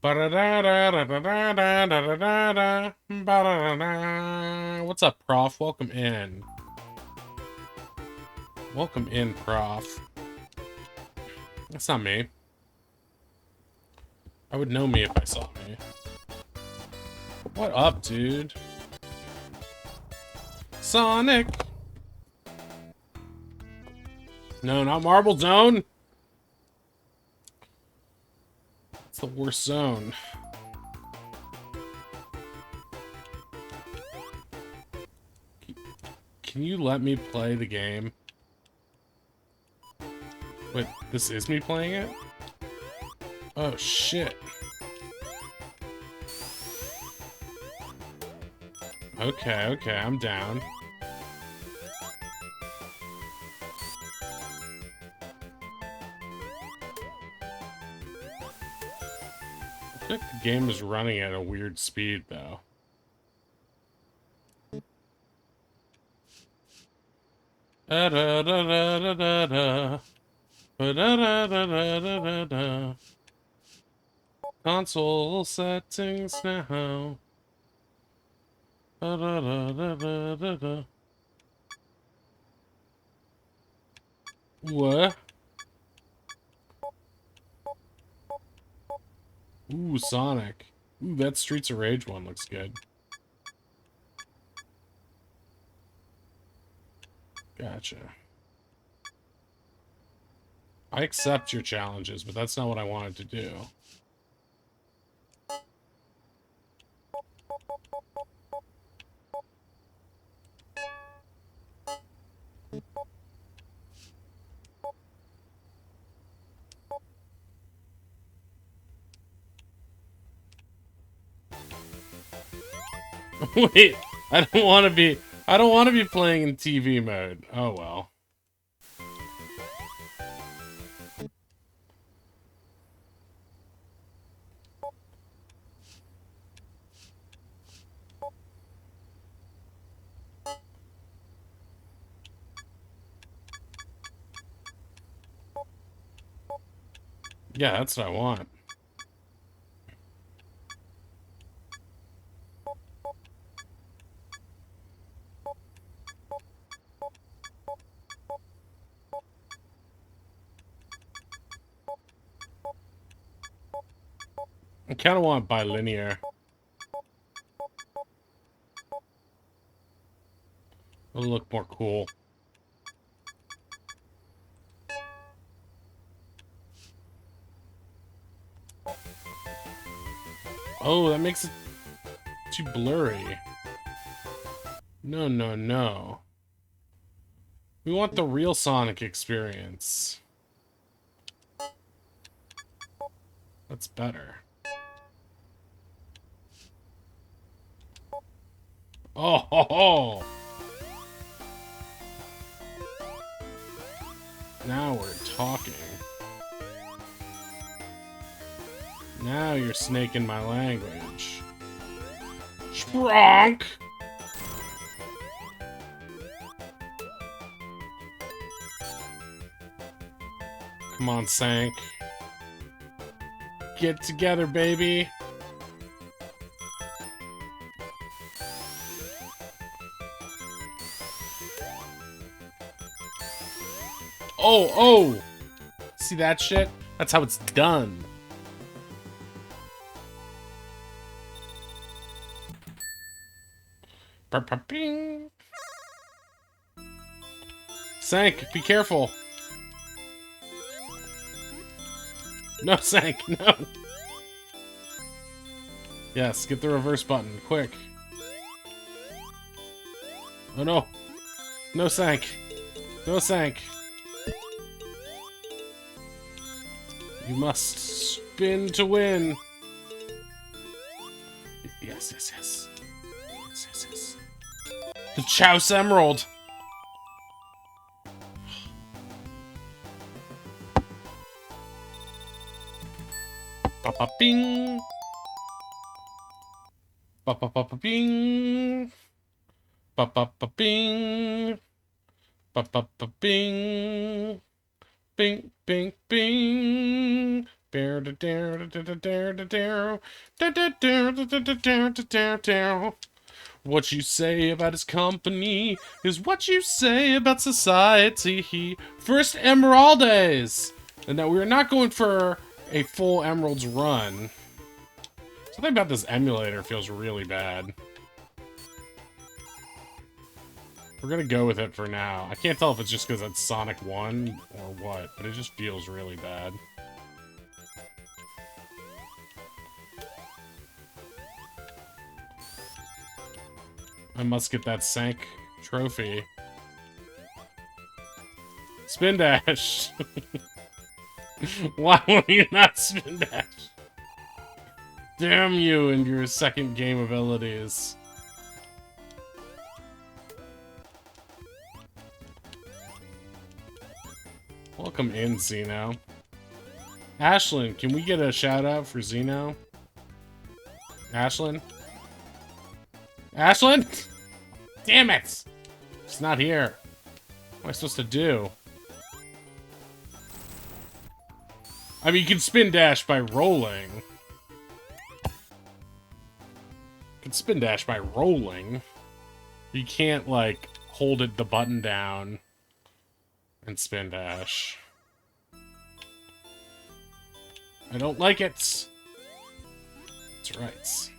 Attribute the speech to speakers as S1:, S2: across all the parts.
S1: What's up, Prof? Welcome in. Welcome in, Prof. That's not me. I would know me if I saw me. What up, dude? Sonic! No, not Marble Zone! It's the worst zone. Can you let me play the game? Wait, this is me playing it? Oh, shit. Okay, I'm down. I think the game is running at a weird speed, though. Da da da da da da da. Da da da da da da. Console settings now. Da da da da da da da. What? Ooh, Sonic. Ooh, that Streets of Rage one looks good. Gotcha. I accept your challenges, but that's not what I wanted to do. Wait, I don't want to be playing in TV mode. Oh well. Yeah, that's what I want. I kind of want bilinear. It'll look more cool. Oh, that makes it too blurry. No, no, no. We want the real Sonic experience. That's better. Oh, ho, ho. Now we're talking. Now you're snaking my language. Spronk! Come on, Sank. Get together, baby. Oh, oh! See that shit? That's how it's done. Bing. Sank, be careful. No, Sank, no. Yes, get the reverse button, quick. Oh no. No, Sank. No, Sank. You must spin to win. Yes, yes, yes. Yes, yes, yes. The Chouse Emerald. Ba-ba-bing. Ba-ba-ba-ba-bing. Ba-ba-ba-bing. Ba-ba-ba-bing. Bing, bing, bing. What you say about his company is what you say about society. First Emeraldes! And now we're not going for a full Emeralds run. Something about this emulator feels really bad. We're gonna go with it for now. I can't tell if it's just because it's Sonic 1 or what, but it just feels really bad. I must get that Sank trophy. Spin dash! Why will you not spin dash? Damn you and your second game abilities. Welcome in, Zeno. Ashlyn, can we get a shout out for Zeno? Ashlyn? Ashlyn? Damn it! She's not here. What am I supposed to do? I mean, you can spin dash by rolling. You can spin dash by rolling. You can't, like, hold the button down and spin dash. I don't like it. That's right.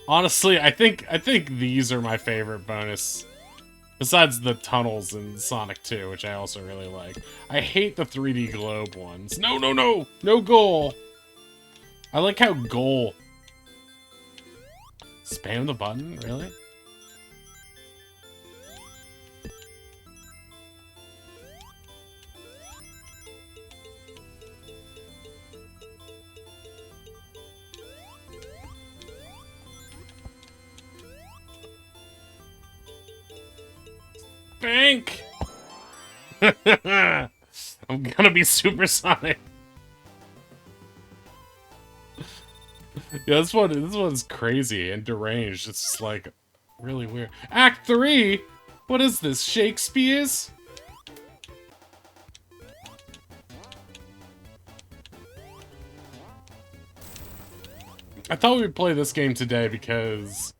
S1: Honestly, I think these are my favorite bonus. Besides the tunnels in Sonic 2, which I also really like. I hate the 3D globe ones. No, no, no! No goal! I like how goal... Spam the button? Really? Bank! I'm gonna be supersonic. Yeah, this one's crazy and deranged. It's just like really weird. Act 3? What is this? Shakespeare's? I thought we would play this game today because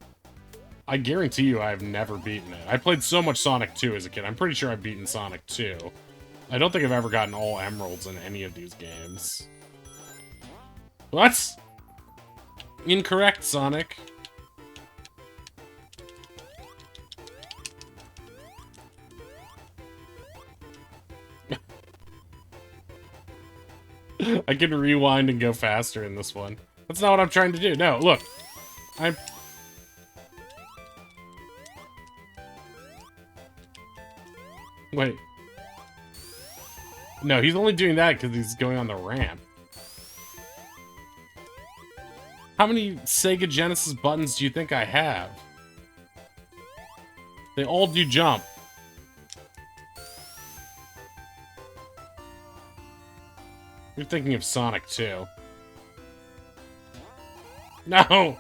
S1: I guarantee you I've never beaten it. I played so much Sonic 2 as a kid. I'm pretty sure I've beaten Sonic 2. I don't think I've ever gotten all emeralds in any of these games. What? Incorrect, Sonic. I can rewind and go faster in this one. That's not what I'm trying to do. No, look. I'm... Wait. No, he's only doing that because he's going on the ramp. How many Sega Genesis buttons do you think I have? They all do jump. You're thinking of Sonic 2. No!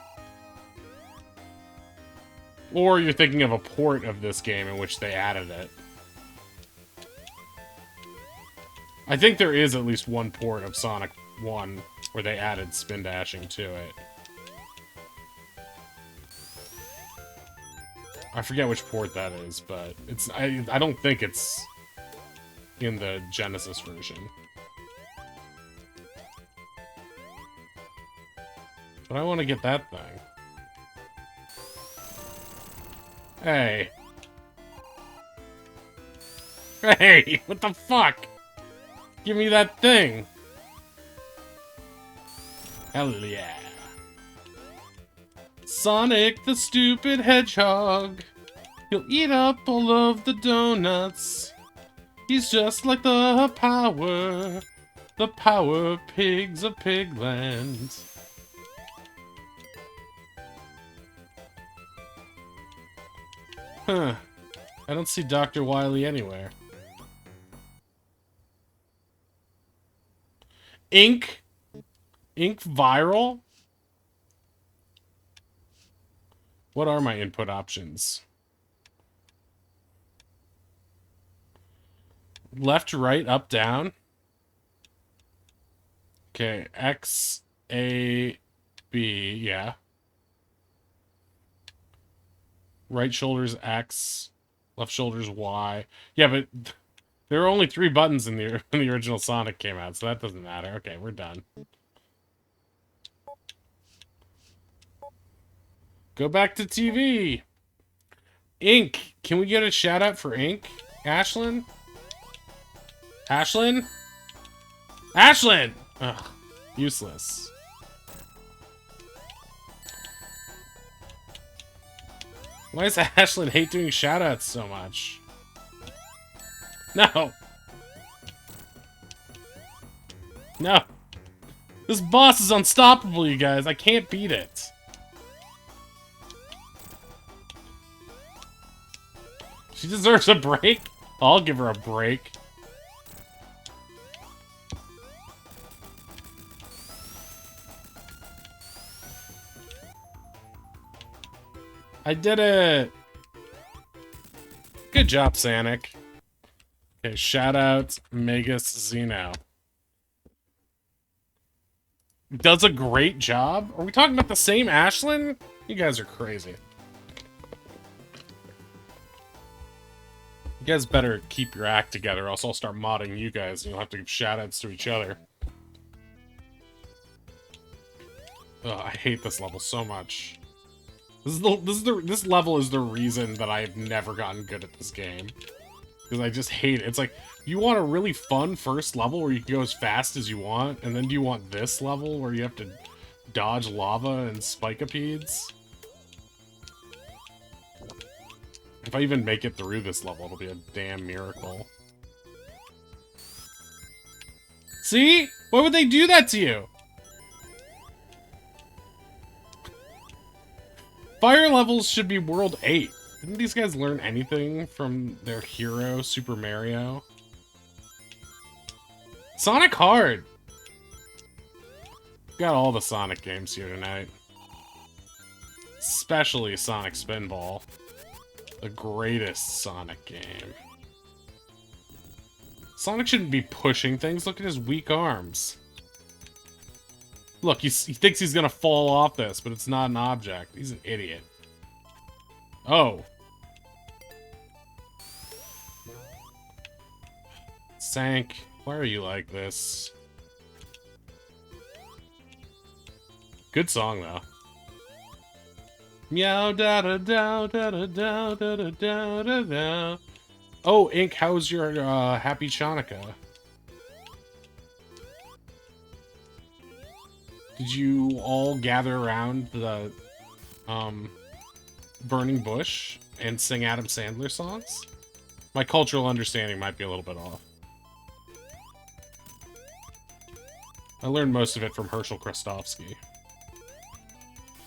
S1: Or you're thinking of a port of this game in which they added it. I think there is at least one port of Sonic 1 where they added spin dashing to it. I forget which port that is, but it's I don't think it's in the Genesis version. But I want to get that thing. Hey. Hey, what the fuck? Give me that thing. Hell yeah. Sonic the stupid hedgehog. He'll eat up all of the donuts. He's just like the power pigs of Pigland. Huh. I don't see Dr. Wily anywhere. Ink viral? What are my input options? Left, right, up, down. Okay, X, A, B, yeah. Right shoulder's X, left shoulder's Y. Yeah, but there are only 3 buttons in the when the original Sonic came out, so that doesn't matter. Okay, we're done. Go back to TV. Ink. Can we get a shout out for Ink? Ashlyn? Ashlyn? Ashlyn! Ugh, useless. Why does Ashlyn hate doing shoutouts so much? No! No! This boss is unstoppable, you guys. I can't beat it. She deserves a break. I'll give her a break. I did it! Good job, Sanic. Okay, shout out Megas Zeno. Does a great job? Are we talking about the same Ashlyn? You guys are crazy. You guys better keep your act together, or else I'll start modding you guys and you'll have to give shoutouts to each other. Ugh, I hate this level so much. This level is the reason that I've never gotten good at this game. Because I just hate it. It's like, you want a really fun first level where you can go as fast as you want, and then do you want this level where you have to dodge lava and spikeapedes? If I even make it through this level, it'll be a damn miracle. See? Why would they do that to you? Fire levels should be World 8. Didn't these guys learn anything from their hero, Super Mario? Sonic Hard! Got all the Sonic games here tonight. Especially Sonic Spinball. The greatest Sonic game. Sonic shouldn't be pushing things. Look at his weak arms. Look, he thinks he's gonna fall off this, but it's not an object. He's an idiot. Oh. Sank, why are you like this? Good song, though. Meow da da da da da da da da da da da. Oh, Ink, how's your happy Chanukah? Did you all gather around the burning bush and sing Adam Sandler songs? My cultural understanding might be a little bit off. I learned most of it from Herschel Krastofsky.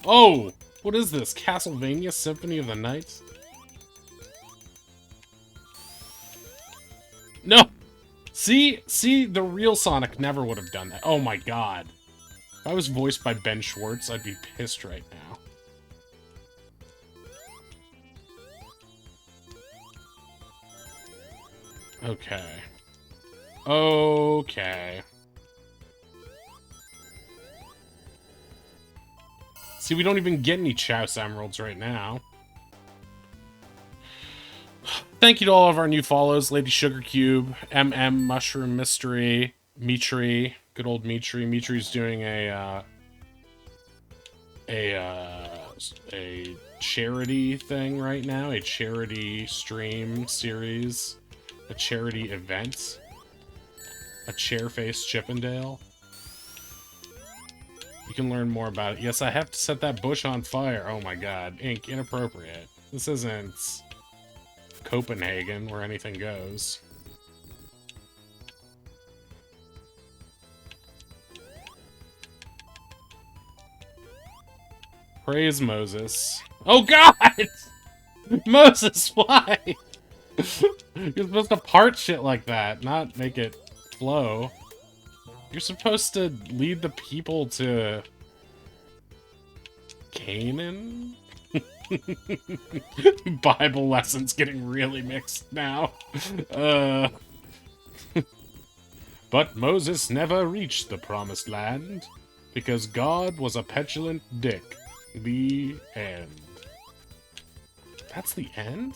S1: Oh! What is this? Castlevania Symphony of the Night? No! See, the real Sonic never would have done that. Oh my god. If I was voiced by Ben Schwartz, I'd be pissed right now. Okay. Okay. See, we don't even get any Chouse Emeralds right now. Thank you to all of our new follows. Lady Sugar Cube, MM, Mushroom Mystery, Mitri, good old Mitri. Mitri's doing a charity thing right now, a charity stream series, a charity event, a Chairface Chippendale. You can learn more about it. Yes, I have to set that bush on fire. Oh my god. Ink, inappropriate. This isn't Copenhagen where anything goes. Praise Moses. Oh god! Moses, why? You're supposed to part shit like that, not make it flow. You're supposed to lead the people to Canaan? Bible lessons getting really mixed now. But Moses never reached the promised land because God was a petulant dick. The end. That's the end?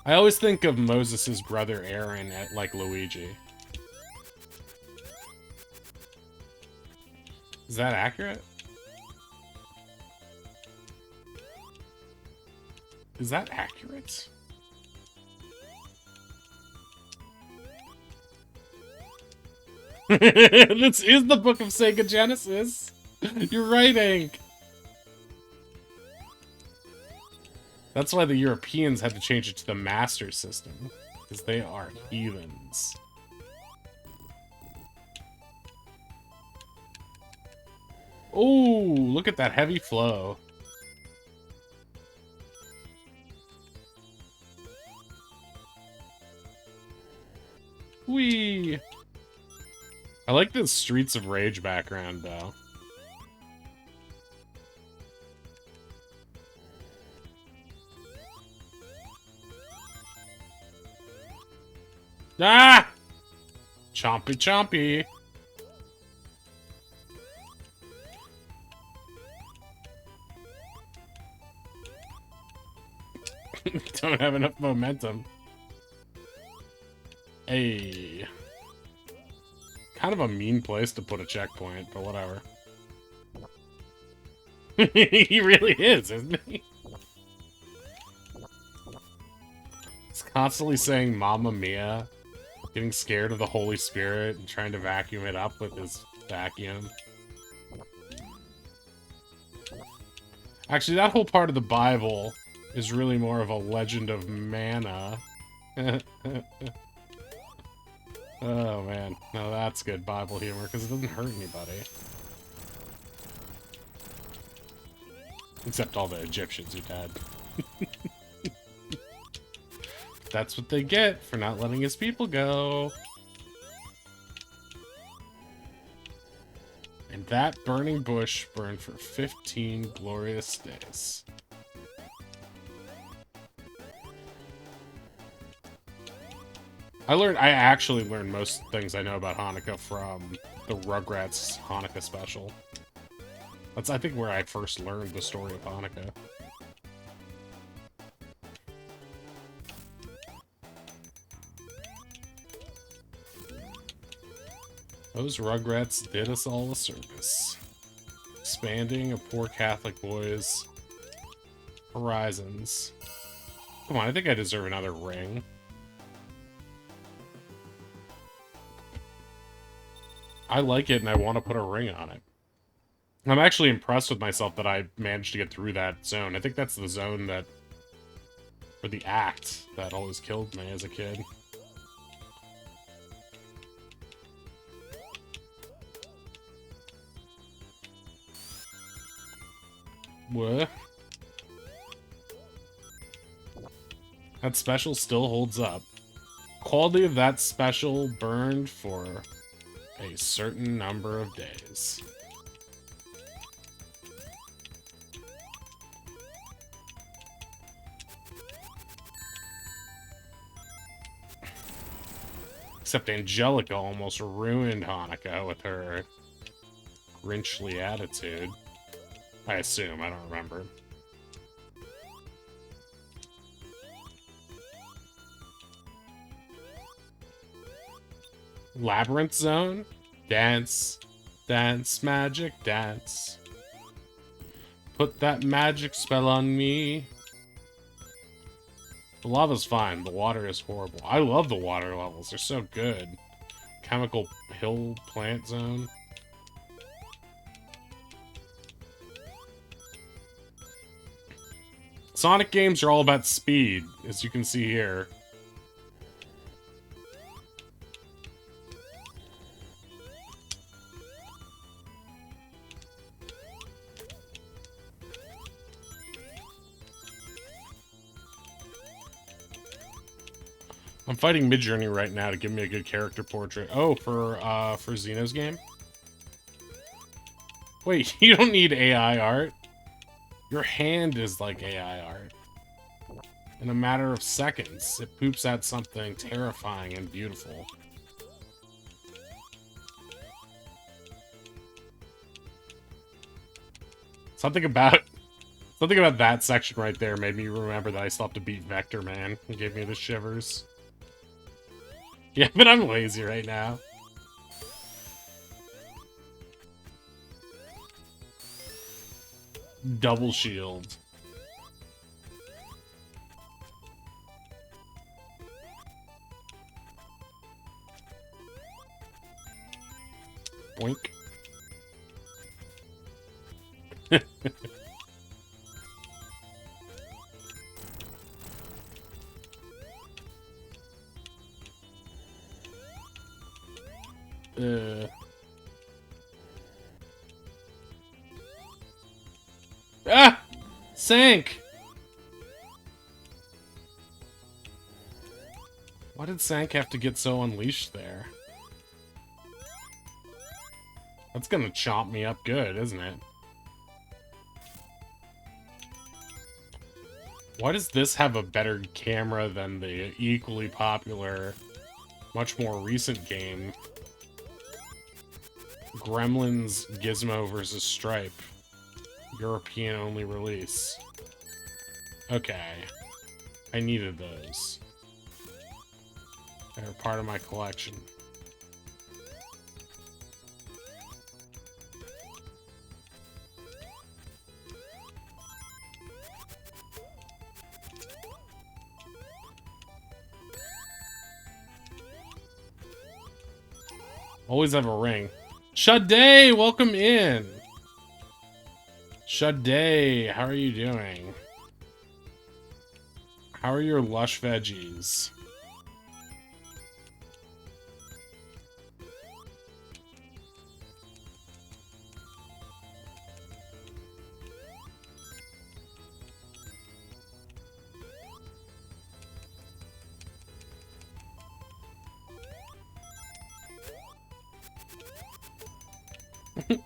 S1: I always think of Moses' brother Aaron like Luigi. Is that accurate? Is that accurate? This is the book of Sega Genesis. You're right, Hank. That's why the Europeans had to change it to the Master System. Because they are heathens. Oh, look at that heavy flow. Whee! I like this Streets of Rage background, though. Ah! Chompy chompy. Don't have enough momentum. Hey. Kind of a mean place to put a checkpoint, but whatever. He really is, isn't he? He's constantly saying Mamma Mia, getting scared of the Holy Spirit and trying to vacuum it up with his vacuum. Actually, that whole part of the Bible is really more of a legend of manna. Oh, man. No, that's good Bible humor, because it doesn't hurt anybody. Except all the Egyptians who died. That's what they get for not letting his people go. And that burning bush burned for 15 glorious days. I actually learned most things I know about Hanukkah from the Rugrats Hanukkah special. That's, I think, where I first learned the story of Hanukkah. Those Rugrats did us all a service. Expanding a poor Catholic boy's horizons. Come on, I think I deserve another ring. I like it and I want to put a ring on it. I'm actually impressed with myself that I managed to get through that zone. I think that's the zone that... or the act that always killed me as a kid. What? That special still holds up. Quality of that special burned for a certain number of days. Except Angelica almost ruined Hanukkah with her Grinchly attitude. I assume, I don't remember. Labyrinth Zone? Dance. Dance, magic, dance. Put that magic spell on me. The lava's fine, the water is horrible. I love the water levels, they're so good. Chemical Hill Plant Zone. Sonic games are all about speed, as you can see here. I'm fighting Midjourney right now to give me a good character portrait. Oh, for Xeno's game? Wait, you don't need AI art? Your hand is like AI art. In a matter of seconds, it poops out something terrifying and beautiful. Something about that section right there made me remember that I still have to beat Vector Man. It gave me the shivers. Yeah, but I'm lazy right now. Double shield. Boink. Ah! Sank! Why did Sank have to get so unleashed there? That's gonna chomp me up good, isn't it? Why does this have a better camera than the equally popular, much more recent game, Gremlins Gizmo vs. Stripe? European only release. Okay. I needed those. They're part of my collection. Always have a ring. Shade, welcome in. Shade, how are you doing? How are your lush veggies?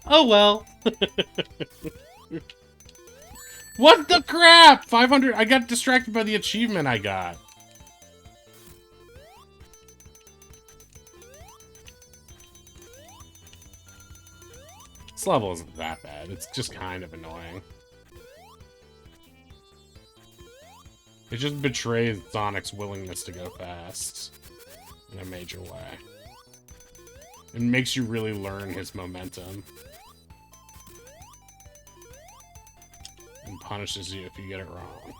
S1: Oh well. What the crap? 500. I got distracted by the achievement I got. This level isn't that bad. It's just kind of annoying. It just betrays Sonic's willingness to go fast in a major way. It makes you really learn his momentum. And punishes you if you get it wrong.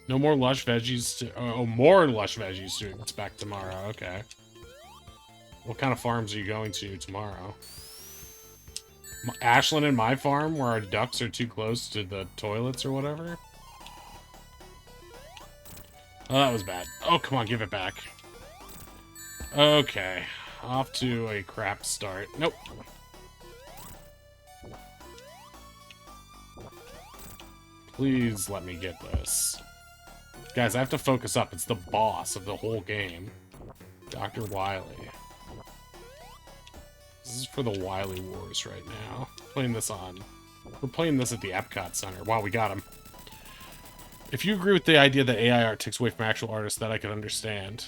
S1: No more lush veggies to... Oh, more lush veggies to expect tomorrow. Okay. What kind of farms are you going to tomorrow? Ashland and my farm, where our ducks are too close to the toilets or whatever? Oh, that was bad. Oh, come on, give it back. Okay. Off to a crap start. Nope. Please let me get this. Guys, I have to focus up. It's the boss of the whole game. Dr. Wily. This is for the Wily Wars right now. Playing this on... We're playing this at the Epcot Center. Wow, we got him. If you agree with the idea that AI art takes away from actual artists, that I can understand.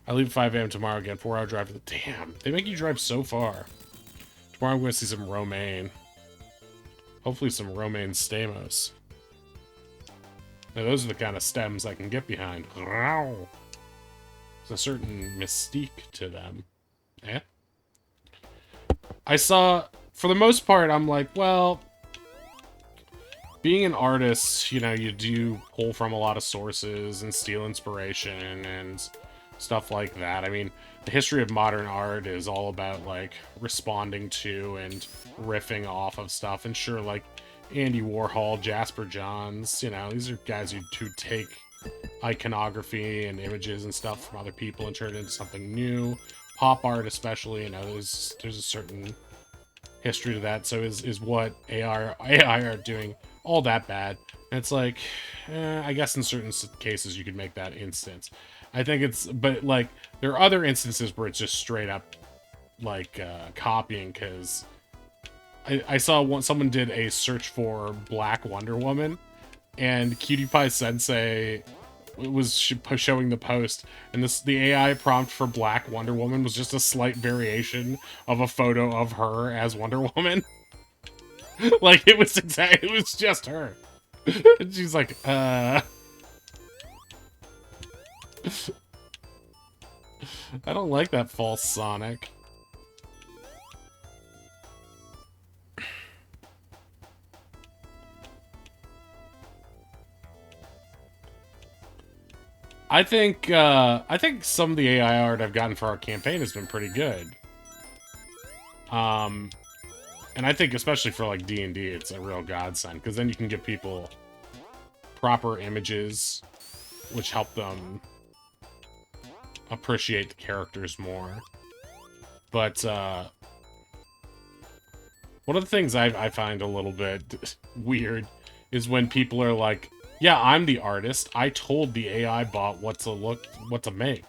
S1: I leave at 5 a.m. tomorrow again. 4-hour drive to the... Damn, they make you drive so far. Tomorrow I'm going to see some Romaine. Hopefully some Romaine Stamos. Now, those are the kind of stems I can get behind. There's a certain mystique to them. Eh? I saw, for the most part, I'm like, well, being an artist, you know, you do pull from a lot of sources and steal inspiration and stuff like that. I mean, the history of modern art is all about, like, responding to and riffing off of stuff. And sure, like, Andy Warhol, Jasper Johns, you know, these are guys who take iconography and images and stuff from other people and turn it into something new. Pop art especially, you know, there's a certain history to that. So is what AI are doing all that bad? And it's like, I guess in certain cases you could make that instance. I think it's, but like, there are other instances where it's just straight up, like, copying, because I saw someone did a search for Black Wonder Woman, and Cutie Pie Sensei was showing the post, and the AI prompt for Black Wonder Woman was just a slight variation of a photo of her as Wonder Woman. Like, it was just her. And she's like, I don't like that false Sonic. I think some of the AI art I've gotten for our campaign has been pretty good. And I think especially for like D&D, it's a real godsend, because then you can give people proper images, which help them appreciate the characters more. But one of the things I find a little bit weird is when people are like, yeah, I'm the artist. I told the AI bot what to make.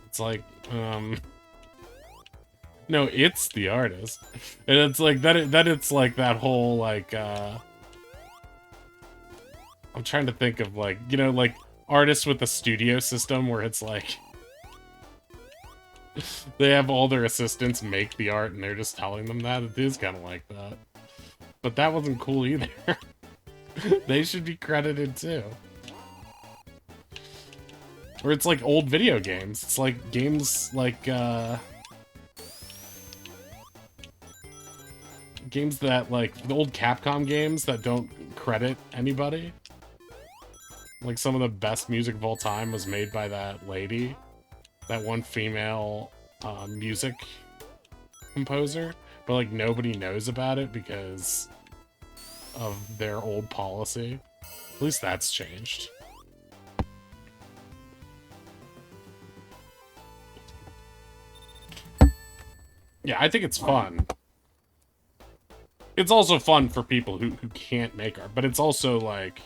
S1: It's like, no, it's the artist. And it's like it's like that whole like I'm trying to think of like, you know, like artists with a studio system where it's like they have all their assistants make the art and they're just telling them that. It is kind of like that. But that wasn't cool either. They should be credited too. Or it's like old video games. It's like games like games that like the old Capcom games that don't credit anybody. Like some of the best music of all time was made by that lady, that one female music composer, but like nobody knows about it because of their old policy. At least that's changed. Yeah, I think it's fun. It's also fun for people who can't make art, but it's also like,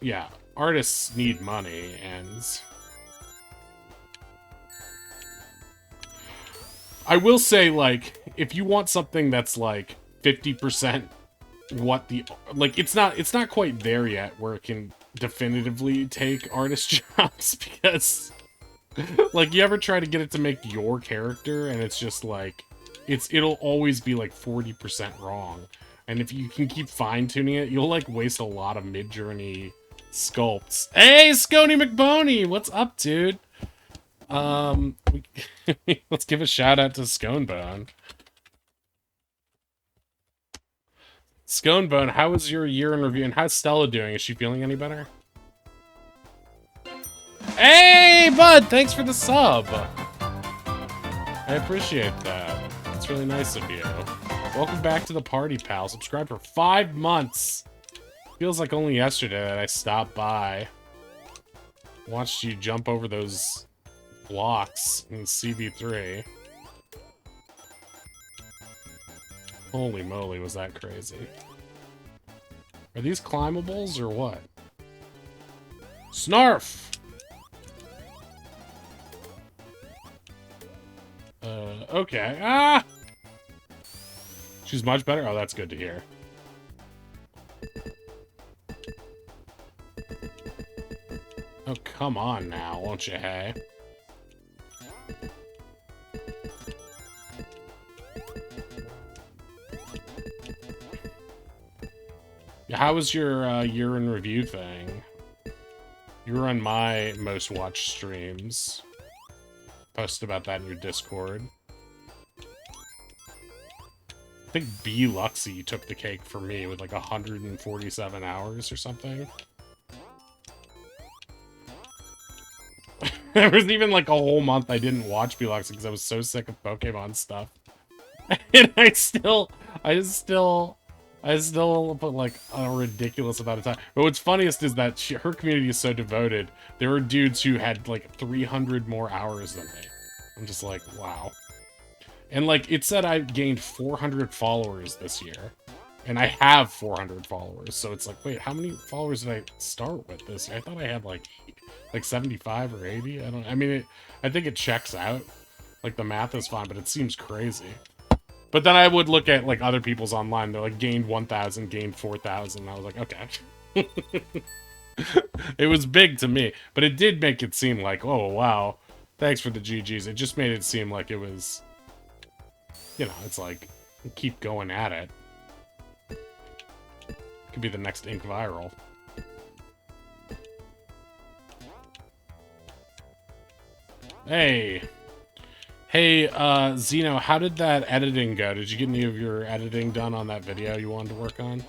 S1: yeah, artists need money, and I will say, like, if you want something that's like 50% what the, like, it's not quite there yet where it can definitively take artist jobs, because like, you ever try to get it to make your character and it's just like it'll always be like 40% wrong, and if you can keep fine-tuning it, you'll like waste a lot of mid-journey sculpts. Hey, Scony McBoney, what's up, dude? Let's give a shout out to Sconebone. Sconebone, how was your year in review, and how's Stella doing? Is she feeling any better? Hey, bud, thanks for the sub. I appreciate that. It's really nice of you. Welcome back to the party, pal. Subscribe for 5 months. Feels like only yesterday that I stopped by. Watched you jump over those blocks in CB3. Holy moly, was that crazy. Are these climbables or what? Snarf! Okay. Ah! She's much better? Oh, that's good to hear. Oh, come on now, won't you, hey? How was your year in review thing? You were on my most watched streams. Posted about that in your Discord. I think B. Luxy took the cake for me with like 147 hours or something. There was even like a whole month I didn't watch B. Luxy because I was so sick of Pokemon stuff. And I still put like a ridiculous amount of time. But what's funniest is that her community is so devoted. There were dudes who had like 300 more hours than me. I'm just like, wow. And like, it said I gained 400 followers this year. And I have 400 followers. So it's like, wait, how many followers did I start with this year? I thought I had like 75 or 80. I think it checks out. Like, the math is fine, but it seems crazy. But then I would look at, like, other people's online. They're like, gained 1,000, gained 4,000. I was like, okay. It was big to me. But it did make it seem like, oh, wow. Thanks for the GGs. It just made it seem like it was, you know, it's like, keep going at it. Could be the next Ink Viral. Hey. Hey, Zeno, how did that editing go? Did you get any of your editing done on that video you wanted to work on?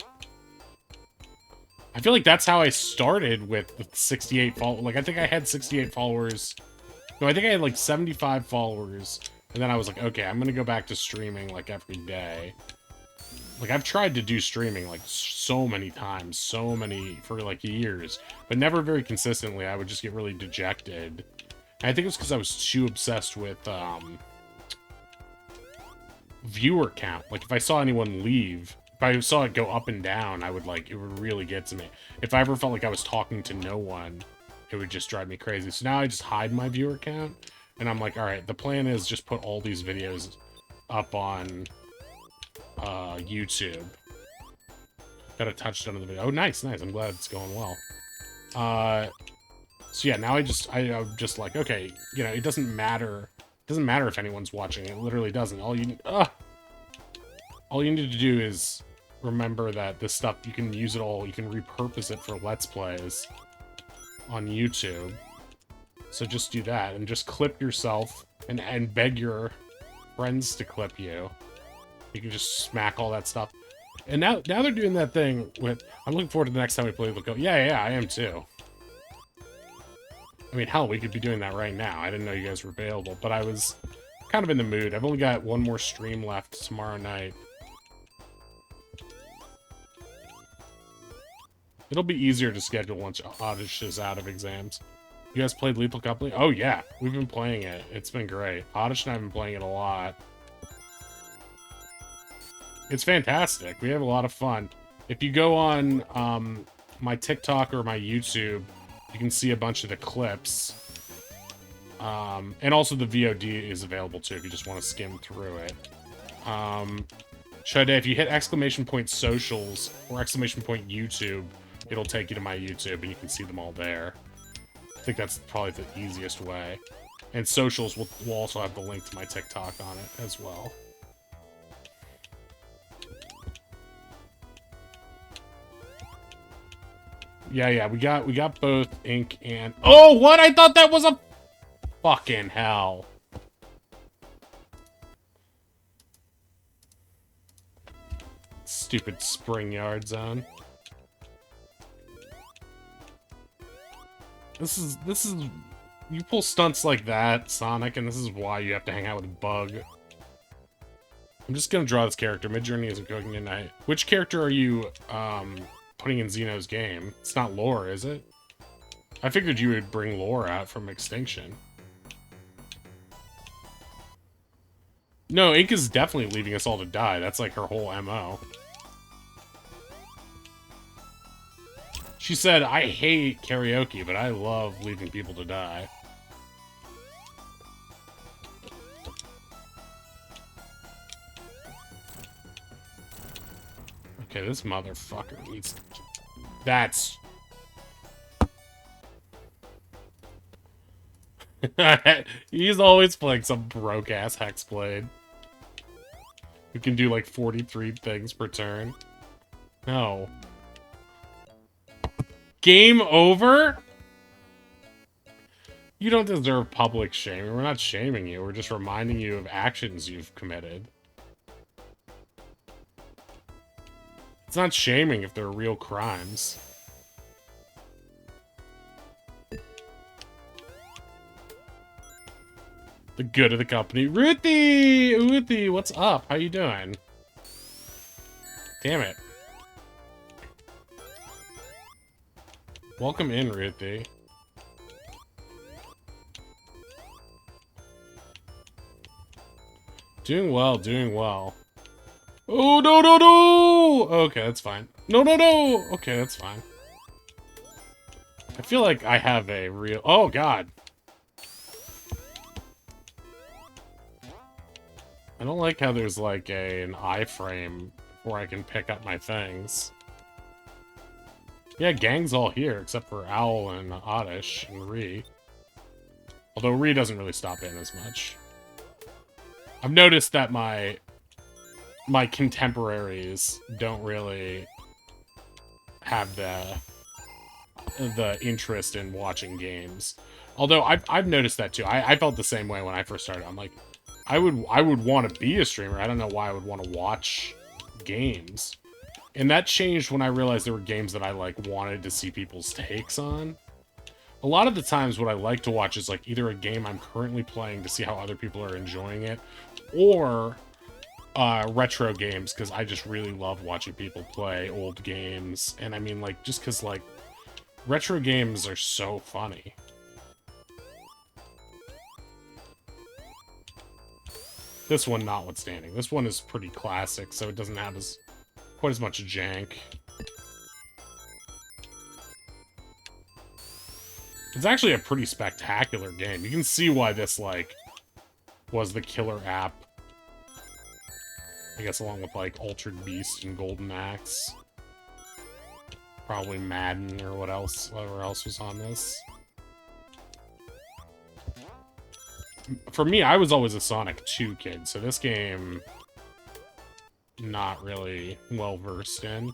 S1: I feel like that's how I started with the 68 followers. Like, I think I had 68 followers. No, I think I had, like, 75 followers. And then I was like, okay, I'm gonna go back to streaming, like, every day. Like, I've tried to do streaming, like, so many times. For, like, years. But never very consistently. I would just get really dejected. And I think it's because I was too obsessed with, viewer count. Like, if I saw anyone leave, if I saw it go up and down, I would, like, it would really get to me. If I ever felt like I was talking to no one, it would just drive me crazy. So now I just hide my viewer count, and I'm like, alright, the plan is just put all these videos up on, YouTube. Got a touchdown of the video. Oh, nice, nice. I'm glad it's going well. So yeah, now I'm just like, okay, you know, it doesn't matter. It doesn't matter if anyone's watching. It literally doesn't. All you need to do is remember that this stuff, you can use it all. You can repurpose it for Let's Plays on YouTube. So just do that and just clip yourself and beg your friends to clip you. You can just smack all that stuff. And now they're doing that thing with, I'm looking forward to the next time we play. They'll go, yeah, I am too. I mean, hell, we could be doing that right now. I didn't know you guys were available, but I was kind of in the mood. I've only got one more stream left tomorrow night. It'll be easier to schedule once Oddish is out of exams. You guys played Lethal Company? Oh, yeah. We've been playing it. It's been great. Oddish and I have been playing it a lot. It's fantastic. We have a lot of fun. If you go on my TikTok or my YouTube, you can see a bunch of the clips. And also the VOD is available too if you just want to skim through it. Shade, if you hit !socials or !YouTube, it'll take you to my YouTube and you can see them all there. I think that's probably the easiest way. And socials will also have the link to my TikTok on it as well. Yeah, we got both Ink and... Oh, what? I thought that was a... Fucking hell. Stupid spring yard zone. This is... You pull stunts like that, Sonic, and this is why you have to hang out with Bug. I'm just gonna draw this character. Midjourney isn't cooking at night. Which character are you, putting in Xeno's game? It's not Lore, is it? I figured you would bring Lore out from Extinction. No, Ink is definitely leaving us all to die. That's like her whole MO. She said, I hate karaoke, but I love leaving people to die. Okay, this motherfucker needs... That's... He's always playing some broke-ass Hexblade. Who can do like 43 things per turn. No. Game over? You don't deserve public shaming. We're not shaming you. We're just reminding you of actions you've committed. It's not shaming if they're real crimes. The good of the company. Ruthie! Ruthie, what's up? How you doing? Damn it. Welcome in, Ruthie. Doing well, doing well. Oh, no, no, no! Okay, that's fine. No, no, no! Okay, that's fine. I feel like I have a real... Oh, God. I don't like how there's like an iframe where I can pick up my things. Yeah, gang's all here, except for Owl and Oddish and Ree. Although Ree doesn't really stop in as much. I've noticed that my contemporaries don't really have the interest in watching games. Although I've noticed that too. I felt the same way when I first started. I'm like, I would want to be a streamer. I don't know why I would want to watch games. And that changed when I realized there were games that I like wanted to see people's takes on. A lot of the times what I like to watch is like either a game I'm currently playing to see how other people are enjoying it, or retro games, because I just really love watching people play old games. And I mean, like, just because like retro games are so funny. This one notwithstanding. This one is pretty classic, so it doesn't have quite as much jank. It's actually a pretty spectacular game. You can see why this, like, was the killer app. I guess along with, like, Altered Beast and Golden Axe. Probably Madden or whatever else was on this. For me, I was always a Sonic 2 kid, so this game, not really well-versed in.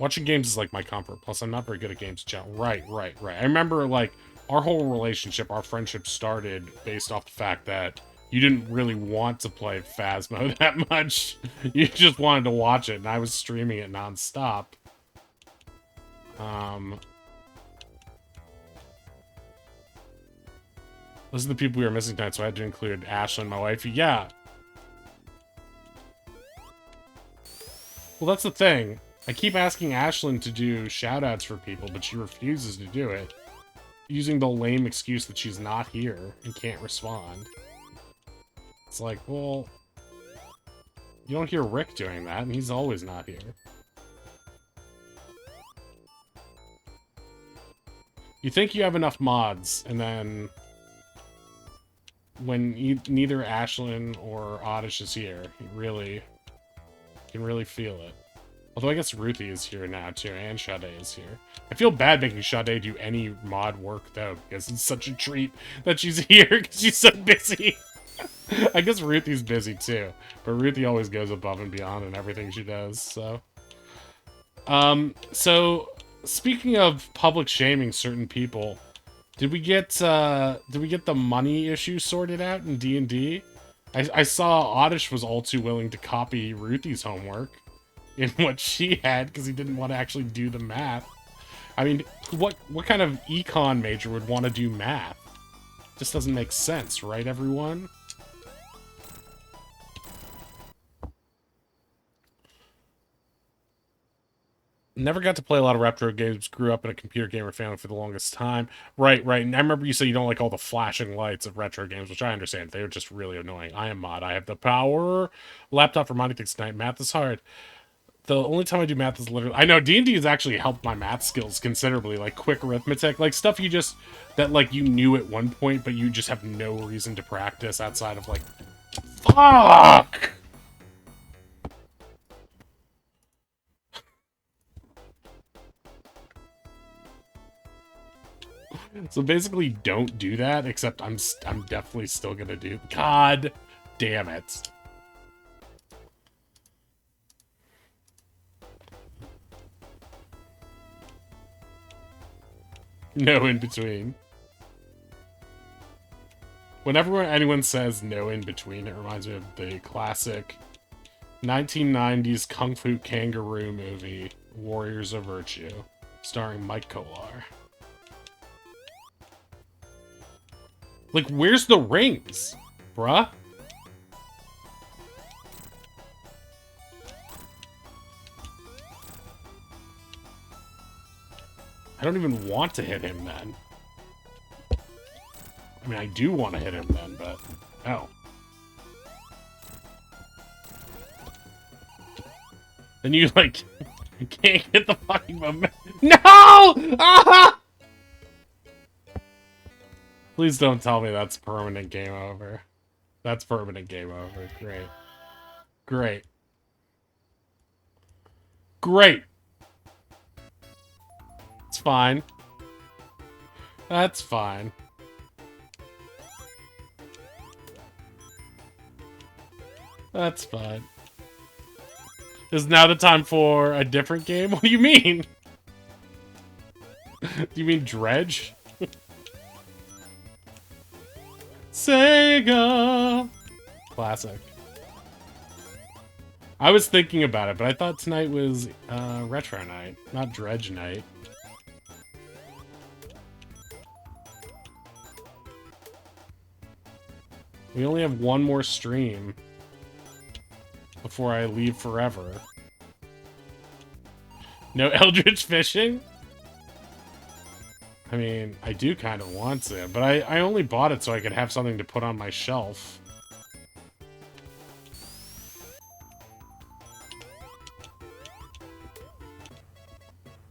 S1: Watching games is like my comfort, plus I'm not very good at games in general. Right. I remember, like, our whole relationship, our friendship started based off the fact that you didn't really want to play Phasmo that much. You just wanted to watch it, and I was streaming it nonstop. Those are the people we were missing tonight, so I had to include Ashlyn, my wife. Yeah. Well, that's the thing. I keep asking Ashlyn to do shoutouts for people, but she refuses to do it, using the lame excuse that she's not here and can't respond. It's like, well, you don't hear Rick doing that, and he's always not here. You think you have enough mods, and then when neither Ashlyn or Oddish is here, you can really feel it. Although I guess Ruthie is here now, too, and Sade is here. I feel bad making Sade do any mod work, though, because it's such a treat that she's here, because she's so busy. I guess Ruthie's busy, too. But Ruthie always goes above and beyond in everything she does, so... So, speaking of public shaming certain people, did we get the money issue sorted out in D&D? I saw Oddish was all too willing to copy Ruthie's homework in what she had because he didn't want to actually do the math. I mean, what kind of econ major would want to do math? Just doesn't make sense, right, everyone? Never got to play a lot of retro games. Grew up in a computer gamer family for the longest time. Right. And I remember you said you don't like all the flashing lights of retro games, which I understand. They were just really annoying. I am mod. I have the power. Laptop for modding things tonight. Math is hard. The only time I do math is literally... I know, D&D has actually helped my math skills considerably. Like, quick arithmetic. Like, stuff you just... That, like, you knew at one point, but you just have no reason to practice outside of, like... Fuck! So basically, don't do that, except I'm definitely still gonna do... God damn it. No in between. Whenever anyone says no in between, it reminds me of the classic 1990s Kung Fu Kangaroo movie, Warriors of Virtue, starring Mike Kolar. Like, where's the rings, bruh? I don't even want to hit him then. I mean, I do want to hit him then, but... Oh. Then you, like, can't get the fucking momentum. No! Ah! Please don't tell me that's permanent game over. That's permanent game over. Great. Great. Great. It's fine. That's fine. That's fine. Is now the time for a different game? What do you mean? Do you mean Dredge? Sega! Classic. I was thinking about it, but I thought tonight was Retro Night, not Dredge Night. We only have one more stream before I leave forever. No Eldritch Fishing? I mean, I do kind of want to, but I only bought it so I could have something to put on my shelf.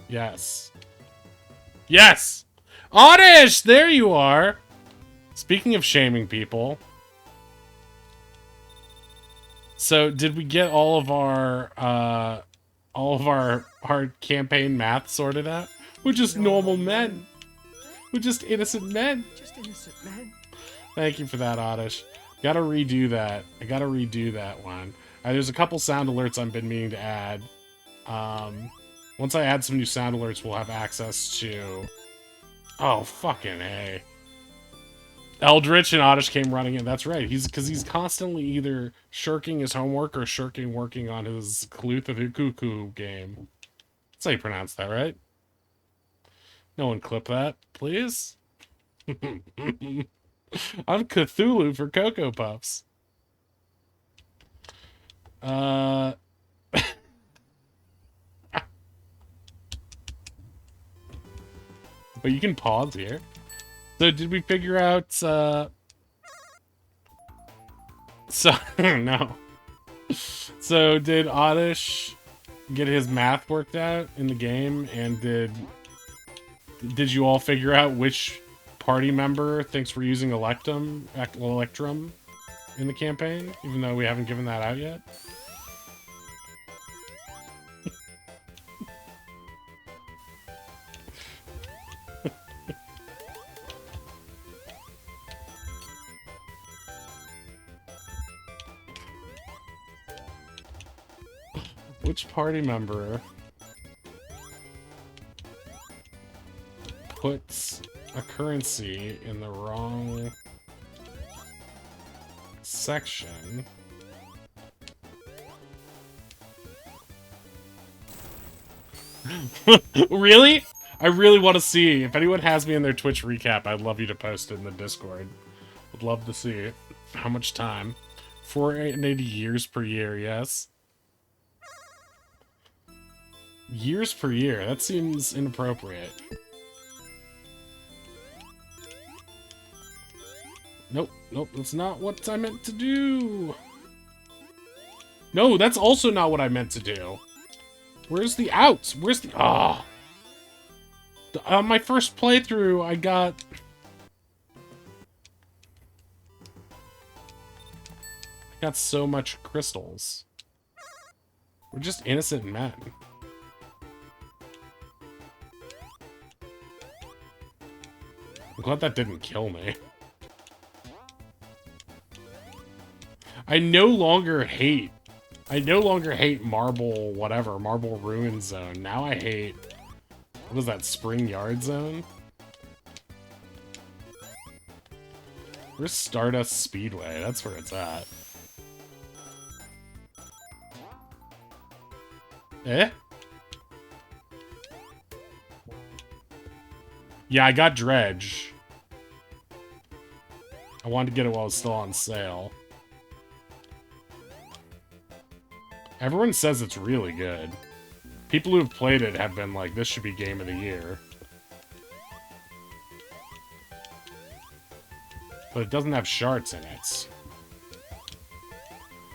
S1: Yes. Yes! Oddish! There you are! Speaking of shaming people. So, did we get all of our campaign math sorted out? We're just normal men. We're just innocent men.
S2: Just innocent men.
S1: Thank you for that, Oddish. Gotta redo that. I gotta redo that one. There's a couple sound alerts I've been meaning to add. Once I add some new sound alerts, we'll have access to... Oh, fucking A. Eldritch and Oddish came running in. That's right. Because he's constantly either shirking his homework or working on his Cluth of the Cuckoo game. That's how you pronounce that, right? No one clip that, please. I'm Cthulhu for Cocoa Puffs. But you can pause here. So did we figure out, So, no. So did Oddish get his math worked out in the game, and did you all figure out which party member thinks we're using Electrum in the campaign, even though we haven't given that out yet? Which party member puts a currency in the wrong section? Really? I really want to see. If anyone has me in their Twitch recap, I'd love you to post it in the Discord. Would love to see it. How much time? 480 years per year, yes. Years per year? That seems inappropriate. Nope, nope, that's not what I meant to do. No, that's also not what I meant to do. Where's the outs? Where's the... Ah! On my first playthrough, I got so much crystals. We're just innocent men. I'm glad that didn't kill me. I no longer hate Marble whatever, Marble Ruin Zone. Now I hate... What is that, Spring Yard Zone? Where's Stardust Speedway? That's where it's at. Eh? Yeah, I got Dredge. I wanted to get it while it was still on sale. Everyone says it's really good. People who have played it have been like, this should be Game of the Year. But it doesn't have shards in it.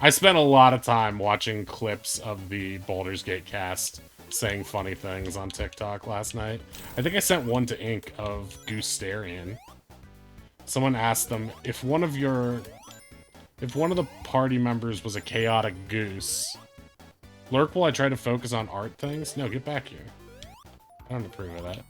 S1: I spent a lot of time watching clips of the Baldur's Gate cast saying funny things on TikTok last night. I think I sent one to Ink of Goosterian. Someone asked them, if one of your If one of the party members was a chaotic goose. Lurk, will I try to focus on art things? No, get back here. I don't approve of that.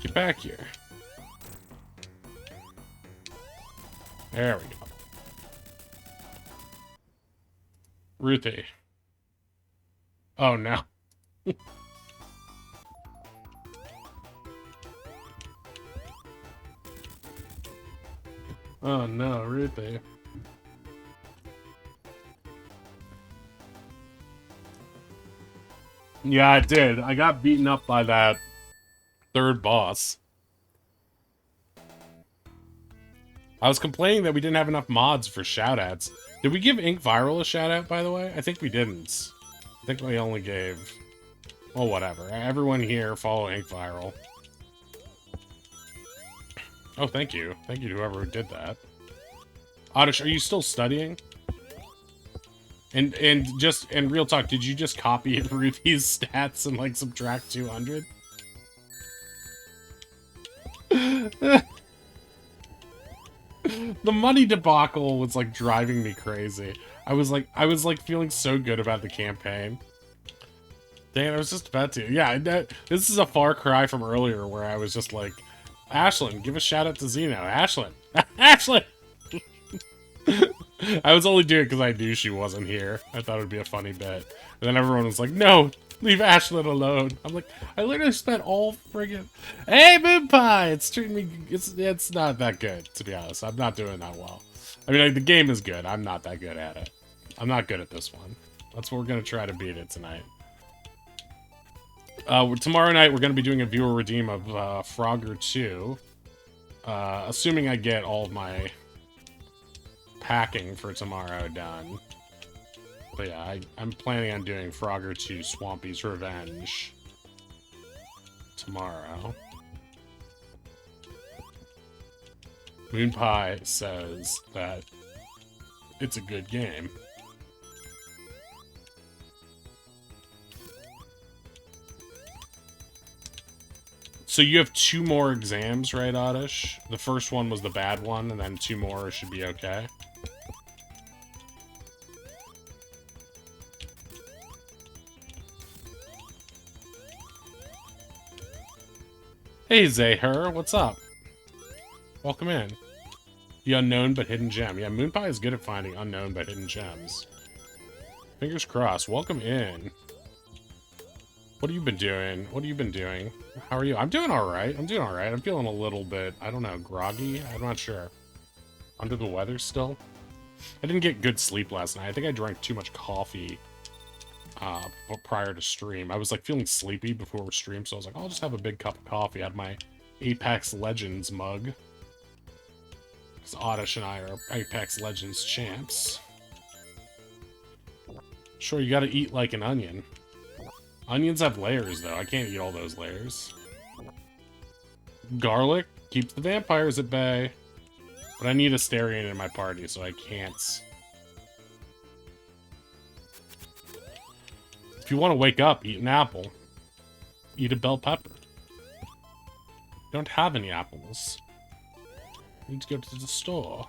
S1: Get back here. There we go. Ruthie. Oh no. Oh no, Ruthie. Yeah, I did. I got beaten up by that third boss. I was complaining that we didn't have enough mods for shoutouts. Did we give Ink Viral a shoutout, by the way? I think we didn't. I think we only gave... Well, whatever. Everyone here, follow Ink Viral. Oh, thank you. Thank you to whoever did that. Oddish, are you still studying? And real talk, did you just copy Ruthie's stats and, like, subtract 200? The money debacle was, like, driving me crazy. I was feeling so good about the campaign. Dang, I was just about to. Yeah, this is a far cry from earlier where I was just like, Ashlyn, give a shout out to Zeno. Ashlyn! Ashlyn! I was only doing it because I knew she wasn't here. I thought it would be a funny bit. And then everyone was like, no, leave Ashlyn alone. I'm like, I literally spent all friggin'... Hey, Moon Pie! It's treating me... It's not that good, to be honest. I'm not doing that well. I mean, like, the game is good. I'm not that good at it. I'm not good at this one. That's what we're going to try to beat it tonight. Tomorrow night, we're going to be doing a viewer redeem of Frogger 2. Assuming I get all of my packing for tomorrow done. But yeah, I'm planning on doing Frogger 2 Swampy's Revenge tomorrow. Moon Pie says that it's a good game. So you have 2 more exams, right, Oddish? The first one was the bad one, and then 2 more should be okay. Hey, Zahir, what's up? Welcome in. The unknown but hidden gem. Yeah, Moonpie is good at finding unknown but hidden gems. Fingers crossed. Welcome in. What have you been doing? What have you been doing? How are you? I'm doing alright. I'm doing alright. I'm feeling a little bit, I don't know, groggy? I'm not sure. Under the weather still? I didn't get good sleep last night. I think I drank too much coffee prior to stream. I was like feeling sleepy before stream, so I was like, I'll just have a big cup of coffee out of my Apex Legends mug. Because Oddish and I are Apex Legends champs. Sure, you gotta eat like an onion. Onions have layers, though. I can't eat all those layers. Garlic keeps the vampires at bay. But I need Asterion in my party, so I can't. If you want to wake up, eat an apple. Eat a bell pepper. Don't have any apples. Need to go to the store.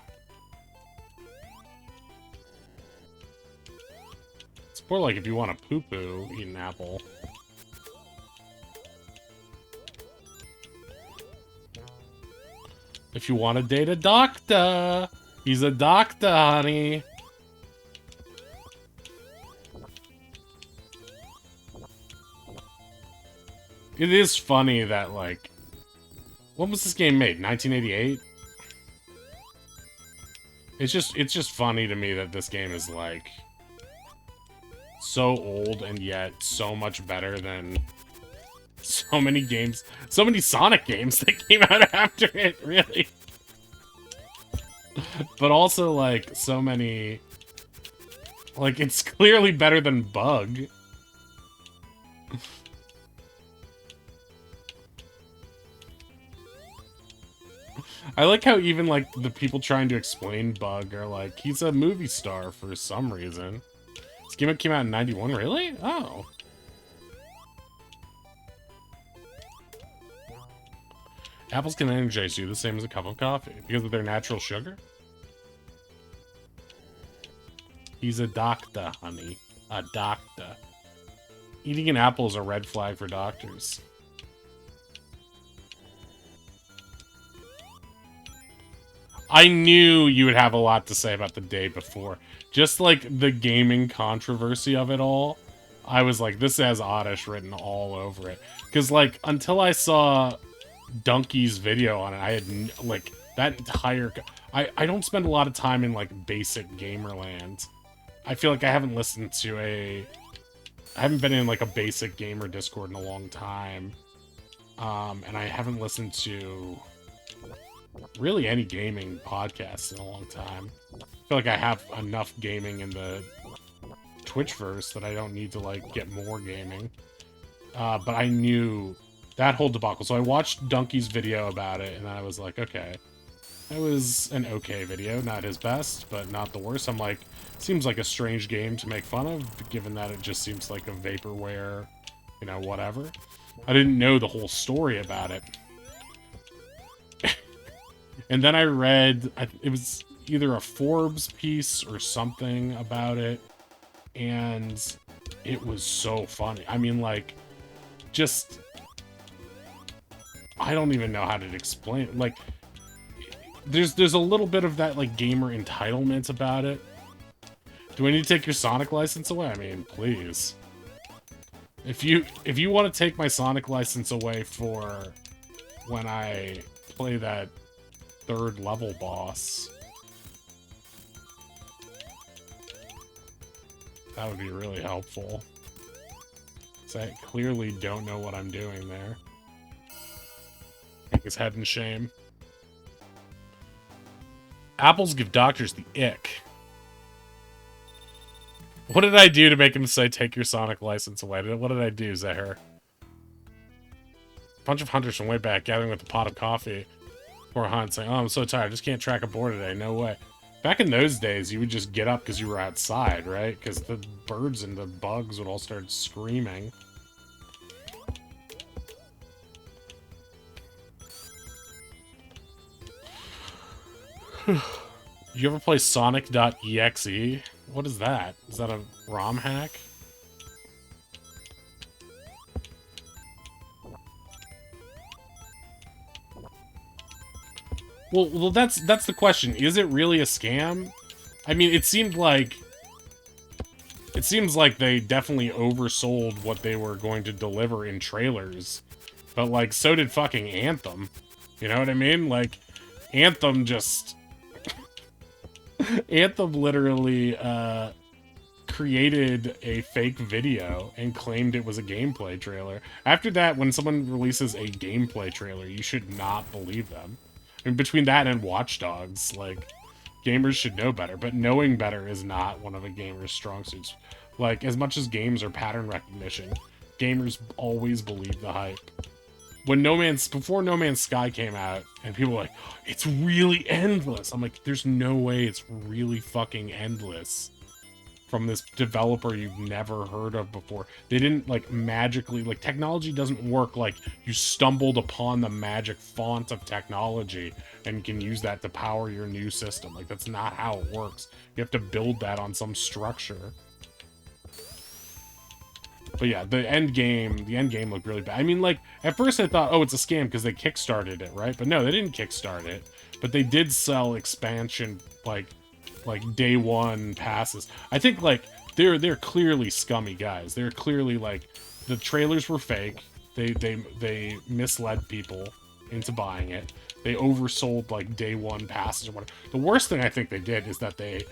S1: It's more like if you want to poo-poo, eat an apple. If you want to date a doctor, he's a doctor, honey. It is funny that, like... When was this game made? 1988? It's just funny to me that this game is, like... so old and yet so much better than so many games, so many Sonic games that came out after it, really. But also, like, so many... Like, it's clearly better than Bug. I like how even, like, the people trying to explain Bug are like, he's a movie star for some reason. This game came out in 91, really? Oh. Apples can energize you the same as a cup of coffee because of their natural sugar. He's a doctor, honey. A doctor. Eating an apple is a red flag for doctors. I knew you would have a lot to say about the day before. Just like the gaming controversy of it all, I was like, this has Oddish written all over it. Because, like, until I saw Donkey's video on it, I had, like, that entire... I don't spend a lot of time in, like, basic gamerland. I feel like I haven't listened to I haven't been in, like, a basic gamer Discord in a long time. And I haven't listened to really any gaming podcasts in a long time. I feel like I have enough gaming in the Twitchverse that I don't need to, like, get more gaming. But I knew that whole debacle. So I watched Donkey's video about it, and I was like, okay. It was an okay video. Not his best, but not the worst. I'm like, seems like a strange game to make fun of, given that it just seems like a vaporware, you know, whatever. I didn't know the whole story about it. And then I read, it was either a Forbes piece or something about it, and it was so funny. I mean, like, just... I don't even know how to explain it. Like, there's a little bit of that, like, gamer entitlement about it. Do I need to take your Sonic license away? I mean, please. If you want to take my Sonic license away for when I play that 3rd level boss, that would be really helpful. So I clearly don't know what I'm doing there. Take his head in shame. Apples give doctors the ick. What did I do to make him say, take your Sonic license away? What did I do, Zahir? Bunch of hunters from way back gathering with a pot of coffee for a hunt, saying, oh, I'm so tired, I just can't track a boar today, no way. Back in those days, you would just get up because you were outside, right? Because the birds and the bugs would all start screaming. You ever play Sonic.exe? What is that? Is that a ROM hack? Well, that's the question. Is it really a scam? I mean, it seems like they definitely oversold what they were going to deliver in trailers. But, like, so did fucking Anthem. You know what I mean? Like, Anthem just... Anthem literally created a fake video and claimed it was a gameplay trailer. After that, when someone releases a gameplay trailer, you should not believe them. I mean, between that and Watch Dogs, like, gamers should know better. But knowing better is not one of a gamer's strong suits. Like, as much as games are pattern recognition, gamers always believe the hype. When before No Man's Sky came out, and people were like, it's really endless. I'm like, there's no way it's really fucking endless from this developer you've never heard of before. They didn't, like, magically, like, technology doesn't work like you stumbled upon the magic font of technology and can use that to power your new system. Like, that's not how it works. You have to build that on some structure. But yeah, the end game looked really bad. I mean, like, at first I thought, oh, it's a scam because they kickstarted it, right? But no, they didn't kickstart it. But they did sell expansion, like day one passes. I think, like, they're clearly scummy guys. They're clearly, like, the trailers were fake. They misled people into buying it. They oversold, like, day one passes or whatever. The worst thing I think they did is that they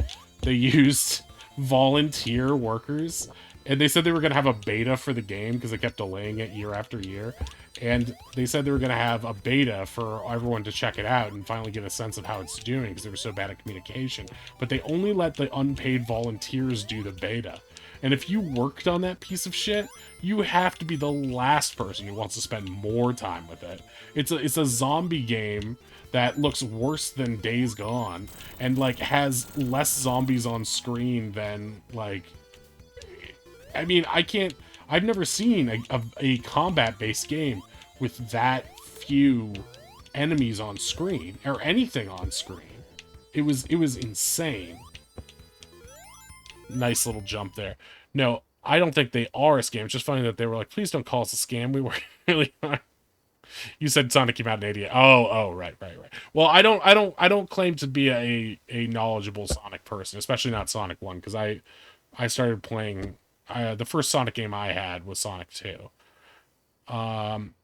S1: used volunteer workers. And they said they were going to have a beta for the game because they kept delaying it year after year. And they said they were going to have a beta for everyone to check it out and finally get a sense of how it's doing because they were so bad at communication. But they only let the unpaid volunteers do the beta. And if you worked on that piece of shit, you have to be the last person who wants to spend more time with it. It's a zombie game that looks worse than Days Gone, and like has less zombies on screen than like. I mean, I've never seen a combat-based game with that few enemies on screen or anything on screen. It was insane. Nice little jump there. No, I don't think they are a scam. It's just funny that they were like, please don't call us a scam. We were really not. You said Sonic came out in '88. Oh, right. Well, I don't claim to be a knowledgeable Sonic person, especially not Sonic 1, because I started playing the first Sonic game I had was Sonic 2. Um,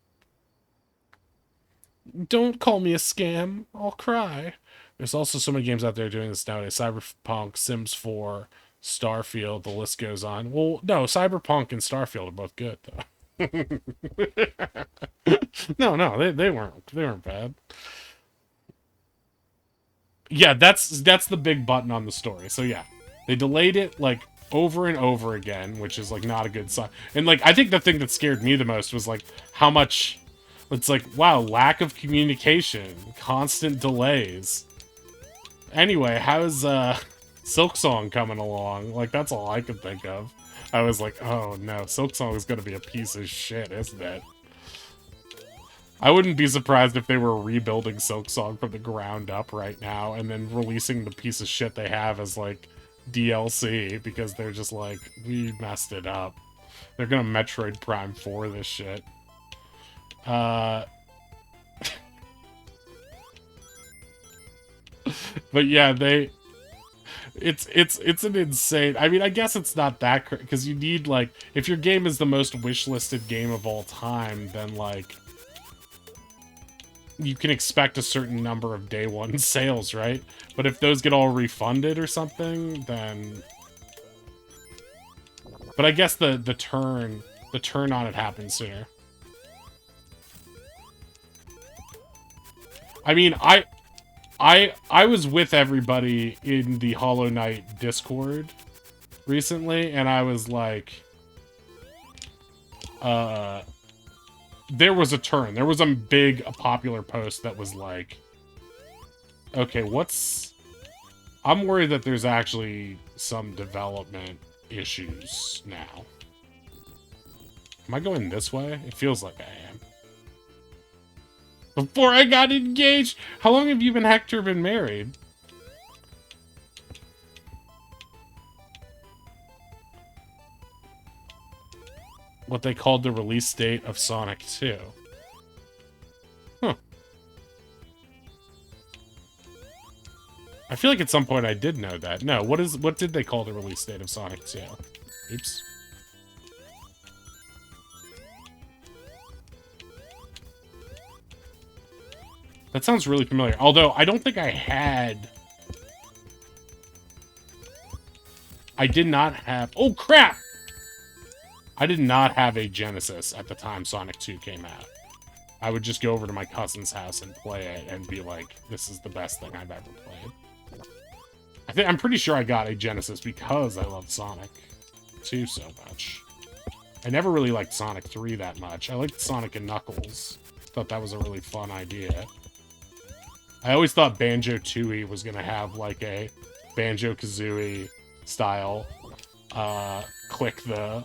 S1: don't call me a scam. I'll cry. There's also so many games out there doing this nowadays. Cyberpunk, Sims 4, Starfield, the list goes on. Well, no, Cyberpunk and Starfield are both good though. No, they weren't bad. Yeah, that's the big button on the story. So yeah, they delayed it like over and over again, which is like not a good sign. And like I think the thing that scared me the most was like how much it's like wow, lack of communication, constant delays. Anyway, how's Silksong coming along? Like that's all I could think of. I was like, oh no, Silksong is gonna be a piece of shit, isn't it? I wouldn't be surprised if they were rebuilding Silksong from the ground up right now and then releasing the piece of shit they have as, like, DLC because they're just like, we messed it up. They're gonna Metroid Prime 4 this shit. But yeah, it's an insane. I mean, I guess it's not that because you need like if your game is the most wishlisted game of all time, then like you can expect a certain number of day one sales, right? But if those get all refunded or something, then. But I guess the turn on it happens sooner. I mean, I was with everybody in the Hollow Knight Discord recently, and I was like, there was a turn. There was a big, popular post that was like, okay, I'm worried that there's actually some development issues now. Am I going this way? It feels like I am. Before I got engaged? How long have you and Hector been married? What they called the release date of Sonic 2. Huh. I feel like at some point I did know that. No, what did they call the release date of Sonic 2? Oops. That sounds really familiar. Although, I don't think I had... I did not have... Oh, crap! I did not have a Genesis at the time Sonic 2 came out. I would just go over to my cousin's house and play it and be like, this is the best thing I've ever played. I'm pretty sure I got a Genesis because I loved Sonic 2 so much. I never really liked Sonic 3 that much. I liked Sonic and Knuckles. Thought that was a really fun idea. I always thought Banjo-Tooie was gonna have like a Banjo-Kazooie style click the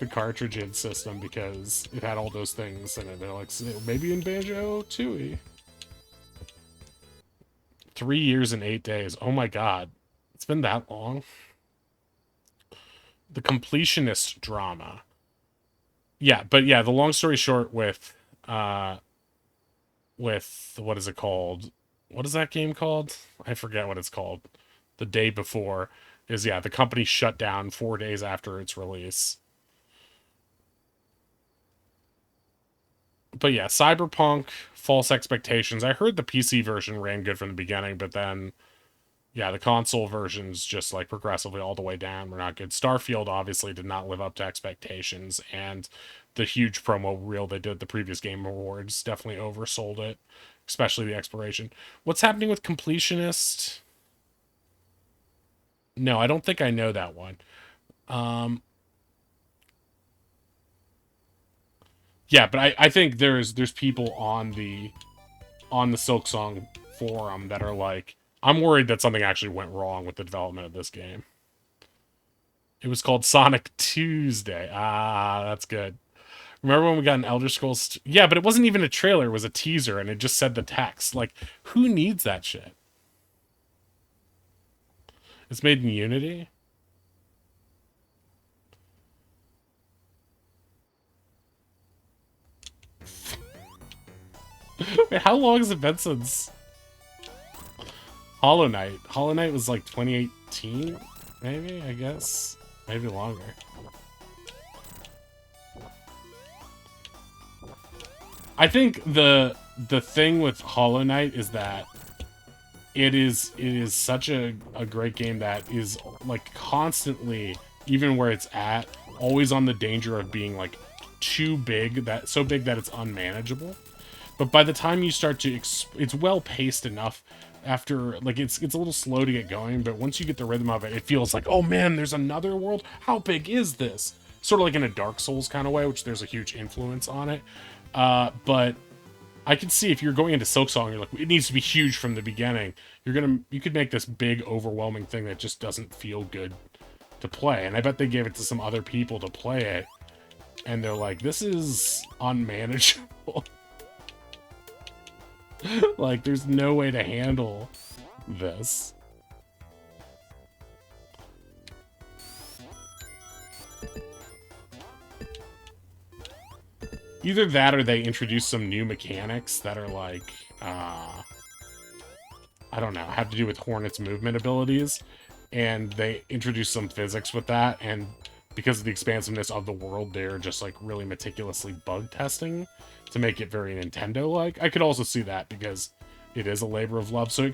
S1: cartridge in system because it had all those things in it. They're like maybe in Banjo-Tooie. 3 years and 8 days. Oh my god, it's been that long. The completionist drama. Yeah, but yeah, the long story short with what is it called? What is that game called? I forget what it's called. The day before is yeah, the company shut down 4 days after its release. But yeah, Cyberpunk, false expectations. I heard the PC version ran good from the beginning, but then yeah, the console versions just like progressively all the way down were not good. Starfield obviously did not live up to expectations, and the huge promo reel they did at the previous Game Awards definitely oversold it, especially the exploration. What's happening with Completionist? No, I don't think I know that one. Um, yeah, but I think there's people on the Silk Song forum that are like, I'm worried that something actually went wrong with the development of this game. It was called Sonic Tuesday. Ah, that's good. Remember when we got an Elder Scrolls? Yeah, but it wasn't even a trailer. It was a teaser, and it just said the text. Like, who needs that shit? It's made in Unity? Wait, how long has it been since Hollow Knight? Hollow Knight was like 2018? Maybe, I guess. Maybe longer. I think the thing with Hollow Knight is that it is such a great game that is like constantly, even where it's at, always on the danger of being like too big, that so big that it's unmanageable. But by the time you start to it's well paced enough after, like, it's a little slow to get going, but once you get the rhythm of it, it feels like, oh man, there's another world. How big is this? Sort of like in a Dark Souls kind of way, which there's a huge influence on it. But I can see if you're going into Silksong, you're like, it needs to be huge from the beginning. You could make this big, overwhelming thing that just doesn't feel good to play. And I bet they gave it to some other people to play it, and they're like, this is unmanageable. Like, there's no way to handle this. Either that or they introduce some new mechanics that are like, I don't know, have to do with Hornet's movement abilities. And they introduce some physics with that, and because of the expansiveness of the world, they're just like really meticulously bug testing to make it very Nintendo-like. I could also see that because it is a labor of love, so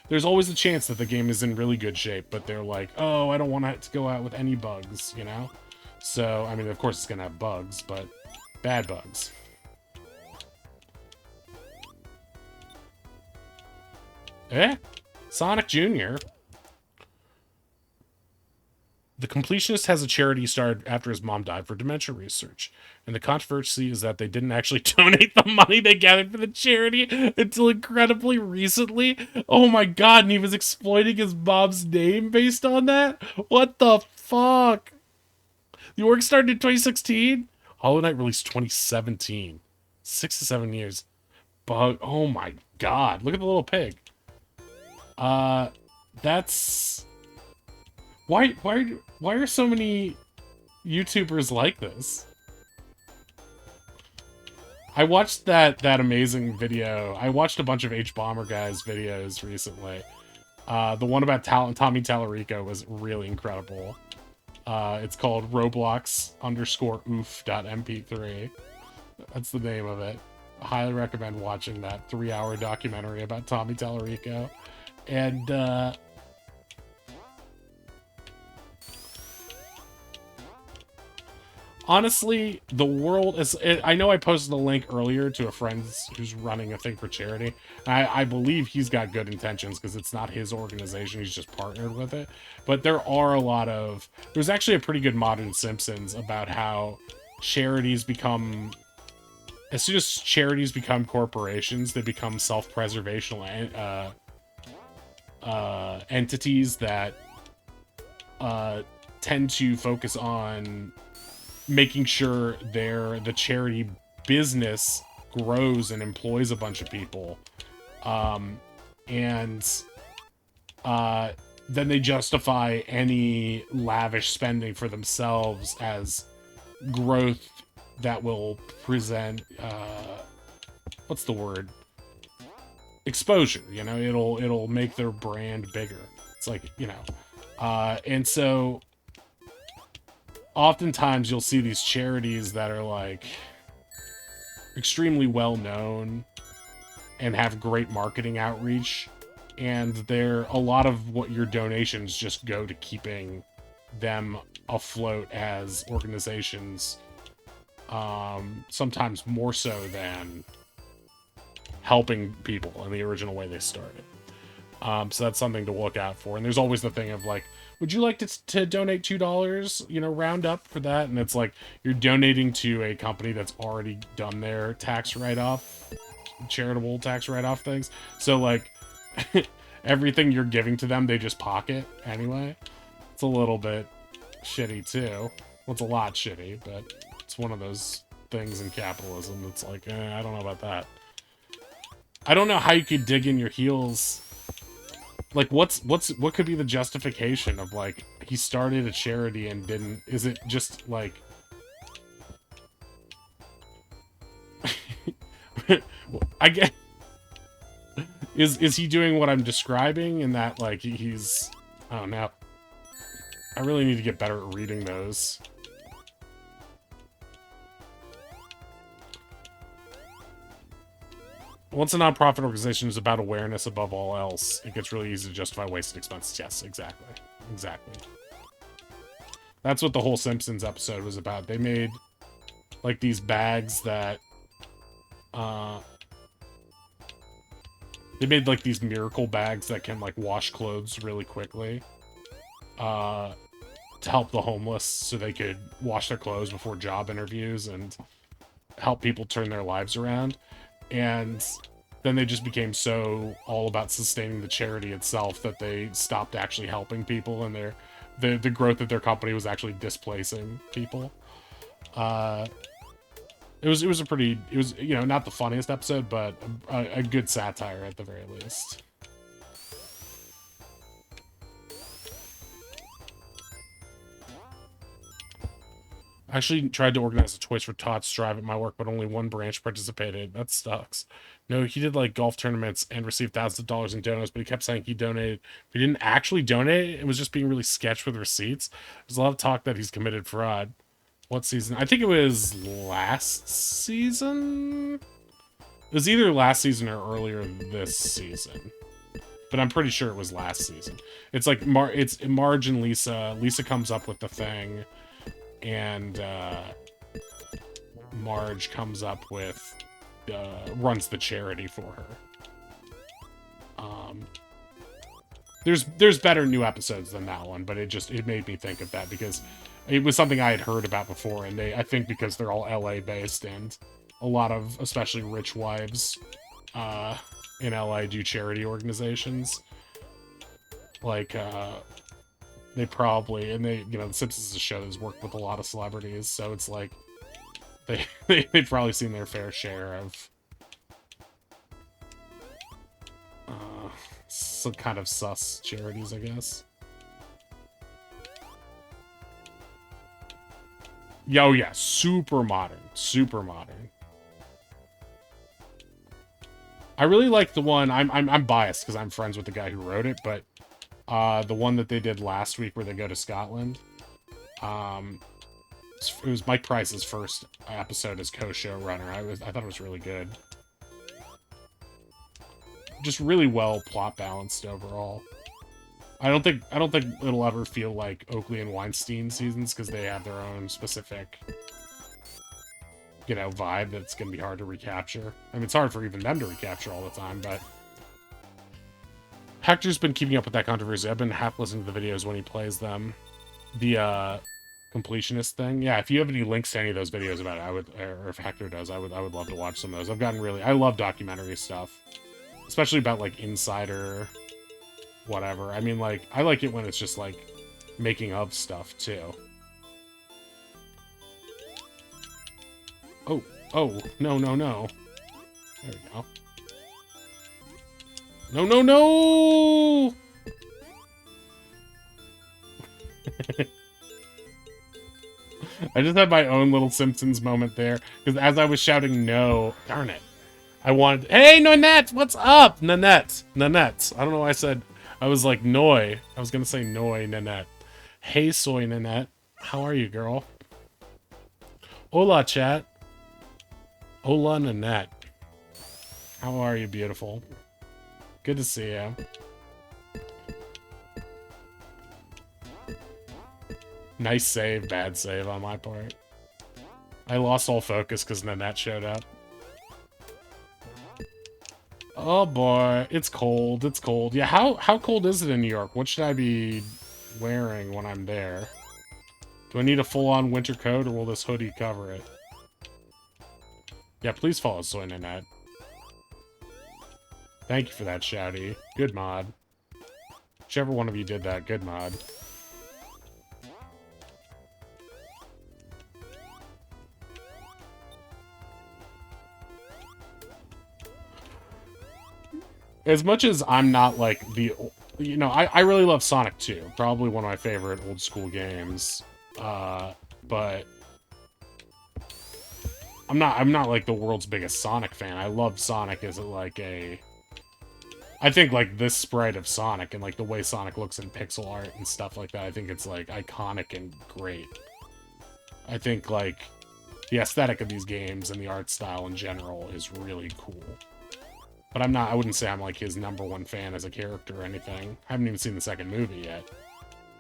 S1: there's always a chance that the game is in really good shape, but they're like, oh, I don't want it to go out with any bugs, you know? So, I mean, of course it's gonna have bugs, but bad bugs. Sonic Jr.? The completionist has a charity started after his mom died for dementia research. And the controversy is that they didn't actually donate the money they gathered for the charity until incredibly recently. Oh my god, and he was exploiting his mom's name based on that? What the fuck? The org started in 2016? Hollow Knight released 2017. 6 to 7 years. Bug. Oh my god. Look at the little pig. That's... Why are so many YouTubers like this? I watched that amazing video. I watched a bunch of H-Bomber guys' videos recently. The one about Tommy Tallarico was really incredible. It's called Roblox_oof.mp3. That's the name of it. I highly recommend watching that 3-hour documentary about Tommy Tallarico. And, honestly, the world is... I know I posted a link earlier to a friend who's running a thing for charity. I believe he's got good intentions because it's not his organization. He's just partnered with it. But there are a lot of... There's actually a pretty good Modern Simpsons about how charities become... As soon as charities become corporations, they become self-preservational entities that tend to focus on making sure the charity business grows and employs a bunch of people. And then they justify any lavish spending for themselves as growth that will present, what's the word? Exposure, you know? It'll make their brand bigger. It's like, you know. And so oftentimes you'll see these charities that are like extremely well known and have great marketing outreach, and a lot of what your donations just go to keeping them afloat as organizations, sometimes more so than helping people in the original way they started. So that's something to look out for. And there's always the thing of like, would you like to donate $2, you know, round up for that? And it's like, you're donating to a company that's already done their tax write-off, charitable tax write-off things. So like, everything you're giving to them, they just pocket anyway. It's a little bit shitty too. Well, it's a lot shitty, but it's one of those things in capitalism that's like, I don't know about that. I don't know how you could dig in your heels. Like, what could be the justification of, like, he started a charity and didn't... Is it just, like... I get... Is he doing what I'm describing in that, like, he's... I don't know. I really need to get better at reading those. Once a nonprofit organization is about awareness above all else, it gets really easy to justify wasted expenses. Yes, exactly. Exactly. That's what the whole Simpsons episode was about. They made, like, these bags that, they made, like, these miracle bags that can, like, wash clothes really quickly, to help the homeless so they could wash their clothes before job interviews and help people turn their lives around. And then they just became so all about sustaining the charity itself that they stopped actually helping people, and the growth of their company was actually displacing people. It was a pretty, it was, you know, not the funniest episode, but a good satire at the very least. I actually tried to organize a Toys for Tots drive at my work, but only one branch participated. That sucks. No, he did like golf tournaments and received thousands of dollars in donos, but he kept saying he donated. But he didn't actually donate. It was just being really sketch with receipts. There's a lot of talk that he's committed fraud. What season? I think it was last season? It was either last season or earlier this season. But I'm pretty sure it was last season. It's like it's Marge and Lisa. Lisa comes up with the thing. And Marge comes up with, runs the charity for her. There's better new episodes than that one, but it made me think of that because it was something I had heard about before, and I think because they're all LA based and a lot of especially rich wives in LA do charity organizations. Like they probably, and they, you know, The Simpsons is a show that's worked with a lot of celebrities, so it's like, they've probably seen their fair share of, some kind of sus charities, I guess. Oh yeah, super modern, super modern. I really like the one, I'm biased because I'm friends with the guy who wrote it, but the one that they did last week where they go to Scotland. It was Mike Price's first episode as co-showrunner. I thought it was really good. Just really well plot balanced overall. I don't think it'll ever feel like Oakley and Weinstein seasons because they have their own specific, you know, vibe that's gonna be hard to recapture. I mean, it's hard for even them to recapture all the time, but Hector's been keeping up with that controversy. I've been half listening to the videos when he plays them. The completionist thing. Yeah, if you have any links to any of those videos about it, I would, or if Hector does, I would love to watch some of those. I've gotten really, I love documentary stuff, especially about like insider, whatever. I mean, like, I like it when it's just like making of stuff too. Oh, no. There we go. No! I just had my own little Simpsons moment there, because as I was shouting no, darn it, I wanted, hey, Nanette, what's up? Nanette. I don't know why I said, I was like, Noi. I was going to say Noi, Nanette. Hey, Soy Nanette. How are you, girl? Hola, chat. Hola, Nanette. How are you, beautiful? Good to see you. Nice save, bad save on my part. I lost all focus because Nanette showed up. Oh boy, it's cold. It's cold. Yeah, how cold is it in New York? What should I be wearing when I'm there? Do I need a full-on winter coat, or will this hoodie cover it? Yeah, please follow Soy Nanette. Thank you for that, Shouty. Good mod. Whichever one of you did that, good mod. As much as I'm not like the, you know, I really love Sonic 2. Probably one of my favorite old school games. But I'm not like the world's biggest Sonic fan. I love Sonic as like a, I think like this sprite of Sonic and like the way Sonic looks in pixel art and stuff like that, I think it's like iconic and great. I think like the aesthetic of these games and the art style in general is really cool. But I wouldn't say I'm like his #1 fan as a character or anything. I haven't even seen the second movie yet.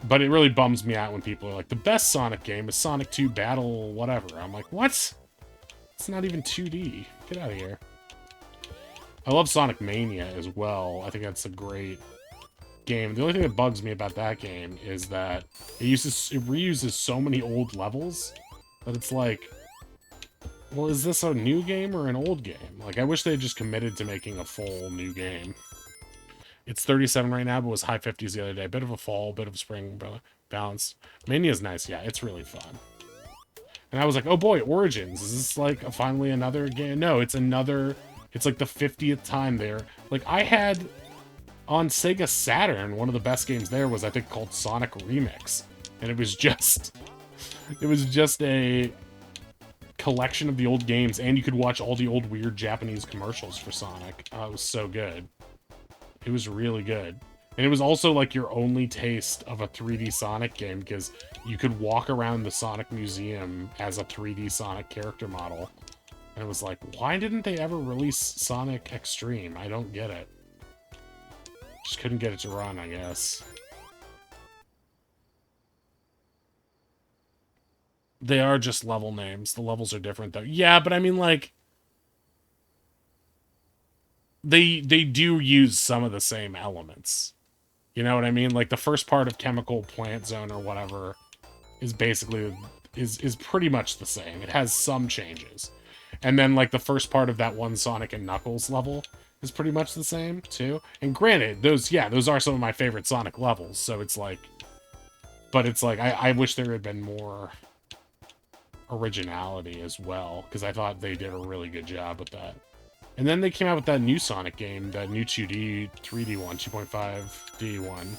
S1: But it really bums me out when people are like, the best Sonic game is Sonic 2 Battle whatever. I'm like, what? It's not even 2D. Get out of here. I love Sonic Mania as well. I think that's a great game. The only thing that bugs me about that game is that it reuses so many old levels that it's like, well, is this a new game or an old game? Like, I wish they had just committed to making a full new game. It's 37 right now, but was high 50s the other day. Bit of a fall, bit of a spring balance. Mania's nice. Yeah, it's really fun. And I was like, oh boy, Origins. Is this like finally another game? No, it's another. It's like the 50th time there. Like, I had on Sega Saturn, one of the best games there was, I think, called Sonic Remix. And it was just a collection of the old games, and you could watch all the old weird Japanese commercials for Sonic. It was so good. It was really good. And it was also like your only taste of a 3D Sonic game, because you could walk around the Sonic Museum as a 3D Sonic character model. And it was like, why didn't they ever release Sonic Extreme? I don't get it. Just couldn't get it to run, I guess. They are just level names. The levels are different, though. Yeah, but I mean, like, they do use some of the same elements. You know what I mean? Like, the first part of Chemical Plant Zone or whatever is basically is pretty much the same. It has some changes. And then, like, the first part of that one Sonic and Knuckles level is pretty much the same, too. And granted, those are some of my favorite Sonic levels, so it's like... But it's like, I wish there had been more originality as well, because I thought they did a really good job with that. And then they came out with that new Sonic game, that new 2D, 3D one, 2.5D one.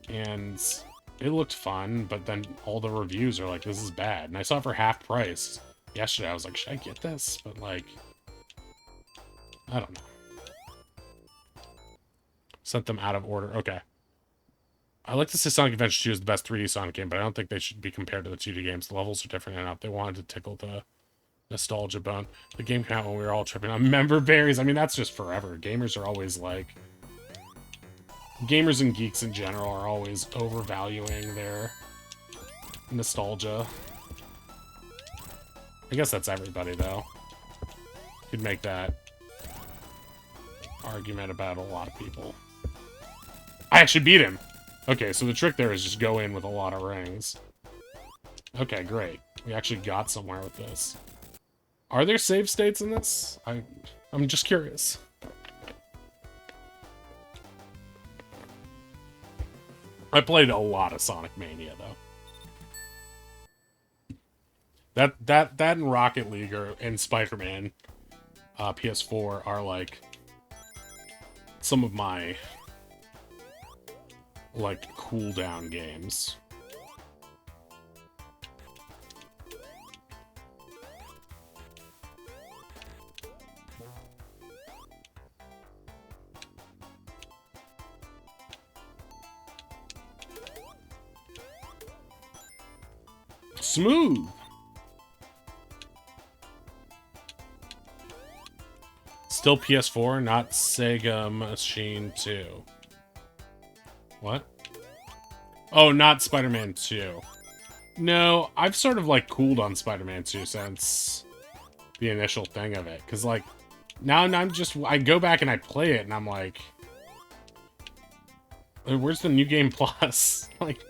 S1: And it looked fun, but then all the reviews are like, this is bad. And I saw it for half price yesterday. I was like, should I get this? But like, I don't know. Sent them out of order. Okay. I like to say Sonic Adventure 2 is the best 3D Sonic game, but I don't think they should be compared to the 2D games. The levels are different enough. They wanted to tickle the nostalgia bone. The game came out when we were all tripping on member berries. I mean, that's just forever. Gamers are always like... Gamers and geeks in general are always overvaluing their nostalgia. I guess that's everybody, though. You'd make that argument about a lot of people. I actually beat him! Okay, so the trick there is just go in with a lot of rings. Okay, great. We actually got somewhere with this. Are there save states in this? I'm just curious. I played a lot of Sonic Mania, though. That and Rocket League and Spider-Man PS4 are like some of my like cooldown games. Smooth. Still PS4, not Sega Machine 2. What? Oh, not Spider-Man 2. No, I've sort of like cooled on Spider-Man 2 since the initial thing of it. Because, like, now I go back and I play it, and I'm like, where's the New Game Plus? Like,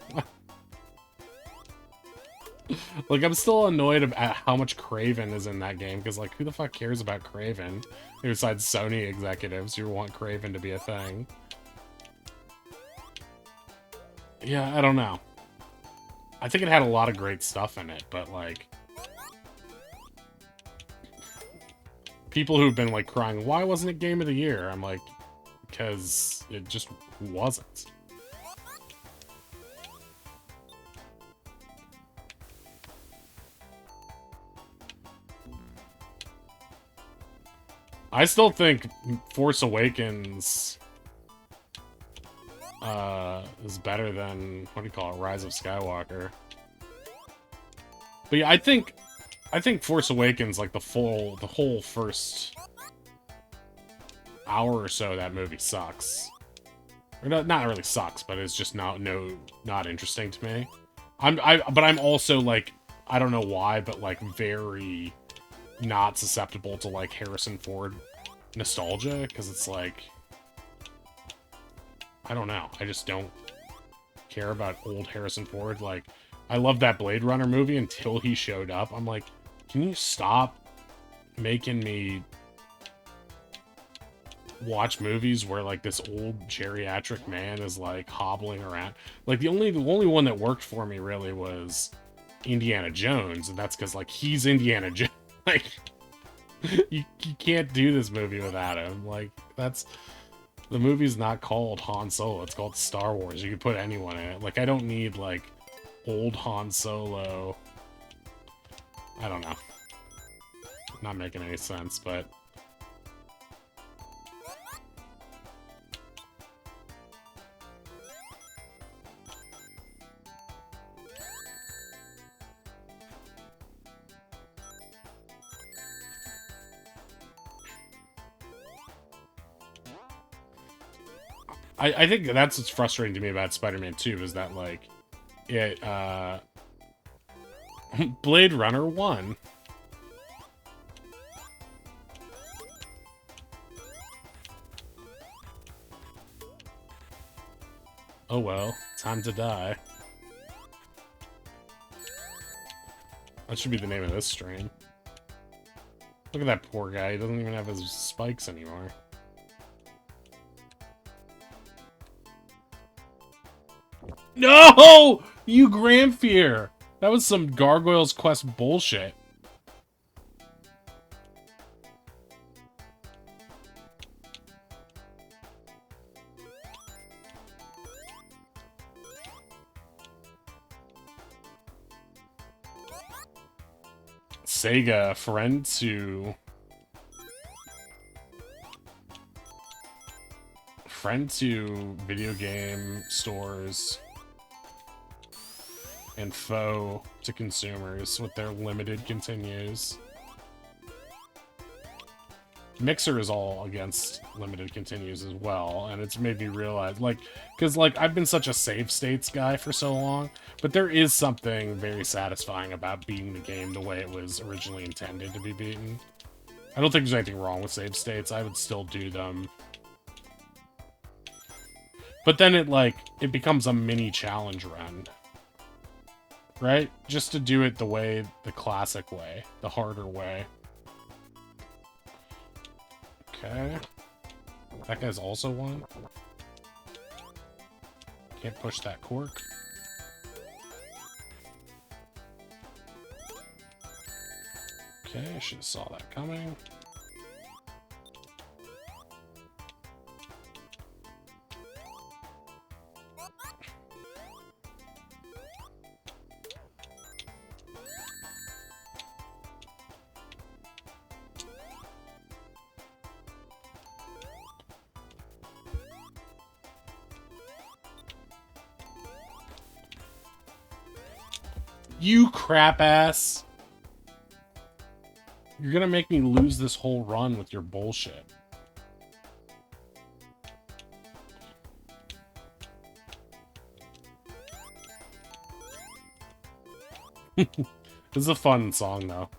S1: like, I'm still annoyed at how much Kraven is in that game, because, like, who the fuck cares about Kraven? Besides Sony executives who want Kraven to be a thing. Yeah, I don't know. I think it had a lot of great stuff in it, but, like, people who've been, like, crying, why wasn't it Game of the Year? I'm like, because it just wasn't. I still think Force Awakens is better than, what do you call it, Rise of Skywalker. But yeah, I think Force Awakens, like, the whole first hour or so of that movie sucks. Or not really sucks, but it's just not interesting to me. But I'm also, like, I don't know why, but, like, very not susceptible to, like, Harrison Ford nostalgia, because it's like, I don't know, I just don't care about old Harrison Ford. Like, I love that Blade Runner movie until he showed up. I'm like, can you stop making me watch movies where, like, this old geriatric man is, like, hobbling around? Like, the only one that worked for me really was Indiana Jones, and that's because, like, he's Indiana Jones. Like, you can't do this movie without him. Like, the movie's not called Han Solo, it's called Star Wars. You could put anyone in it. Like, I don't need, like, old Han Solo. I don't know. Not making any sense, but I think that's what's frustrating to me about Spider-Man 2 is that, like, it, Blade Runner 1. Oh well, time to die. That should be the name of this stream. Look at that poor guy, he doesn't even have his spikes anymore. No! You Gramfear! That was some Gargoyles Quest bullshit. Sega, friend to video game stores and foe to consumers with their limited continues. Mixer is all against limited continues as well, and it's made me realize, like, because, like, I've been such a save states guy for so long, but there is something very satisfying about beating the game the way it was originally intended to be beaten. I don't think there's anything wrong with save states. I would still do them. But then it becomes a mini challenge run. Right? Just to do it the classic way, the harder way. Okay. That guy's also one. Can't push that cork. Okay, I should have saw that coming. You crap ass. You're gonna make me lose this whole run with your bullshit. This is a fun song, though.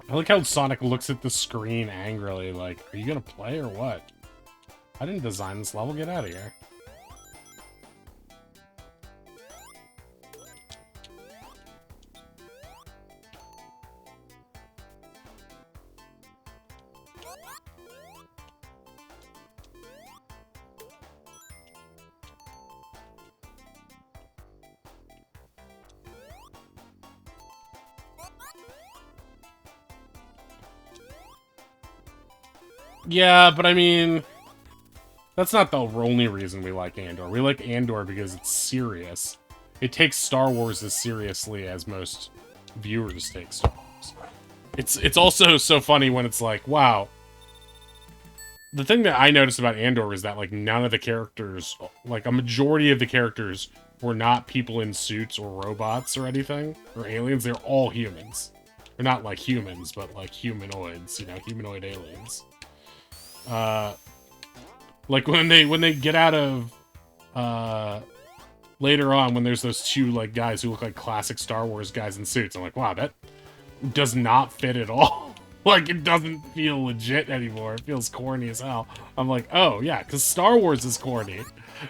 S1: I like how Sonic looks at the screen angrily, like, are you gonna play or what? I didn't design this level, get out of here. Yeah, but I mean, that's not the only reason we like Andor. We like Andor because it's serious. It takes Star Wars as seriously as most viewers take Star Wars. It's also so funny when it's like, wow. The thing that I noticed about Andor is that, like, none of the characters, like, a majority of the characters were not people in suits or robots or anything, or aliens. They're all humans. They're not, like, humans, but, like, humanoids, you know, humanoid aliens. Like when they get out of later on when there's those two like guys who look like classic Star Wars guys in suits, I'm like, wow, that does not fit at all. Like, it doesn't feel legit anymore. It feels corny as hell. I'm like, oh yeah, because Star Wars is corny.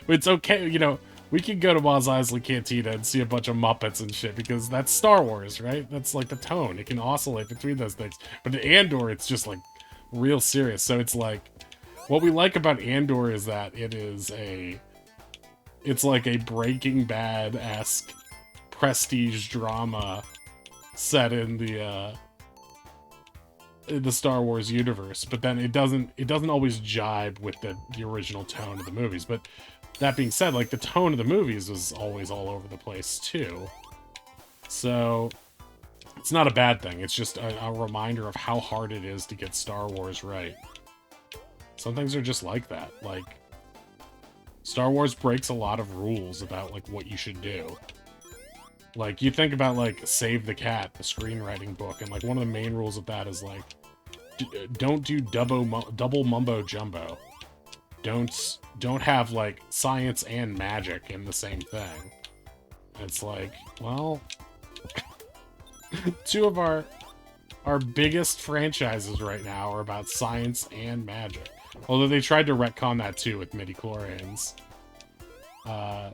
S1: It's okay, you know, we can go to Mos Eisley Cantina and see a bunch of Muppets and shit because that's Star Wars, right? That's like the tone. It can oscillate between those things. But in Andor, it's just like real serious. So it's like, what we like about Andor is that it's like a Breaking Bad-esque prestige drama set in the Star Wars universe, but then it doesn't always jibe with the original tone of the movies. But that being said, like, the tone of the movies was always all over the place too. So it's not a bad thing. It's just a reminder of how hard it is to get Star Wars right. Some things are just like that. Like, Star Wars breaks a lot of rules about, like, what you should do. Like, you think about, like, Save the Cat, the screenwriting book, and, like, one of the main rules of that is, like, don't do double mumbo-jumbo. Don't have, like, science and magic in the same thing. It's like, well... two of our biggest franchises right now are about science and magic. Although they tried to retcon that too with midi-chlorians. But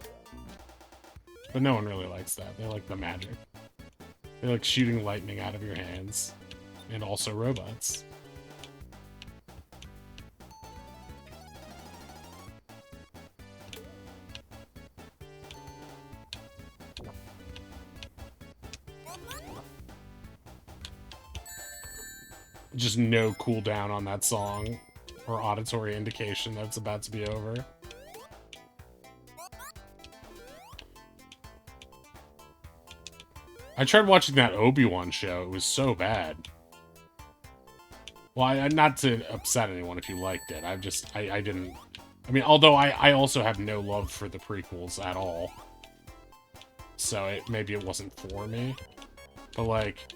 S1: no one really likes that. They like the magic. They like shooting lightning out of your hands. And also robots. Just no cooldown on that song. Or auditory indication that it's about to be over. I tried watching that Obi-Wan show. It was so bad. Well, not to upset anyone if you liked it. I didn't... I mean, although I also have no love for the prequels at all. So maybe it wasn't for me. But, like...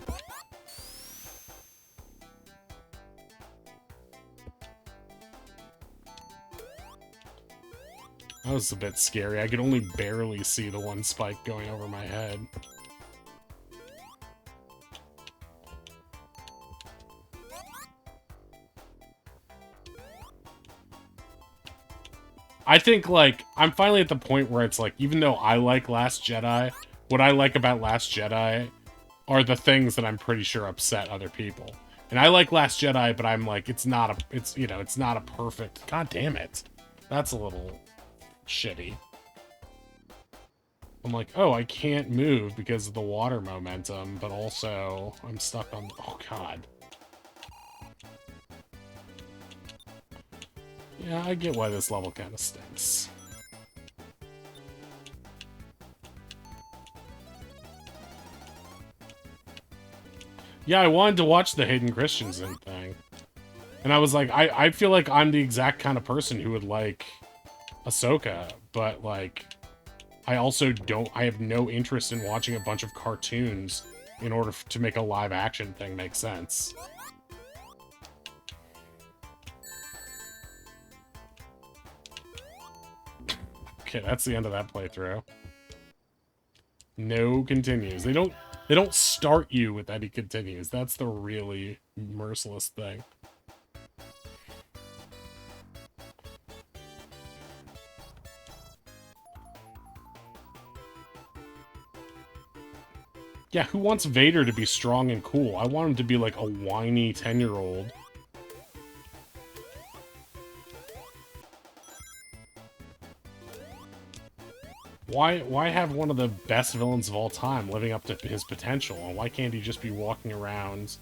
S1: that was a bit scary. I could only barely see the one spike going over my head. I think, like, I'm finally at the point where it's like, even though I like Last Jedi, what I like about Last Jedi are the things that I'm pretty sure upset other people. And I like Last Jedi, but I'm like, it's not a perfect... God damn it. That's a little... shitty. I'm like, oh, I can't move because of the water momentum, but also I'm stuck on... oh, God. Yeah, I get why this level kind of stinks. Yeah, I wanted to watch the Hayden Christensen thing. And I was like, I feel like I'm the exact kind of person who would like Ahsoka, but, like, I also don't... I have no interest in watching a bunch of cartoons in order to make a live-action thing make sense. Okay, that's the end of that playthrough. No continues. They don't... They don't start you with any continues. That's the really merciless thing. Yeah, who wants Vader to be strong and cool? I want him to be like a whiny 10-year-old. Why have one of the best villains of all time living up to his potential? And why can't he just be walking around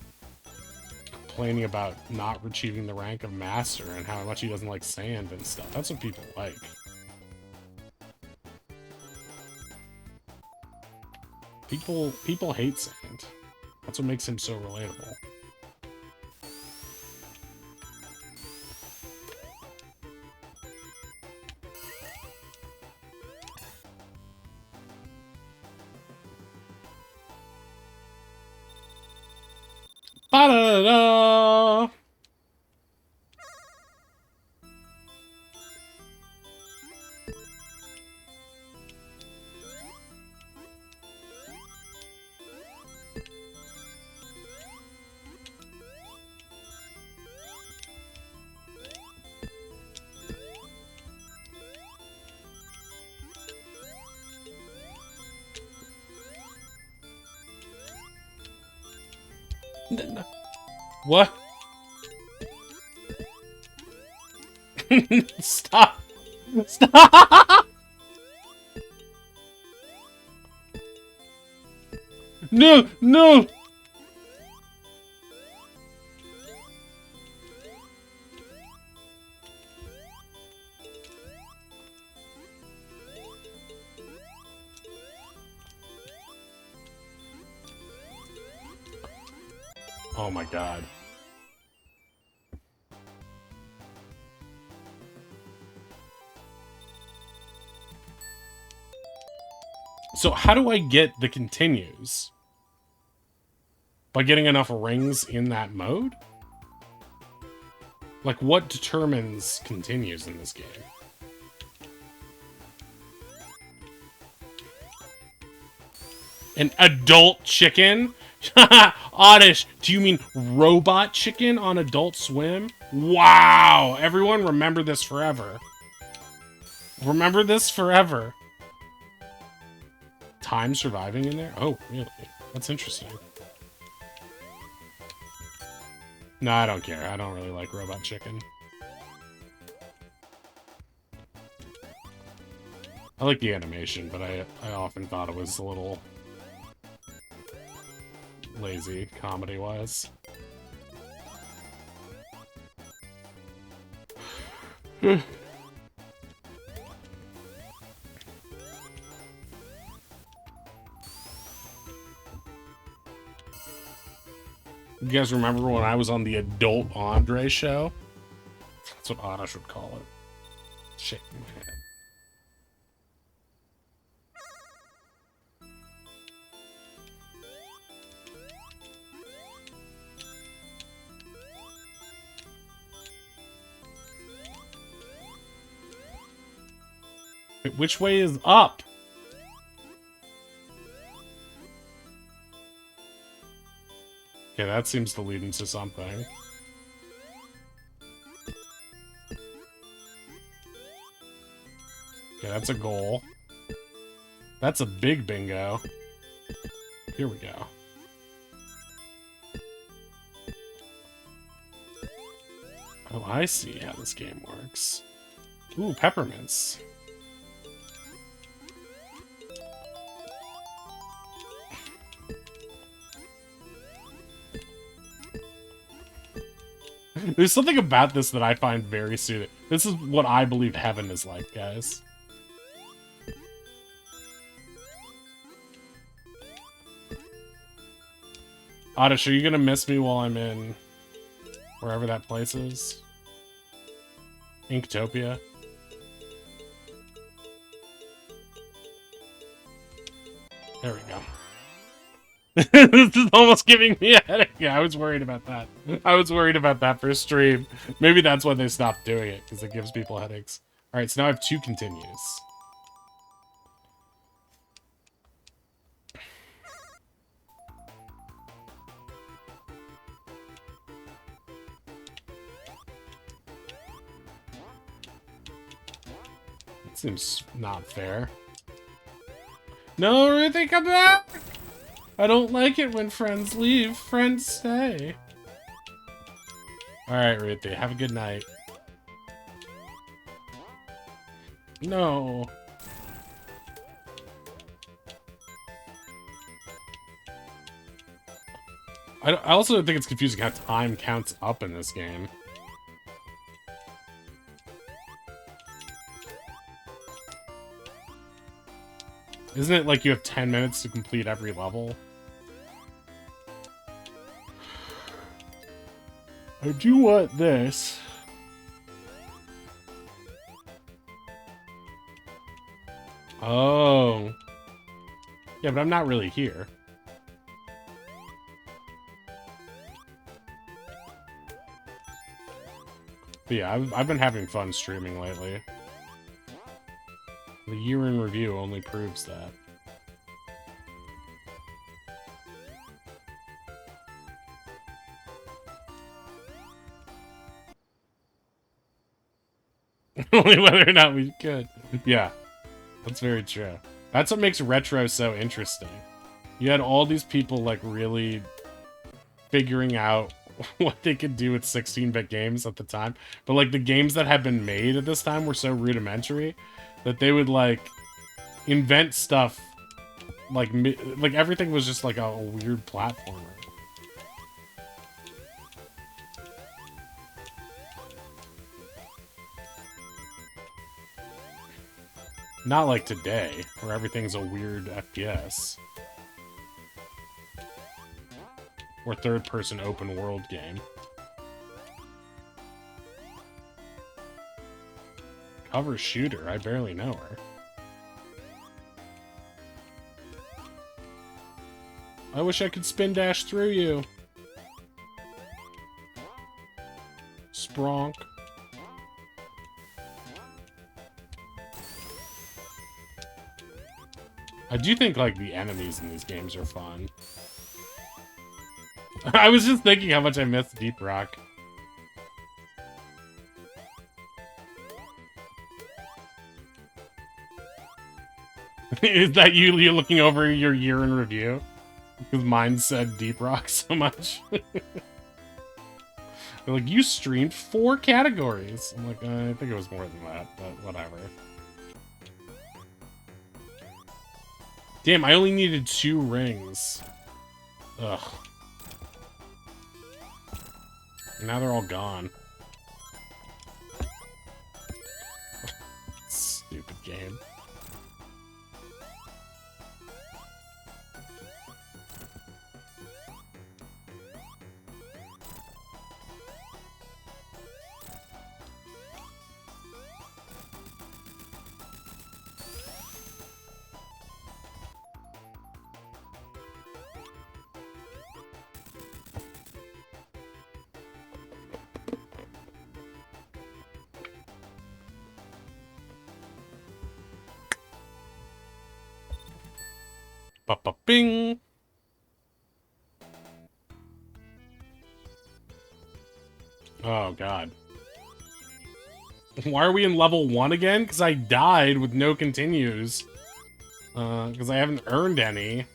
S1: complaining about not achieving the rank of master and how much he doesn't like sand and stuff? That's what people like. People hate sand. That's what makes him so relatable. Ba-da-da-da! What? Stop! Stop! No! No! Oh my god. So how do I get the continues? By getting enough rings in that mode? Like, what determines continues in this game? An adult chicken? Oddish, do you mean robot chicken on Adult Swim? Wow! Everyone remember this forever. Remember this forever. Time surviving in there? Oh, really? That's interesting. No, I don't care. I don't really like robot chicken. I like the animation, but I often thought it was a little lazy, comedy-wise. You guys remember when I was on the Adult Andre show? That's what Oddish would call it. Shaking my head. Wait, which way is up? Okay, that seems to lead into something. Okay, that's a goal. That's a big bingo. Here we go. Oh, I see how this game works. Ooh, peppermints. There's something about this that I find very soothing. This is what I believe heaven is like, guys. Oddish, are you gonna miss me while I'm in wherever that place is? Inktopia? There we go. This is almost giving me a headache. Yeah, I was worried about that. I was worried about that for stream. Maybe that's why they stopped doing it, because it gives people headaches. Alright, so now I have 2 continues. Seems not fair. No, Ruthie, come back! I don't like it when friends leave, friends stay. Alright, Ruthie, have a good night. No. I also think it's confusing how time counts up in this game. Isn't it like you have 10 minutes to complete every level? I do want this. Oh. Yeah, but I'm not really here. But yeah, I've been having fun streaming lately. The year in review only proves that. Only whether or not we could. Yeah, that's very true. That's what makes retro so interesting. You had all these people like really figuring out what they could do with 16-bit games at the time. But like the games that had been made at this time were so rudimentary that they would like invent stuff like everything was just like a weird platformer. Not like today, where everything's a weird FPS. Or third-person open-world game. Cover shooter, I barely know her. I wish I could spin dash through you. Spronk. I do think, like, the enemies in these games are fun. I was just thinking how much I missed Deep Rock. Is that you looking over your year in review? Because mine said Deep Rock so much. They're like, you streamed 4 categories. I'm like, I think it was more than that, but whatever. Damn, I only needed 2 rings. Ugh. Now they're all gone. Stupid game. Bing. Oh, God. Why are we in level 1 again? Because I died with no continues. Because I haven't earned any.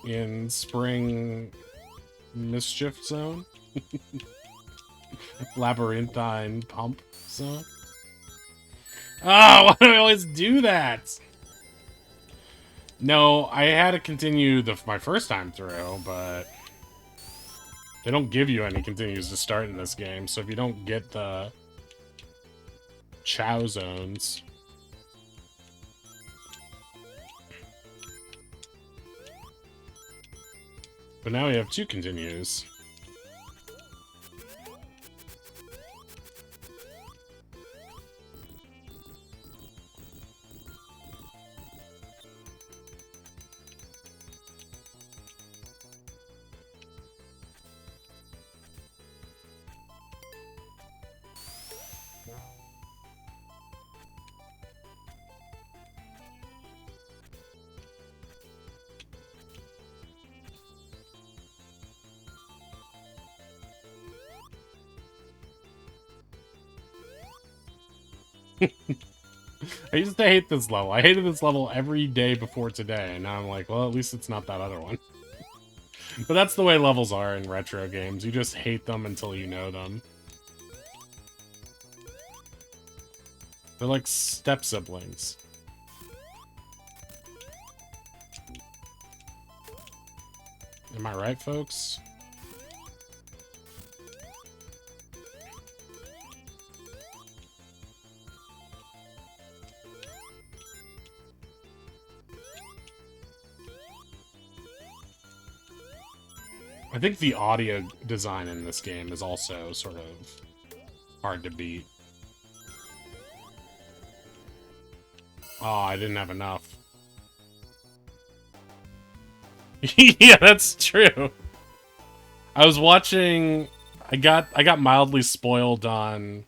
S1: In Spring Mischief Zone? Labyrinthine Pump Zone? Oh, why do I always do that? No, I had to continue my first time through, but they don't give you any continues to start in this game, so if you don't get the Chow zones... But now we have 2 continues. I used to hate this level. I hated this level every day before today, and now I'm like, well, at least it's not that other one. But that's the way levels are in retro games. You just hate them until you know them. They're like step-siblings. Am I right, folks? I think the audio design in this game is also sort of hard to beat. Oh, I didn't have enough. Yeah, that's true. I was watching... I got mildly spoiled on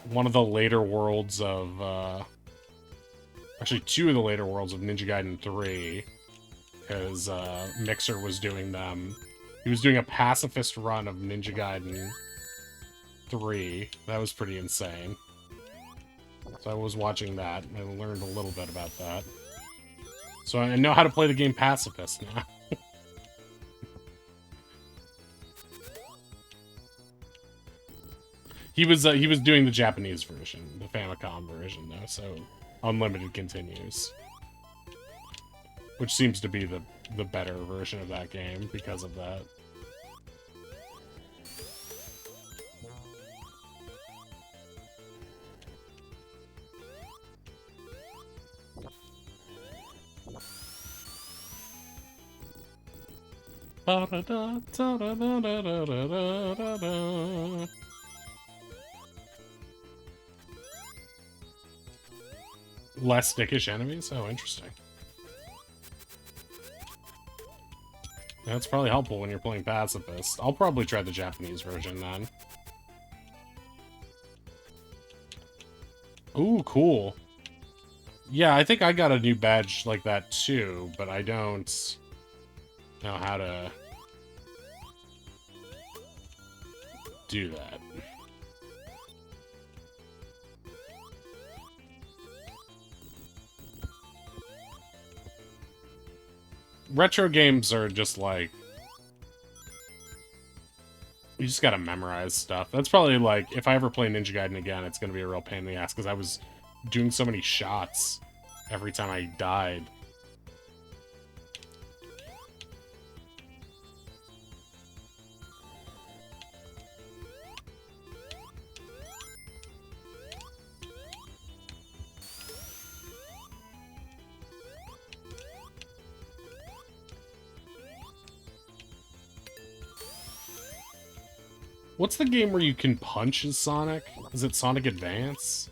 S1: one of the later worlds of, actually, two of the later worlds of Ninja Gaiden 3. Because Mixer was doing them. He was doing a pacifist run of Ninja Gaiden 3. That was pretty insane. So I was watching that, and I learned a little bit about that. So I know how to play the game pacifist now. He was doing the Japanese version, the Famicom version, though, so Unlimited continues. Which seems to be the better version of that game because of that. Less dickish enemies? Oh, interesting. That's probably helpful when you're playing pacifist. I'll probably try the Japanese version then. Ooh, cool. Yeah, I think I got a new badge like that too, but I don't know how to do that. Retro games are just like... You just gotta memorize stuff. That's probably like, if I ever play Ninja Gaiden again, it's gonna be a real pain in the ass, because I was doing so many shots every time I died. What's the game where you can punch as Sonic? Is it Sonic Advance?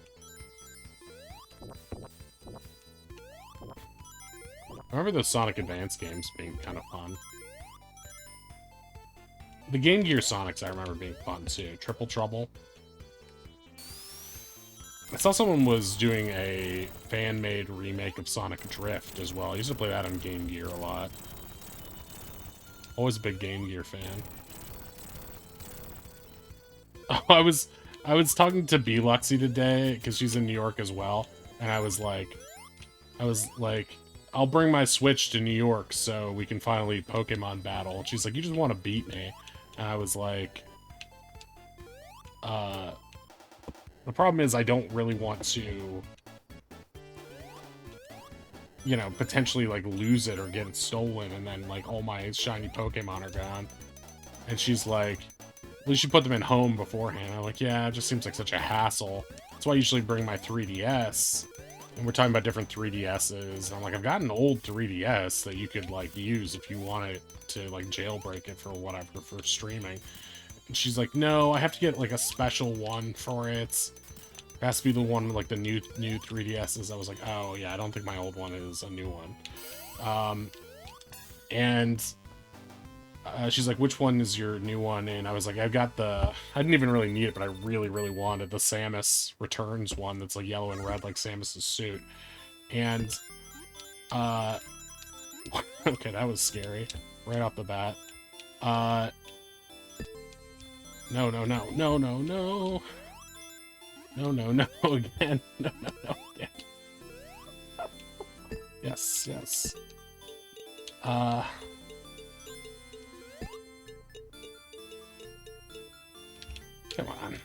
S1: I remember those Sonic Advance games being kind of fun. The Game Gear Sonics I remember being fun too. Triple Trouble. I saw someone was doing a fan-made remake of Sonic Drift as well. I used to play that on Game Gear a lot. Always a big Game Gear fan. Oh, I was talking to B-Luxy today, because she's in New York as well, and I was like, I'll bring my Switch to New York so we can finally Pokemon battle. And she's like, you just want to beat me. And I was like, the problem is I don't really want to, you know, potentially, like, lose it or get it stolen, and then, like, all my shiny Pokemon are gone. And she's like, at least you put them in home beforehand. I'm like, yeah, it just seems like such a hassle. That's why I usually bring my 3DS. And we're talking about different 3DSs. And I'm like, I've got an old 3DS that you could, like, use if you wanted to, like, jailbreak it for whatever, for streaming. And she's like, no, I have to get, like, a special one for it. It has to be the one with, like, the new 3DSs. I was like, oh, yeah, I don't think my old one is a new one. She's like, which one is your new one? And I was like, I've got the... I didn't even really need it, but I really, really wanted the Samus Returns one that's, like, yellow and red, like Samus's suit. And, okay, that was scary. Right off the bat. No. No, no, no, again. No, no, no, again. Yes, yes. Come on.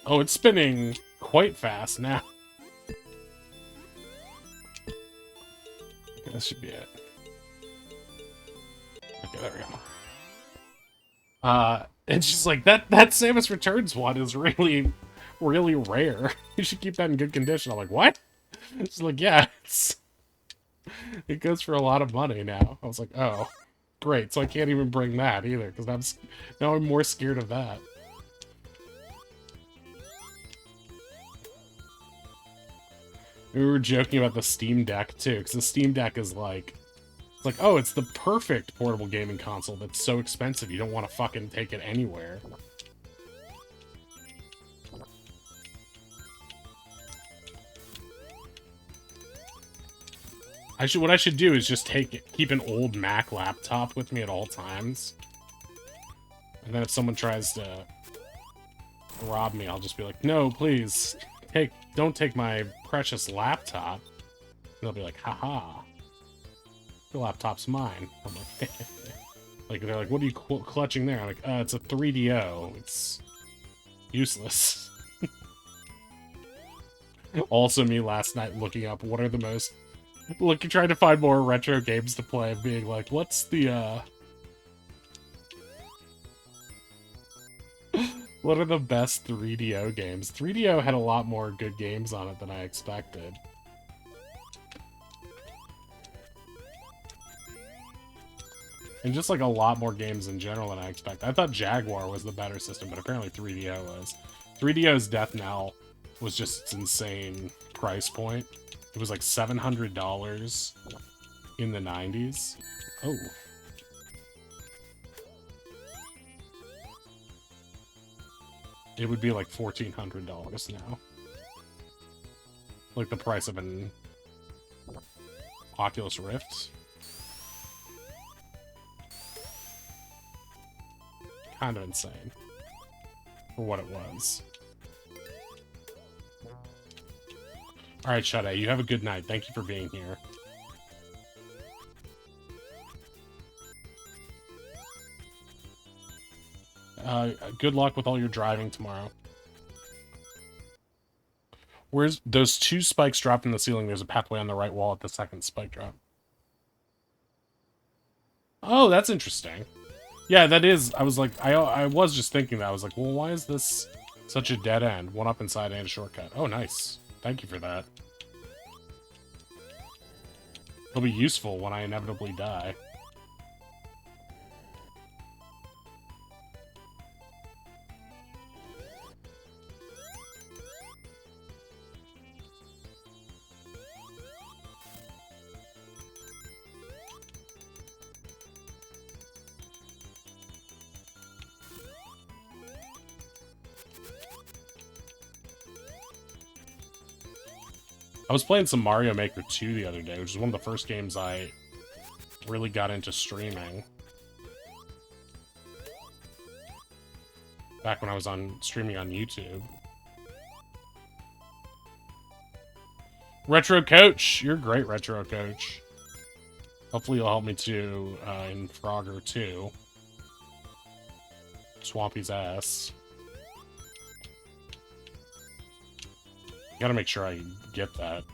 S1: Oh, it's spinning quite fast now. Okay, this should be it. Okay, there we go. It's just like that Samus Returns one is really, really rare. You should keep that in good condition. I'm like, what? It's like, yeah, it goes for a lot of money now. I was like, oh, great. So I can't even bring that either, because now I'm more scared of that. We were joking about the Steam Deck too, because the Steam Deck is like, it's like, oh, it's the perfect portable gaming console that's so expensive you don't want to fucking take it anywhere. What I should do is just keep an old Mac laptop with me at all times. And then if someone tries to rob me, I'll just be like, no, please, don't take my precious laptop. And they'll be like, haha, the laptop's mine. I'm like, like, they're like, what are you clutching there? I'm like, it's a 3DO. It's useless. Also me last night looking up what are the most... trying to find more retro games to play and being like, what's the, what are the best 3DO games? 3DO had a lot more good games on it than I expected. And just, like, a lot more games in general than I expected. I thought Jaguar was the better system, but apparently 3DO was. 3DO's death knell was just its insane price point. It was like $700 in the 90s. Oh. It would be like $1,400 now. Like the price of an Oculus Rift. Kind of insane. For what it was. Alright, Sade, you have a good night. Thank you for being here. Good luck with all your driving tomorrow. Where's those 2 spikes dropped in the ceiling? There's a pathway on the right wall at the second spike drop. Oh, that's interesting. Yeah, that is. I was like, I was just thinking that. I was like, well, why is this such a dead end? One up inside and a shortcut. Oh, nice. Thank you for that. It'll be useful when I inevitably die. I was playing some Mario Maker 2 the other day, which is one of the first games I really got into streaming. Back when I was streaming on YouTube. Retro Coach! You're great, Retro Coach. Hopefully you'll help me too in Frogger 2. Swampy's ass. Gotta make sure I get that.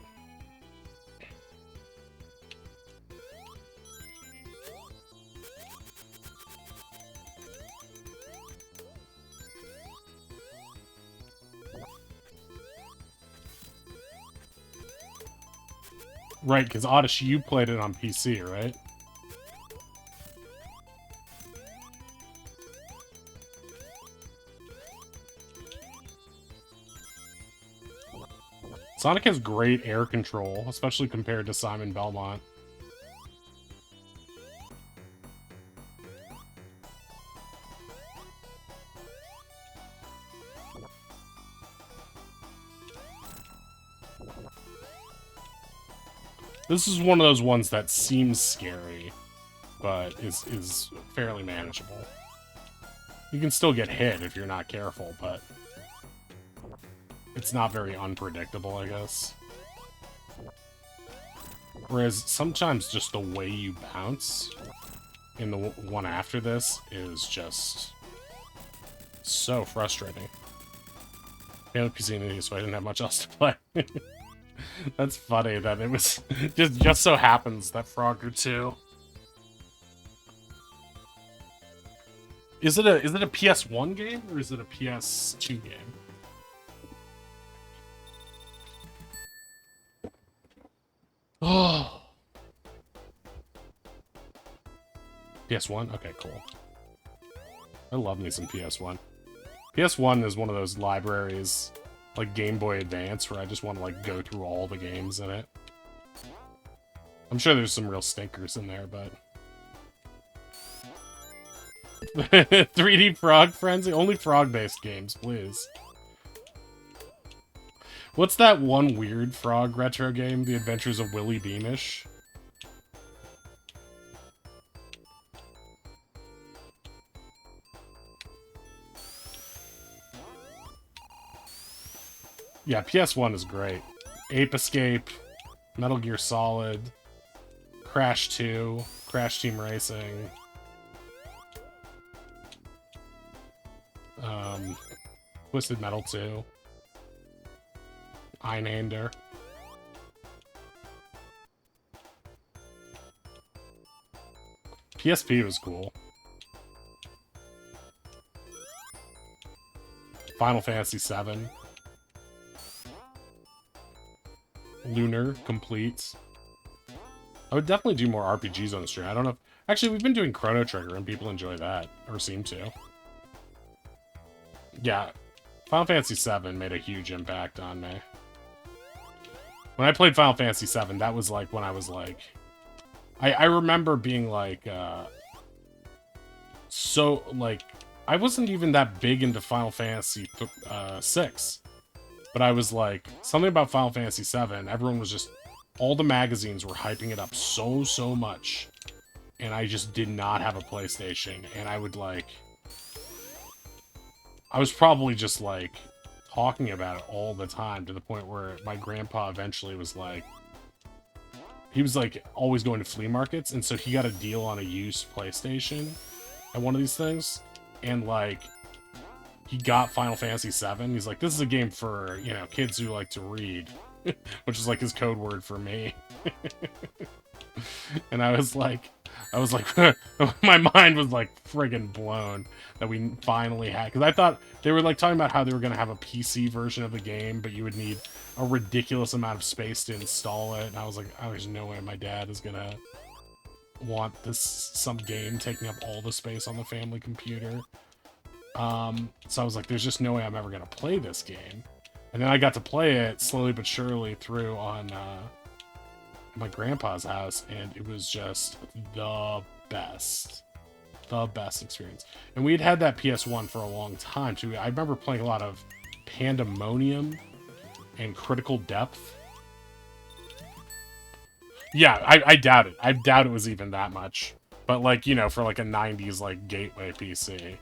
S1: Right, because Oddish, you played it on PC, right? Sonic has great air control, especially compared to Simon Belmont. This is one of those ones that seems scary. but is fairly manageable. You can still get hit if you're not careful, but it's not very unpredictable, I guess. Whereas sometimes just the way you bounce in the one after this is just so frustrating. I had a PC, so I didn't have much else to play. That's funny that it was just so happens that Frogger 2. Is it a PS1 game or is it a PS2 game? Oh. PS1? Okay, cool. I love me some PS1. PS1 is one of those libraries, like Game Boy Advance, where I just want to, like, go through all the games in it. I'm sure there's some real stinkers in there, but... 3D Frog Frenzy? Only frog-based games, please. What's that one weird frog retro game? The Adventures of Willy Beamish? Yeah, PS1 is great. Ape Escape, Metal Gear Solid, Crash 2, Crash Team Racing, Twisted Metal 2, Einander. PSP was cool. Final Fantasy VII. Lunar complete. I would definitely do more RPGs on the stream. I don't know if... Actually, we've been doing Chrono Trigger, and people enjoy that. Or seem to. Yeah. Final Fantasy VII made a huge impact on me. When I played Final Fantasy VII, that was like when I was like... I remember being like... so, like... I wasn't even that big into Final Fantasy VI. But I was like... Something about Final Fantasy VII, everyone was just... All the magazines were hyping it up so much. And I just did not have a PlayStation. And I would like... I was probably just like... talking about it all the time to the point where my grandpa eventually was like... He was like always going to flea markets. And so he got a deal on a used PlayStation at one of these things. And like... He got Final Fantasy VII. He's like, this is a game for, you know, kids who like to read. Which is like his code word for me. And I was like, my mind was like friggin' blown that we finally had, because I thought they were like talking about how they were going to have a PC version of the game, but you would need a ridiculous amount of space to install it. And I was like, oh, there's no way my dad is going to want some game taking up all the space on the family computer. So I was like, there's just no way I'm ever going to play this game. And then I got to play it slowly but surely through on my grandpa's house, and it was just the best. The best experience. And we had that PS1 for a long time, too. I remember playing a lot of Pandemonium and Critical Depth. Yeah, I doubt it. I doubt it was even that much. But, like, you know, for, like, a 90s, like, gateway PC.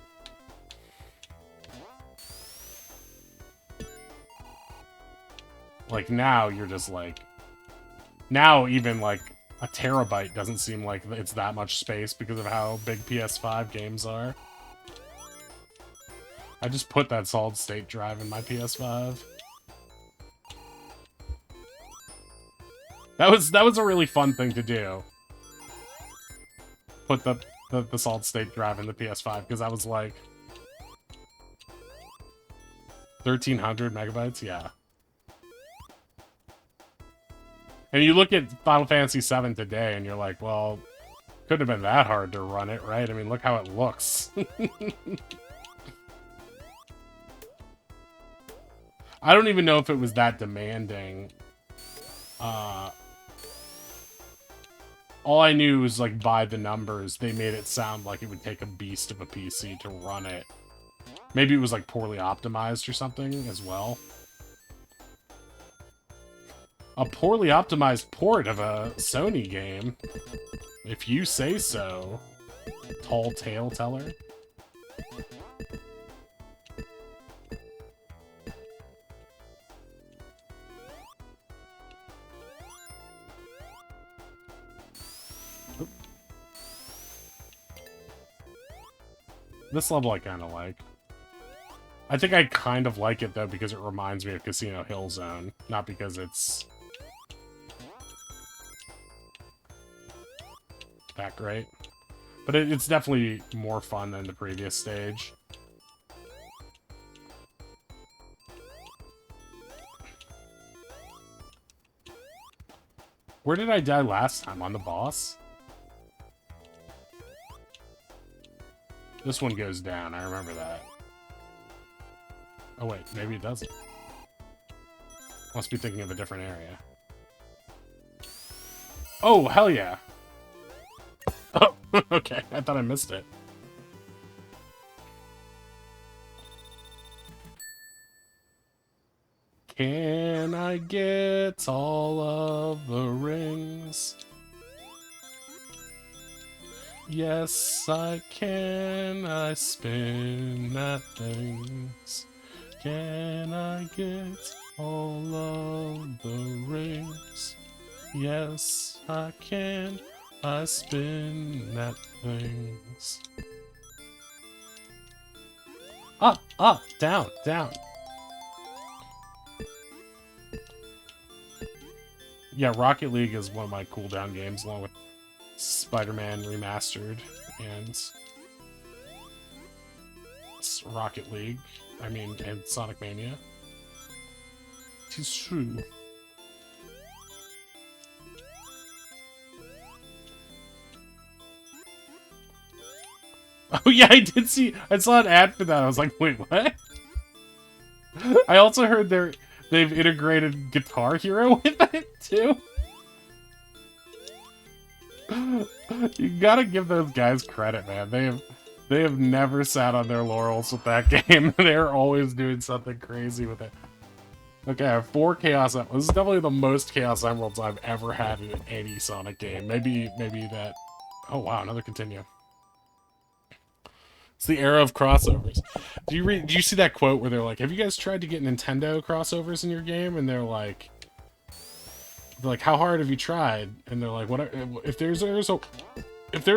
S1: Like, now you're just, like... Now, even, like, a terabyte doesn't seem like it's that much space because of how big PS5 games are. I just put that solid-state drive in my PS5. That was a really fun thing to do. Put the solid-state drive in the PS5, because I was like... 1,300 megabytes? Yeah. And you look at Final Fantasy VII today, and you're like, well, couldn't have been that hard to run it, right? I mean, look how it looks. I don't even know if it was that demanding. All I knew was, like, by the numbers, they made it sound like it would take a beast of a PC to run it. Maybe it was, like, poorly optimized or something as well. A poorly optimized port of a Sony game. If you say so. Tall tale teller. This level I kind of like. I think I kind of like it, though, because it reminds me of Casino Hill Zone. Not because it's that great. But it's definitely more fun than the previous stage. Where did I die last time? On the boss? This one goes down, I remember that. Oh wait, maybe it doesn't. Must be thinking of a different area. Oh, hell yeah! Oh, okay, I thought I missed it. Can I get all of the rings? Yes, I can. I spin at things. Can I get all of the rings? Yes, I can. I spin at things. Up, up, down, down. Yeah, Rocket League is one of my cooldown games, along with Spider-Man Remastered and Rocket League. I mean, and Sonic Mania. Tis true. Oh yeah, I saw an ad for that. I was like, wait, what? I also heard they've integrated Guitar Hero with it too. You gotta give those guys credit, man. They have never sat on their laurels with that game. They're always doing something crazy with it. Okay, I have 4 Chaos Emeralds. This is definitely the most Chaos Emeralds I've ever had in any Sonic game. Maybe that... Oh wow, another continue. It's the era of crossovers. Do you see that quote where they're like, have you guys tried to get Nintendo crossovers in your game? And they're like, how hard have you tried? And they're like, what if there's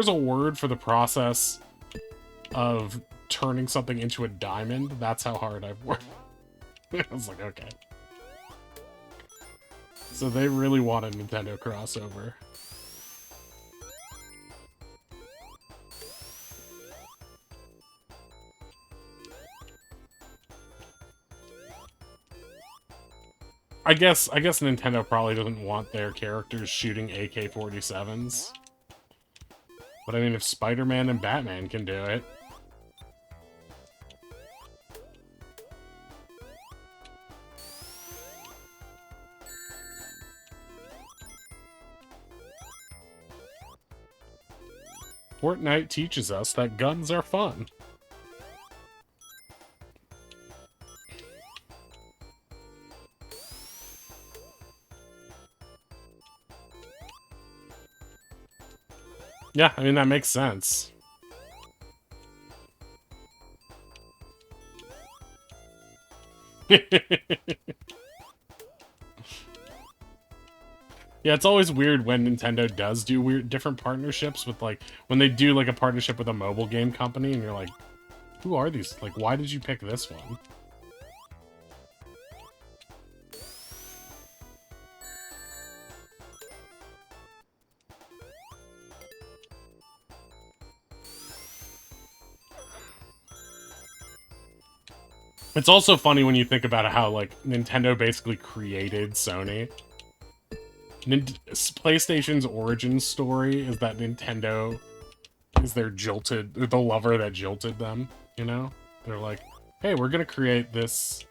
S1: a word for the process of turning something into a diamond, that's how hard I've worked. I was like, okay. So they really want a Nintendo crossover. I guess Nintendo probably doesn't want their characters shooting AK-47s. But I mean, if Spider-Man and Batman can do it... Fortnite teaches us that guns are fun. Yeah, I mean, that makes sense. Yeah, it's always weird when Nintendo does do different partnerships with, like, when they do, like, a partnership with a mobile game company, and you're like, who are these? Like, why did you pick this one? It's also funny when you think about how, like, Nintendo basically created Sony. PlayStation's origin story is that Nintendo is the lover that jilted them, you know? They're like, hey, we're gonna create this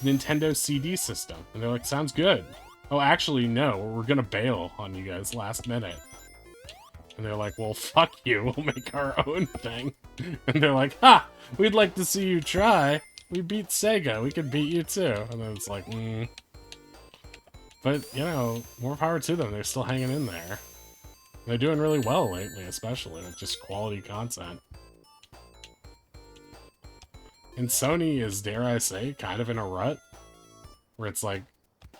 S1: Nintendo CD system. And they're like, sounds good. Oh, actually, no, we're gonna bail on you guys last minute. And they're like, well, fuck you, we'll make our own thing. And they're like, ha, we'd like to see you try. We beat Sega, we could beat you too. And then it's like, But, you know, more power to them. They're still hanging in there. They're doing really well lately, especially with just quality content. And Sony is, dare I say, kind of in a rut. Where it's like,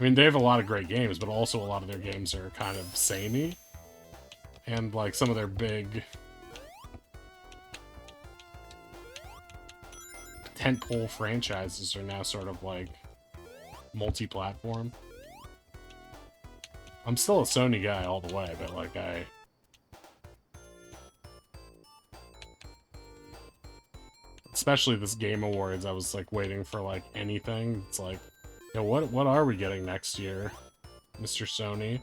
S1: I mean, they have a lot of great games, but also a lot of their games are kind of samey. And, like, some of their big tentpole franchises are now sort of, like, multi-platform. I'm still a Sony guy all the way, but, like, especially this Game Awards, I was, like, waiting for, like, anything. It's like, yo, what are we getting next year, Mr. Sony?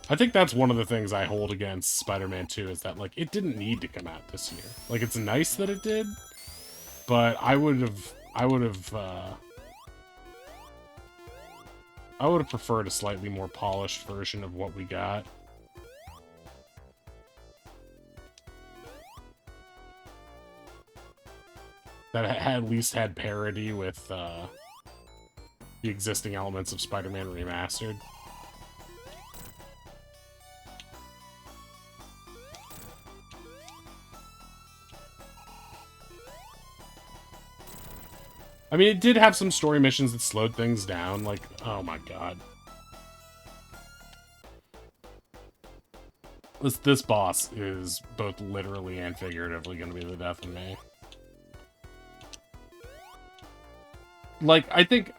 S1: I think that's one of the things I hold against Spider-Man 2 is that, like, it didn't need to come out this year. Like, it's nice that it did, but I would have preferred a slightly more polished version of what we got. That at least had parity with the existing elements of Spider-Man Remastered. I mean, it did have some story missions that slowed things down, like, oh my god. This boss is both literally and figuratively gonna be the death of me. Like, I think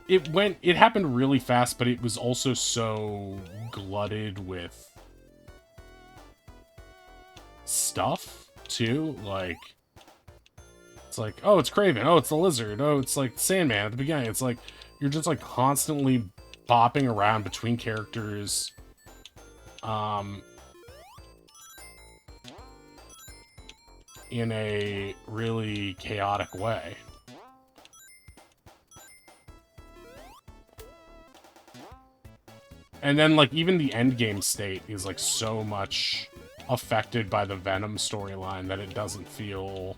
S1: it happened really fast, but it was also so glutted with stuff, too. Like, it's like, oh, it's Kraven. Oh, it's the Lizard. Oh, it's like Sandman at the beginning. It's like, you're just like constantly bopping around between characters. In a really chaotic way. And then, like, even the endgame state is, like, so much affected by the Venom storyline that it doesn't feel...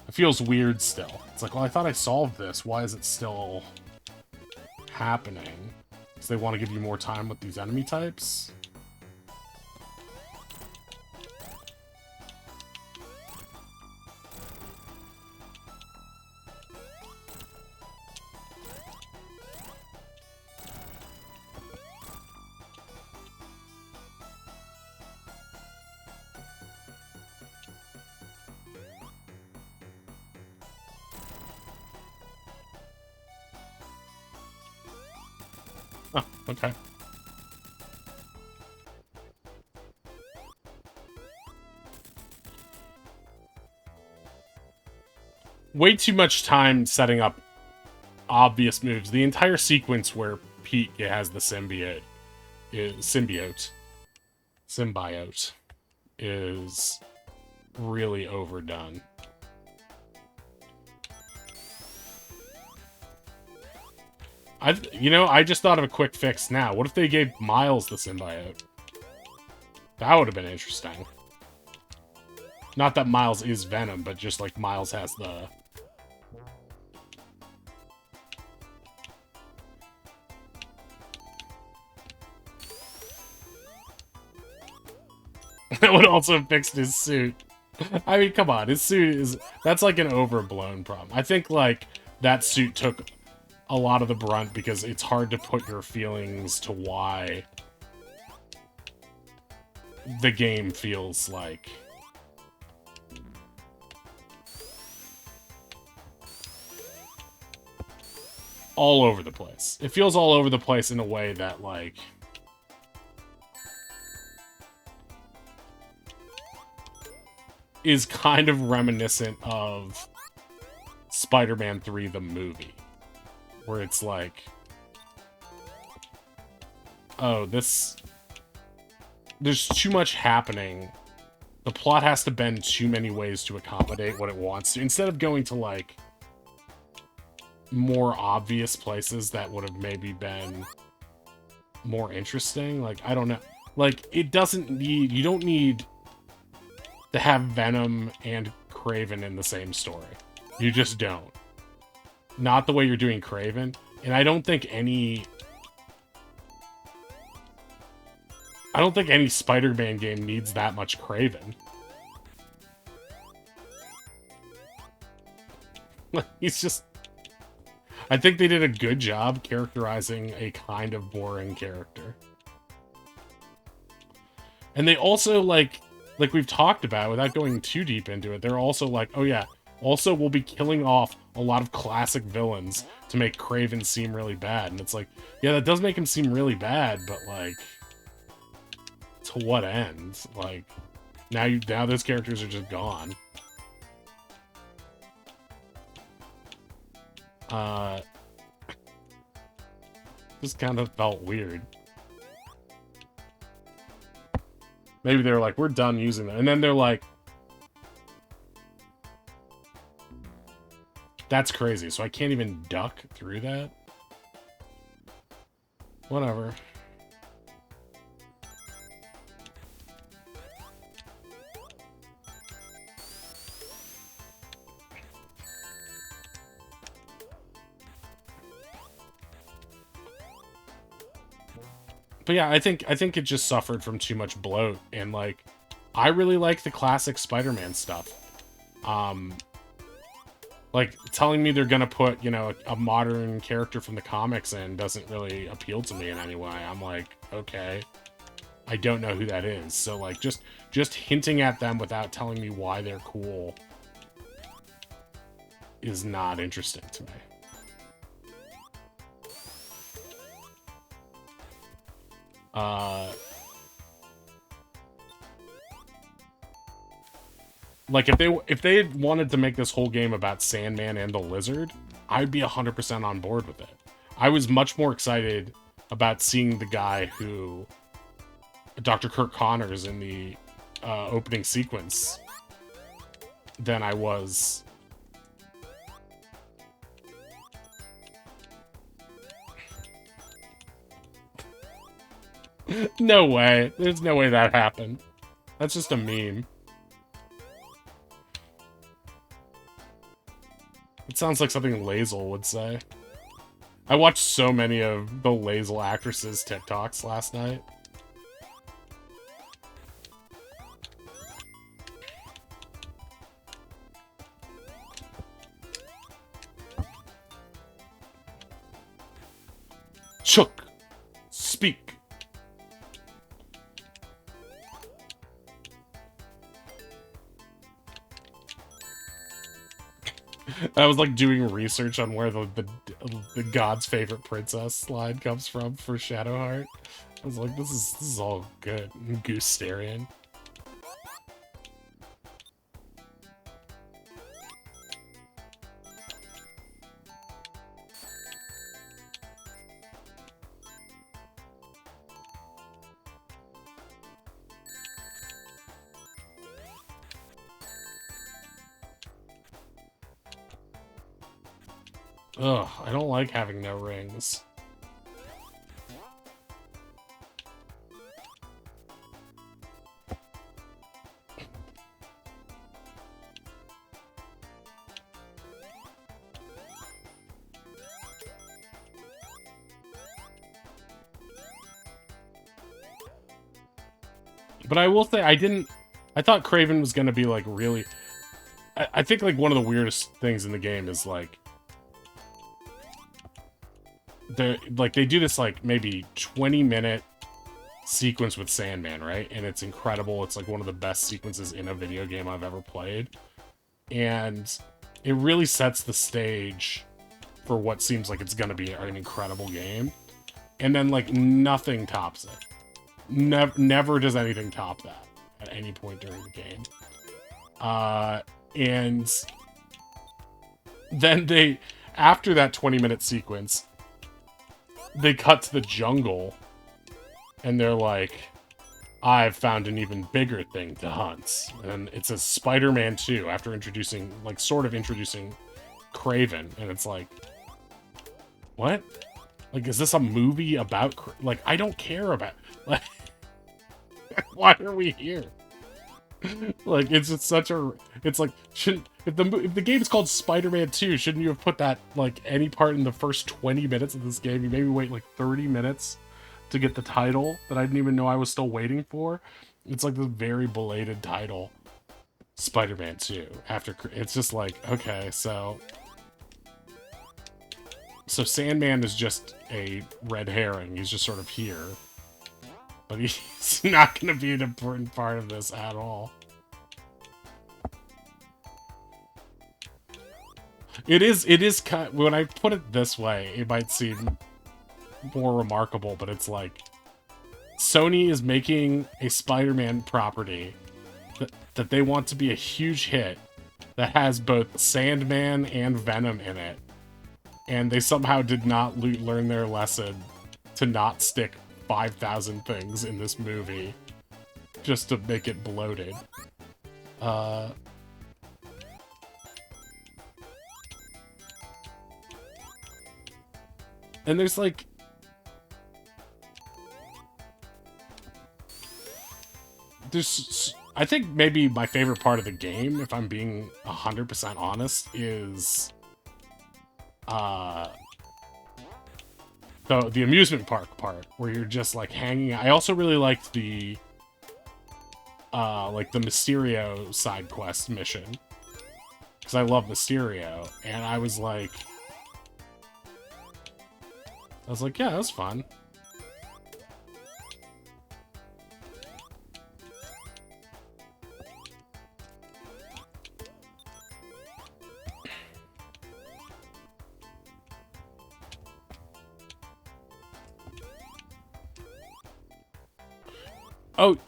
S1: It feels weird still. It's like, well, I thought I solved this. Why is it still happening? Because they want to give you more time with these enemy types? Oh, okay. Way too much time setting up obvious moves. The entire sequence where Pete has the symbiote is really overdone. I just thought of a quick fix now. What if they gave Miles the symbiote? That would have been interesting. Not that Miles is Venom, but just like Miles has the... That would also have fixed his suit. I mean, come on, his suit is... That's like an overblown problem. I think, like, that suit took a lot of the brunt because it's hard to put your feelings to why the game feels like... all over the place. It feels all over the place in a way that, like... is kind of reminiscent of Spider-Man 3, the movie. Where it's like... oh, this... there's too much happening. The plot has to bend too many ways to accommodate what it wants to. Instead of going to, like, more obvious places that would have maybe been more interesting. Like, I don't know. Like, it doesn't need... you don't need to have Venom and Kraven in the same story. You just don't. Not the way you're doing Kraven. And I don't think any Spider-Man game needs that much Kraven. He's just... I think they did a good job characterizing a kind of boring character. And they also, like we've talked about, without going too deep into it, they're also like, oh yeah, also we'll be killing off a lot of classic villains to make Kraven seem really bad. And it's like, yeah, that does make him seem really bad, but like, to what end? Like, now those characters are just gone. Just kind of felt weird. Maybe they were like, we're done using that. And then they're like, that's crazy. So I can't even duck through that? Whatever. But yeah, I think it just suffered from too much bloat, and like, I really like the classic Spider-Man stuff. Like, telling me they're gonna put, you know, a modern character from the comics in doesn't really appeal to me in any way. I'm like, okay, I don't know who that is. So like, just hinting at them without telling me why they're cool is not interesting to me. Like, if they had wanted to make this whole game about Sandman and the Lizard, I'd be 100% on board with it. I was much more excited about seeing the guy who... Dr. Kirk Connors in the opening sequence than I was... No way. There's no way that happened. That's just a meme. It sounds like something Lazel would say. I watched so many of the Lazel actresses' TikToks last night. Chuck! Speak! I was like doing research on where the God's favorite princess line comes from for Shadowheart. I was like, this is all good. Goosterian. Ugh, I don't like having no rings. But I will say, I thought Kraven was gonna be like really... I think like one of the weirdest things in the game is like... They do this like maybe 20-minute sequence with Sandman, right? And it's incredible. It's like one of the best sequences in a video game I've ever played. And it really sets the stage for what seems like it's gonna be an incredible game. And then like nothing tops it. Never does anything top that at any point during the game. And then they, after that 20-minute sequence, they cut to the jungle, and they're like, I've found an even bigger thing to hunt. And it's a Spider-Man 2 after introducing, like, sort of introducing Kraven. And it's like, what? Like, is this a movie about, like, I don't care about, like, why are we here? Like, it's just such a, it's like, If the game is called Spider-Man 2, shouldn't you have put that, like, any part in the first 20 minutes of this game? You maybe wait, like, 30 minutes to get the title that I didn't even know I was still waiting for. It's like this very belated title, Spider-Man 2. It's just like, okay, so Sandman is just a red herring. He's just sort of here. But he's not going to be an important part of this at all. It is when I put it this way, it might seem more remarkable, but it's like Sony is making a Spider-Man property that they want to be a huge hit that has both Sandman and Venom in it. And they somehow did not learn their lesson to not stick 5,000 things in this movie just to make it bloated. And there's like... I think maybe my favorite part of the game, if I'm being 100% honest, is... the amusement park part, where you're just, like, hanging out. I also really liked the... like, the Mysterio side quest mission. Because I love Mysterio, and I was like, yeah, that was fun.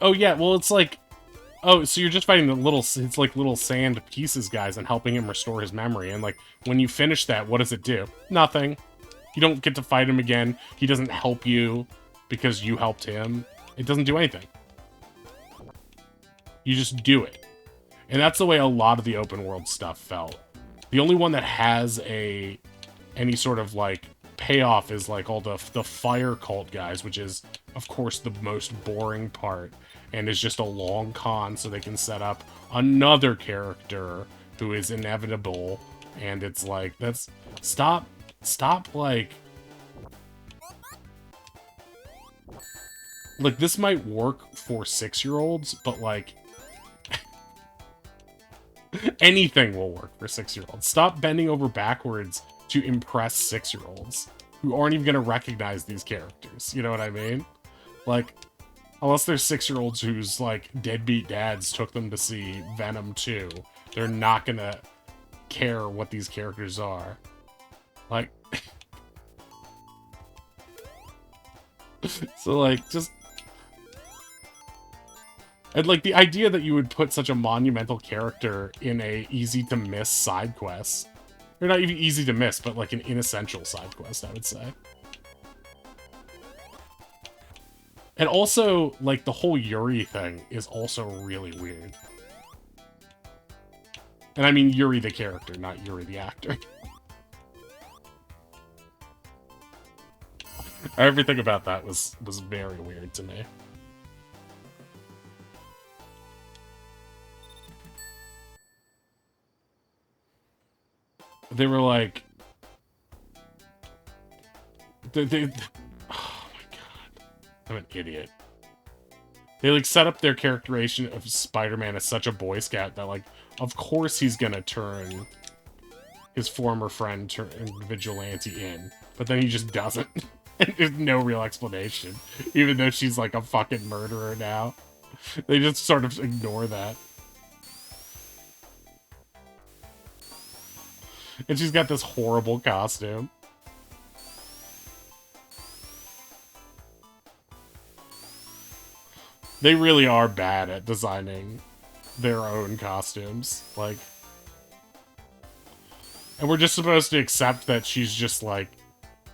S1: Oh yeah, well, it's like, oh, so you're just fighting it's like little sand pieces guys and helping him restore his memory, and like, when you finish that, what does it do? Nothing. You don't get to fight him again. He doesn't help you because you helped him. It doesn't do anything. You just do it. And that's the way a lot of the open world stuff felt. The only one that has any sort of, like, payoff is, like, all the fire cult guys, which is, of course, the most boring part, and is just a long con so they can set up another character who is inevitable, and it's like, that's... Stop, like... Like, this might work for 6-year-olds, but, like... anything will work for 6-year-olds. Stop bending over backwards to impress 6-year-olds who aren't even gonna recognize these characters. You know what I mean? Like, unless they're 6-year-olds whose, like, deadbeat dads took them to see Venom 2, they're not gonna care what these characters are. Like... so, like, just... And, like, the idea that you would put such a monumental character in a easy-to-miss side quest. Or not even easy to miss, but, like, an inessential side quest, I would say. And also, like, the whole Yuri thing is also really weird. And I mean Yuri the character, not Yuri the actor. Everything about that was very weird to me. They were like... They oh my god. I'm an idiot. They, like, set up their characterization of Spider-Man as such a Boy Scout that, like, of course he's gonna turn his former friend Vigilante in. But then he just doesn't. And there's no real explanation. Even though she's, like, a fucking murderer now. They just sort of ignore that. And she's got this horrible costume. They really are bad at designing their own costumes. Like... And we're just supposed to accept that she's just, like,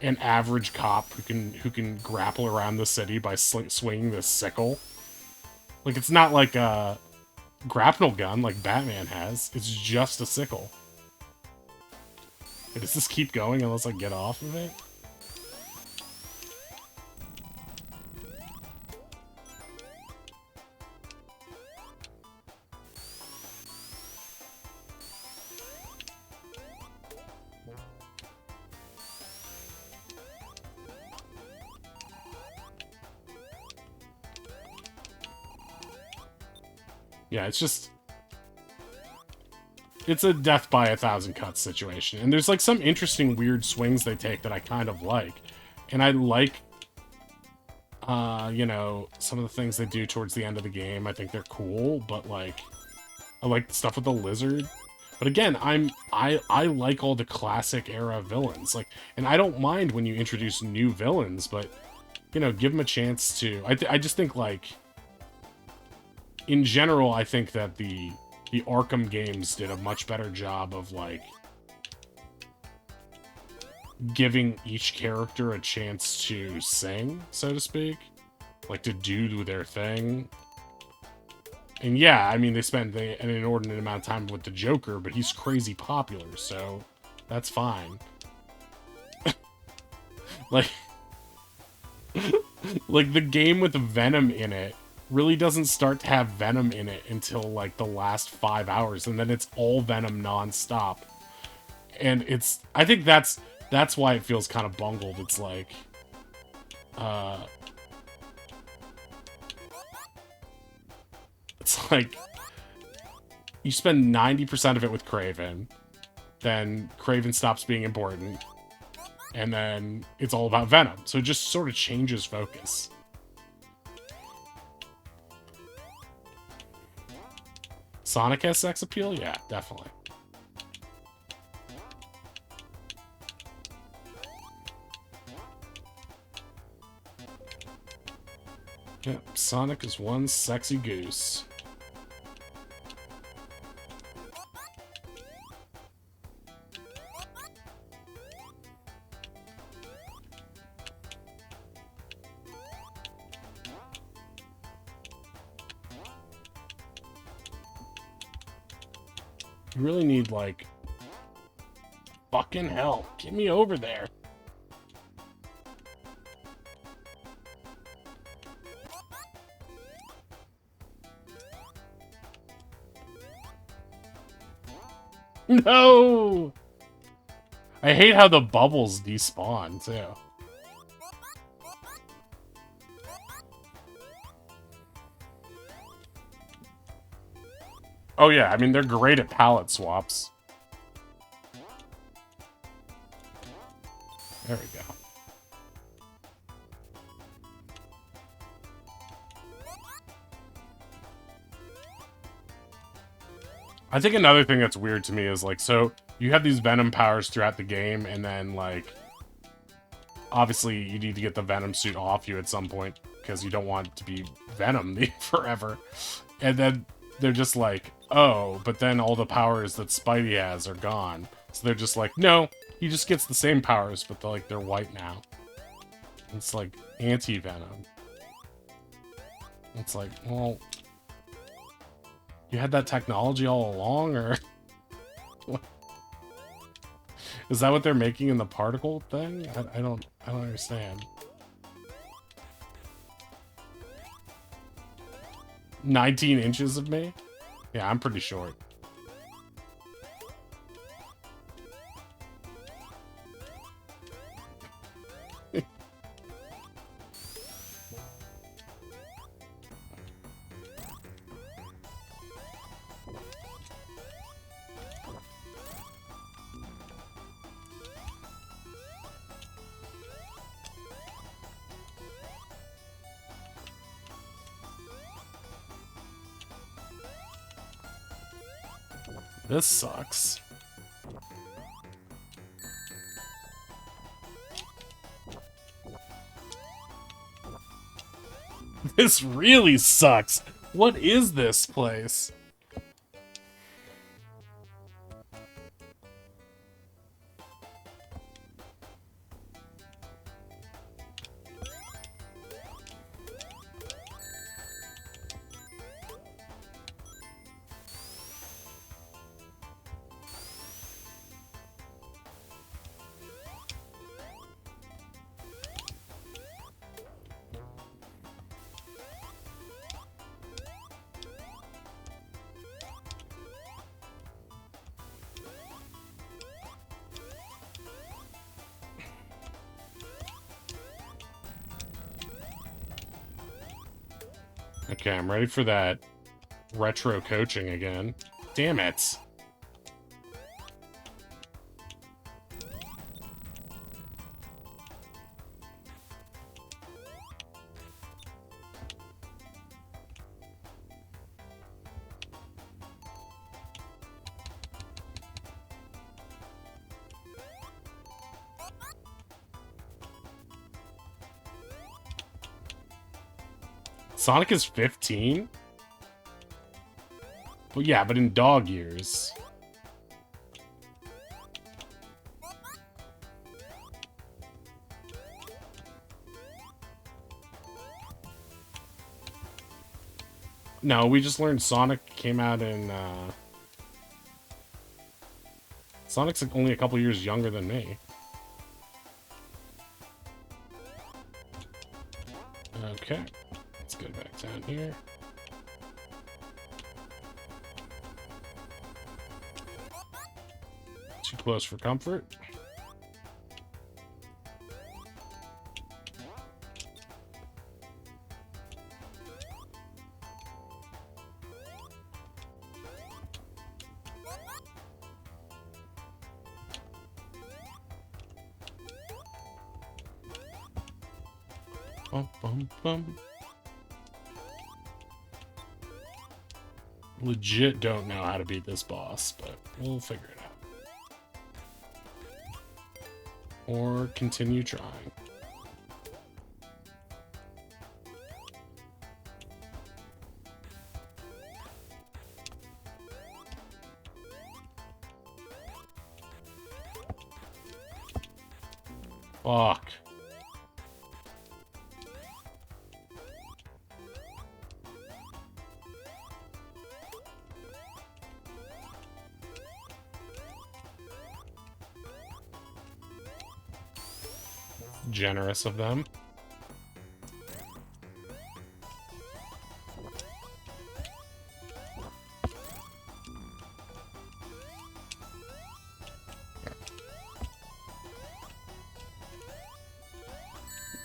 S1: an average cop who can grapple around the city by swinging this sickle. Like, it's not like a grapnel gun like Batman has. It's just a sickle. Does this keep going unless I get off of it? Yeah, it's just... It's a death by 1,000 cuts situation. And there's, like, some interesting weird swings they take that I kind of like. And I like, you know, some of the things they do towards the end of the game. I think they're cool, but, like... I like the stuff with the lizard. But again, I like all the classic era villains. Like, and I don't mind when you introduce new villains, but, you know, give them a chance to... I just think, like... In general, I think that the Arkham games did a much better job of, like, giving each character a chance to sing, so to speak. Like, to do their thing. And yeah, I mean, they spent an inordinate amount of time with the Joker, but he's crazy popular, so that's fine. Like, like, the game with Venom in it really doesn't start to have Venom in it until, like, the last 5 hours, and then it's all Venom nonstop. And it's... I think that's why it feels kind of bungled. It's like... It's like... You spend 90% of it with Kraven, then Kraven stops being important, and then it's all about Venom. So it just sort of changes focus. Sonic has sex appeal? Yeah, definitely. Yep, Sonic is one sexy goose. You really need, like... Fucking hell, get me over there. No! I hate how the bubbles despawn, too. Oh yeah, I mean, they're great at palette swaps. There we go. I think another thing that's weird to me is, like, so you have these Venom powers throughout the game, and then, like, obviously you need to get the Venom suit off you at some point, because you don't want it to be Venom forever. And then they're just like, oh, but then all the powers that Spidey has are gone. So they're just like, no, he just gets the same powers, but they're white now. It's like anti-Venom. It's like, well, you had that technology all along, or is that what they're making in the particle thing? I don't understand. 19 inches of me? Yeah, I'm pretty short. This sucks. This really sucks. What is this place? Okay, I'm ready for that. retro coaching again. Damn it. Sonic is 15? Well, yeah, but in dog years. No, we just learned Sonic came out in, Sonic's only a couple years younger than me. Okay. Let's go back down here. Too close for comfort. Bum, bum, bum. Legit don't know how to beat this boss, but we'll figure it out. Or continue trying. Fuck. Generous of them.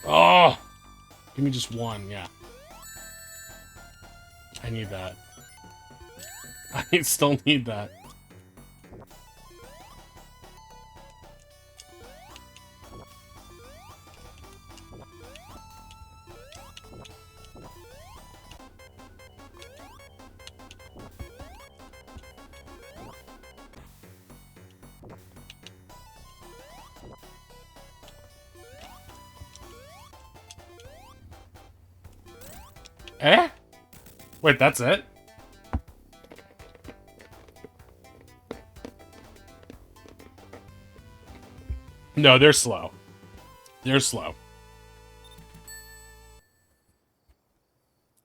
S1: Oh! Give me just one, yeah. I need that. I still need that. Eh? Wait, that's it? No, they're slow. They're slow.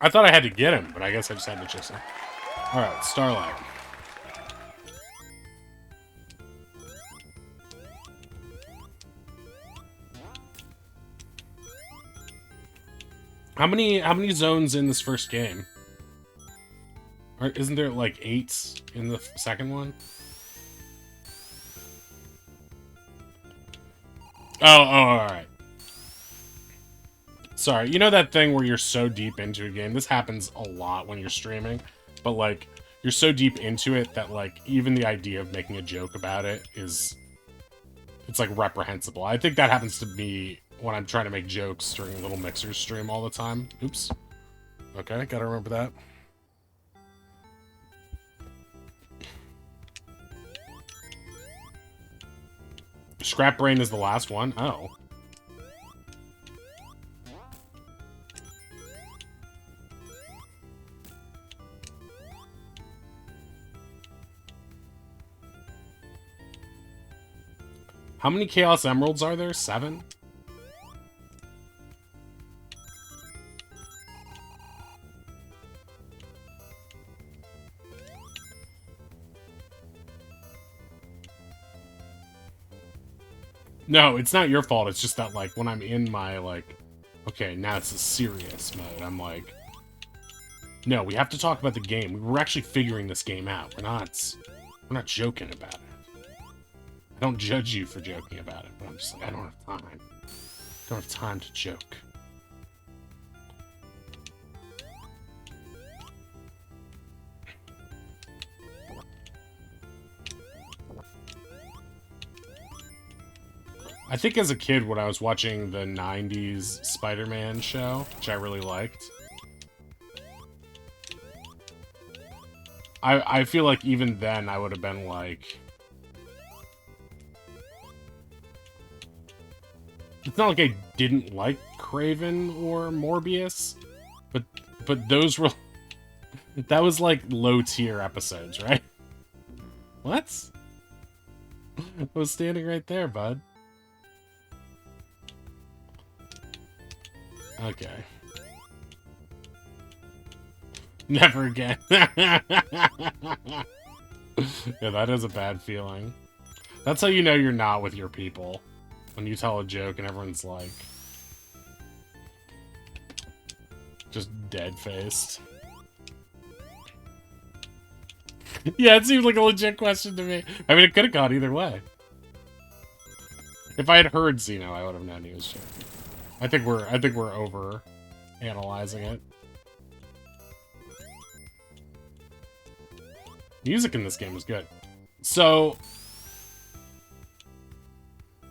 S1: I thought I had to get him, but I guess I just had to chase him. Alright, Starlight. How many zones in this first game? Or isn't there like 8 in the second one? Oh, alright. Sorry, you know that thing where you're so deep into a game? This happens a lot when you're streaming, but like, you're so deep into it that like, even the idea of making a joke about it is... It's like reprehensible. I think that happens to me when I'm trying to make jokes during Little Mixer's stream all the time. Oops. Okay, gotta remember that. Scrap Brain is the last one? Oh. How many Chaos Emeralds are there? 7? No, it's not your fault. It's just that, like, when I'm in my, like... Okay, now it's a serious mode. I'm like... No, we have to talk about the game. We're actually figuring this game out. We're not joking about it. I don't judge you for joking about it, but I'm just like, I don't have time. I don't have time to joke. I think as a kid when I was watching the 90s Spider-Man show, which I really liked, I feel like even then I would have been like... It's not like I didn't like Craven or Morbius, but those were... That was like low-tier episodes, right? What? I was standing right there, bud. Okay. Never again. Yeah, that is a bad feeling. That's how you know you're not with your people. When you tell a joke and everyone's like... just dead-faced. Yeah, it seems like a legit question to me. I mean, it could have gone either way. If I had heard Xeno, I would have known he was joking. I think we're over analyzing it. Music in this game is good. So,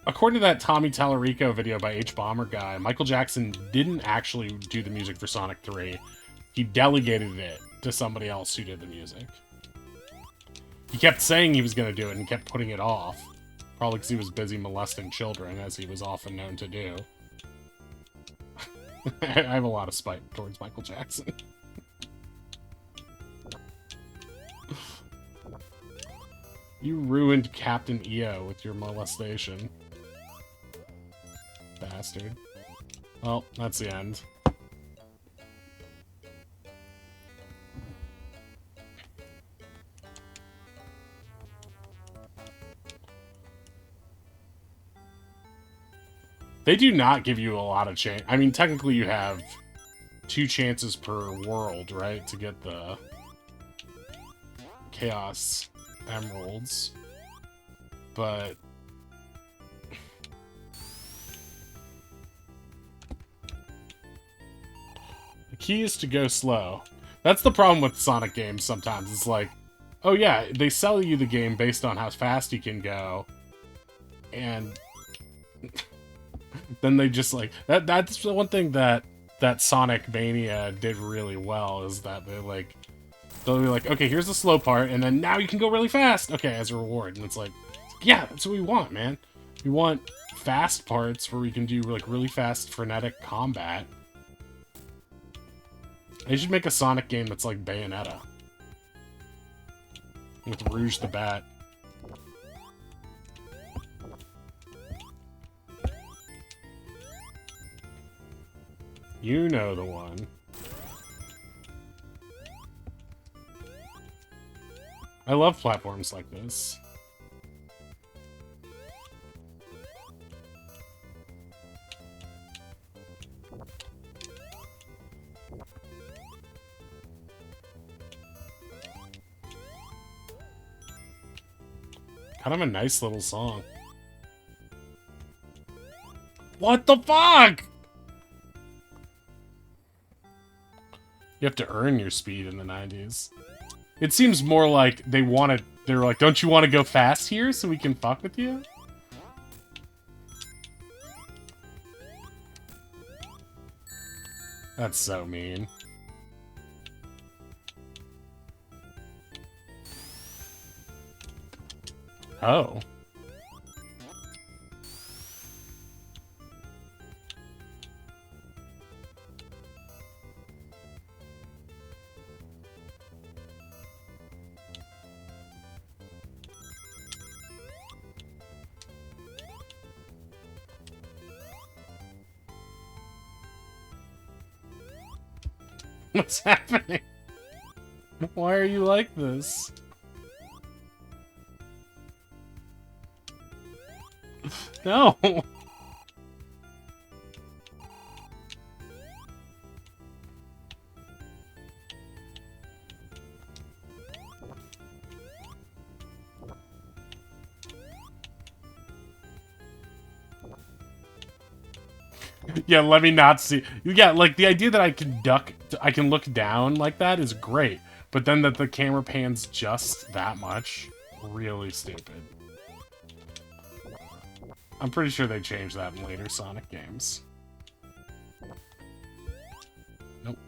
S1: according to that Tommy Tallarico video by H-Bomber guy, Michael Jackson didn't actually do the music for Sonic 3. He delegated it to somebody else who did the music. He kept saying he was going to do it and kept putting it off. Probably because he was busy molesting children, as he was often known to do. I have a lot of spite towards Michael Jackson. You ruined Captain EO with your molestation. Bastard. Well, that's the end. They do not give you a lot of chance. I mean, technically you have 2 chances per world, right? To get the Chaos Emeralds. But... the key is to go slow. That's the problem with Sonic games sometimes. It's like, oh yeah, they sell you the game based on how fast you can go. And... then they just like that's the one thing that Sonic Mania did really well, is that they'll be like, okay, here's the slow part, and then now you can go really fast, okay, as a reward. And it's like, yeah, that's what we want, man. We want fast parts where we can do like really fast frenetic combat. They should make a Sonic game that's like Bayonetta with Rouge the Bat. You know the one. I love platforms like this. Kind of a nice little song. What the fuck? You have to earn your speed in the 90s. It seems more like they're like, don't you want to go fast here so we can fuck with you? That's so mean. Oh. What's happening? Why are you like this? No! Yeah, let me not see. Yeah, like, the idea that I can look down like that is great. But then that the camera pans just that much, really stupid. I'm pretty sure they changed that in later Sonic games. Nope.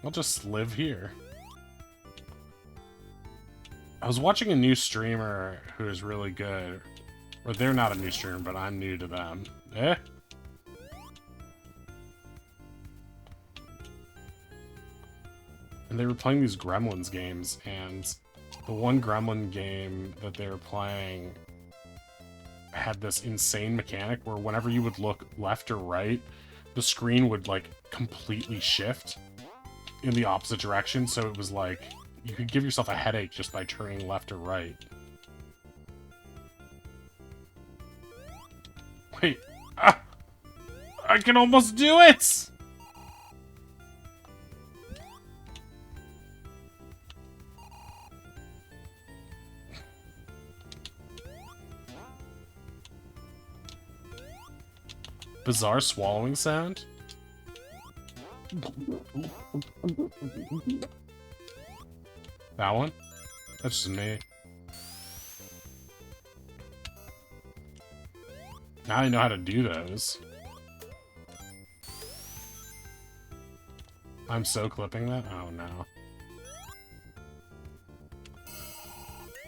S1: I'll just live here. I was watching a new streamer who is really good. Or they're not a new streamer, but I'm new to them. Eh? And they were playing these Gremlins games, and the one Gremlin game that they were playing had this insane mechanic where whenever you would look left or right, the screen would, like, completely shift in the opposite direction, so it was like you could give yourself a headache just by turning left or right. Wait. Ah! I can almost do it! Bizarre swallowing sound? That one? That's just me. Now I know how to do those. I'm so clipping that? Oh no.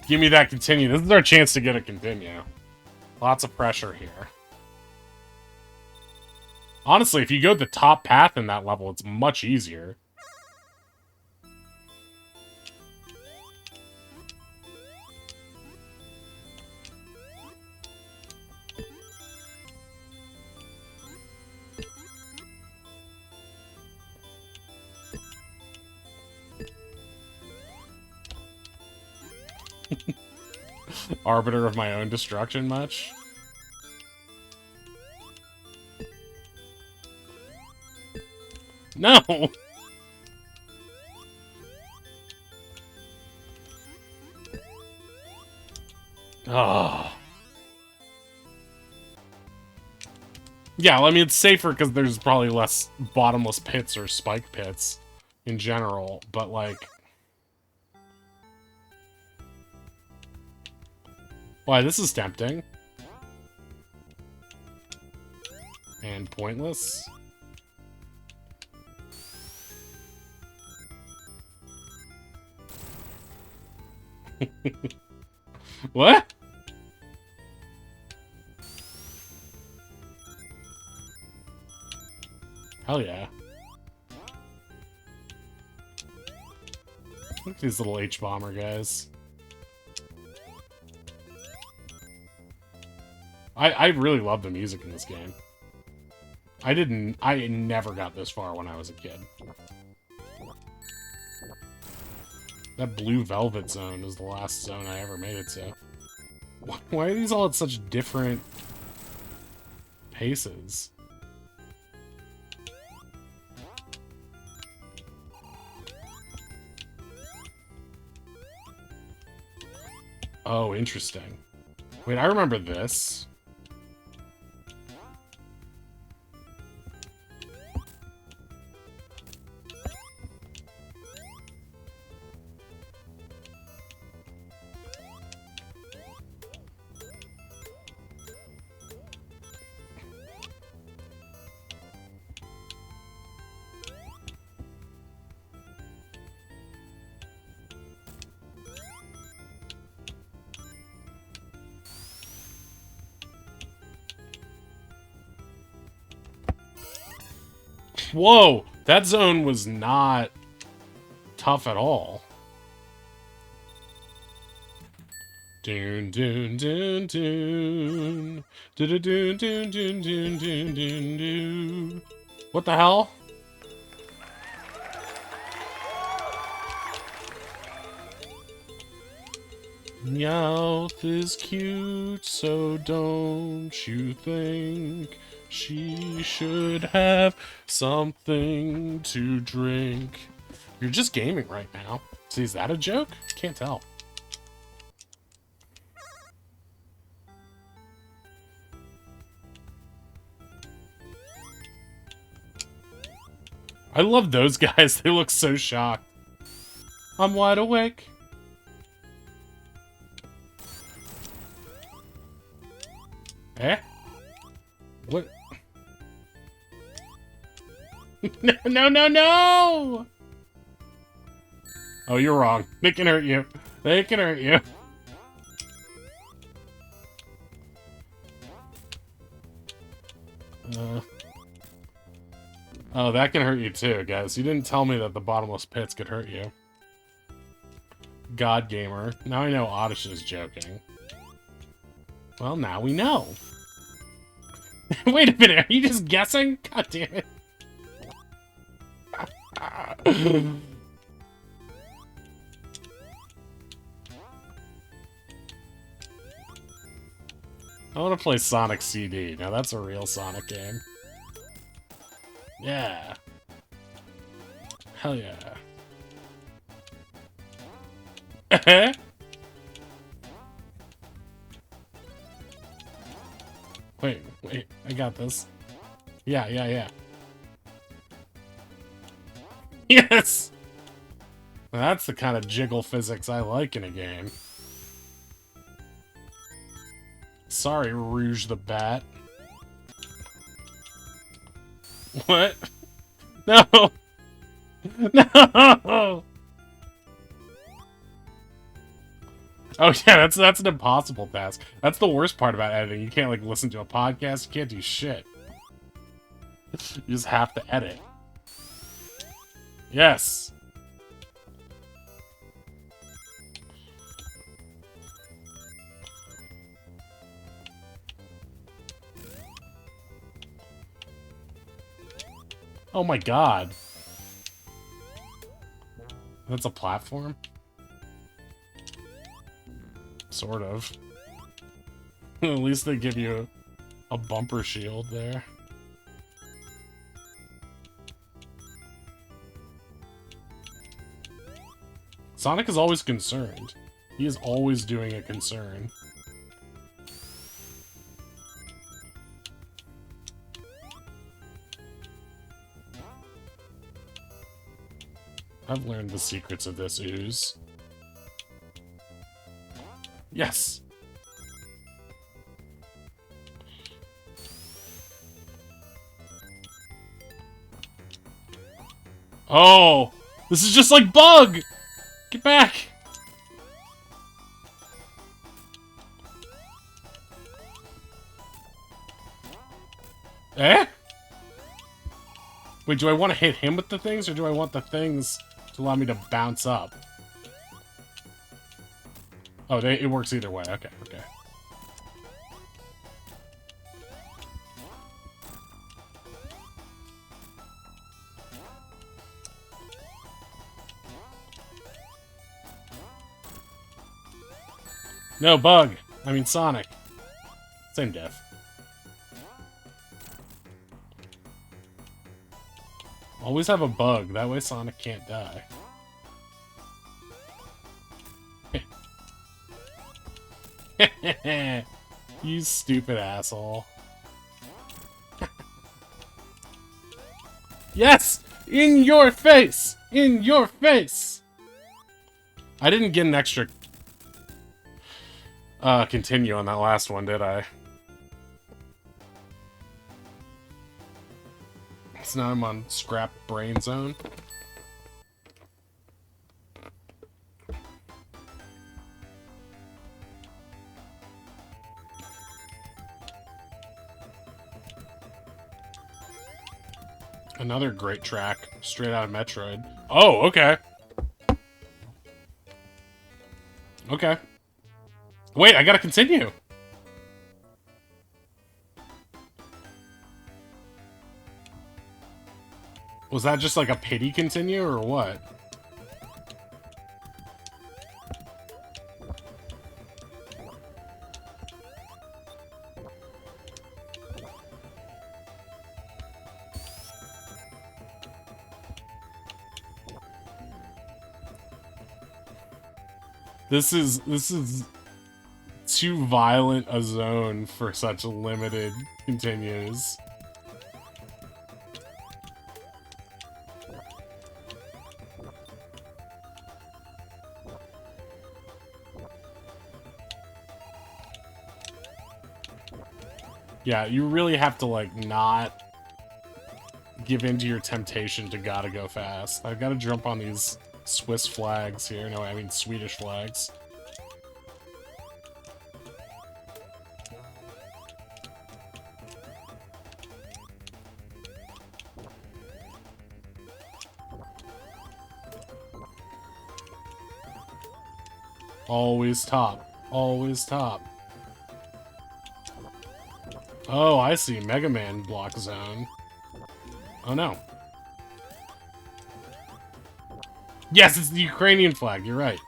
S1: Give me that continue. This is our chance to get a continue. Lots of pressure here. Honestly, if you go the top path in that level, it's much easier. Arbiter of my own destruction much? No! Oh. Yeah, I mean, it's safer because there's probably less bottomless pits or spike pits in general, but, like... Why, this is tempting. And pointless. What? Hell yeah. Look at these little H-bomber guys. I really love the music in this game. I never got this far when I was a kid. That blue velvet zone is the last zone I ever made it to. Why are these all at such different paces? Oh, interesting. Wait, I remember this. Whoa! That zone was not tough at all. Doon doon doon doon. Doon doon doon doon doon doon doon doon. What the hell? Meowth is cute, so don't you think she should have something to drink? You're just gaming right now. See, is that a joke? Can't tell. I love those guys. They look so shocked. I'm wide awake. Eh? What? No, no, no, no! Oh, you're wrong. They can hurt you. They can hurt you. Oh, that can hurt you too, guys. You didn't tell me that the bottomless pits could hurt you. God Gamer. Now I know Oddish is joking. Well, now we know. Wait a minute, are you just guessing? God damn it. I want to play Sonic CD. Now that's a real Sonic game. Yeah. Hell yeah. Wait, I got this. Yeah. Yes! That's the kind of jiggle physics I like in a game. Sorry, Rouge the Bat. What? No! No! Oh yeah, that's an impossible task. That's the worst part about editing. You can't like listen to a podcast. You can't do shit. You just have to edit. Yes. Oh my god. That's a platform? Sort of. At least they give you a bumper shield there. Sonic is always concerned. He is always doing a concern. I've learned the secrets of this ooze. Yes! Oh! This is just like Bug! Get back! Eh? Wait, do I want to hit him with the things, or do I want the things to allow me to bounce up? Oh, it works either way. Okay. No, Bug. I mean Sonic. Same diff. Always have a bug. That way Sonic can't die. You stupid asshole. Yes! In your face! In your face! I didn't get an extra continue on that last one, did I? So now I'm on Scrap Brain Zone. Another great track, straight out of Metroid. Oh, okay. Okay. Wait, I gotta continue. Was that just like a pity continue, or what? This is too violent a zone for such limited continues. Yeah, you really have to, like, not give in to your temptation to gotta go fast. I've gotta jump on these Swiss flags here. No, I mean Swedish flags. Always top. Always top. Oh, I see. Mega Man block zone. Oh, no. Yes, it's the Ukrainian flag. You're right.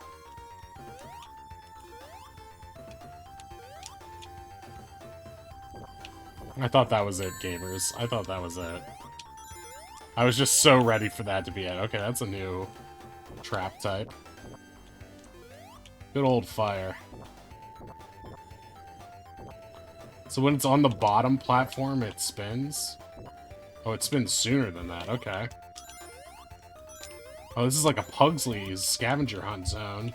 S1: I thought that was it, gamers. I thought that was it. I was just so ready for that to be it. Okay, that's a new trap type. Good old fire. So when it's on the bottom platform, it spins? Oh, it spins sooner than that. Okay. Oh, this is like a Pugsley's scavenger hunt zone.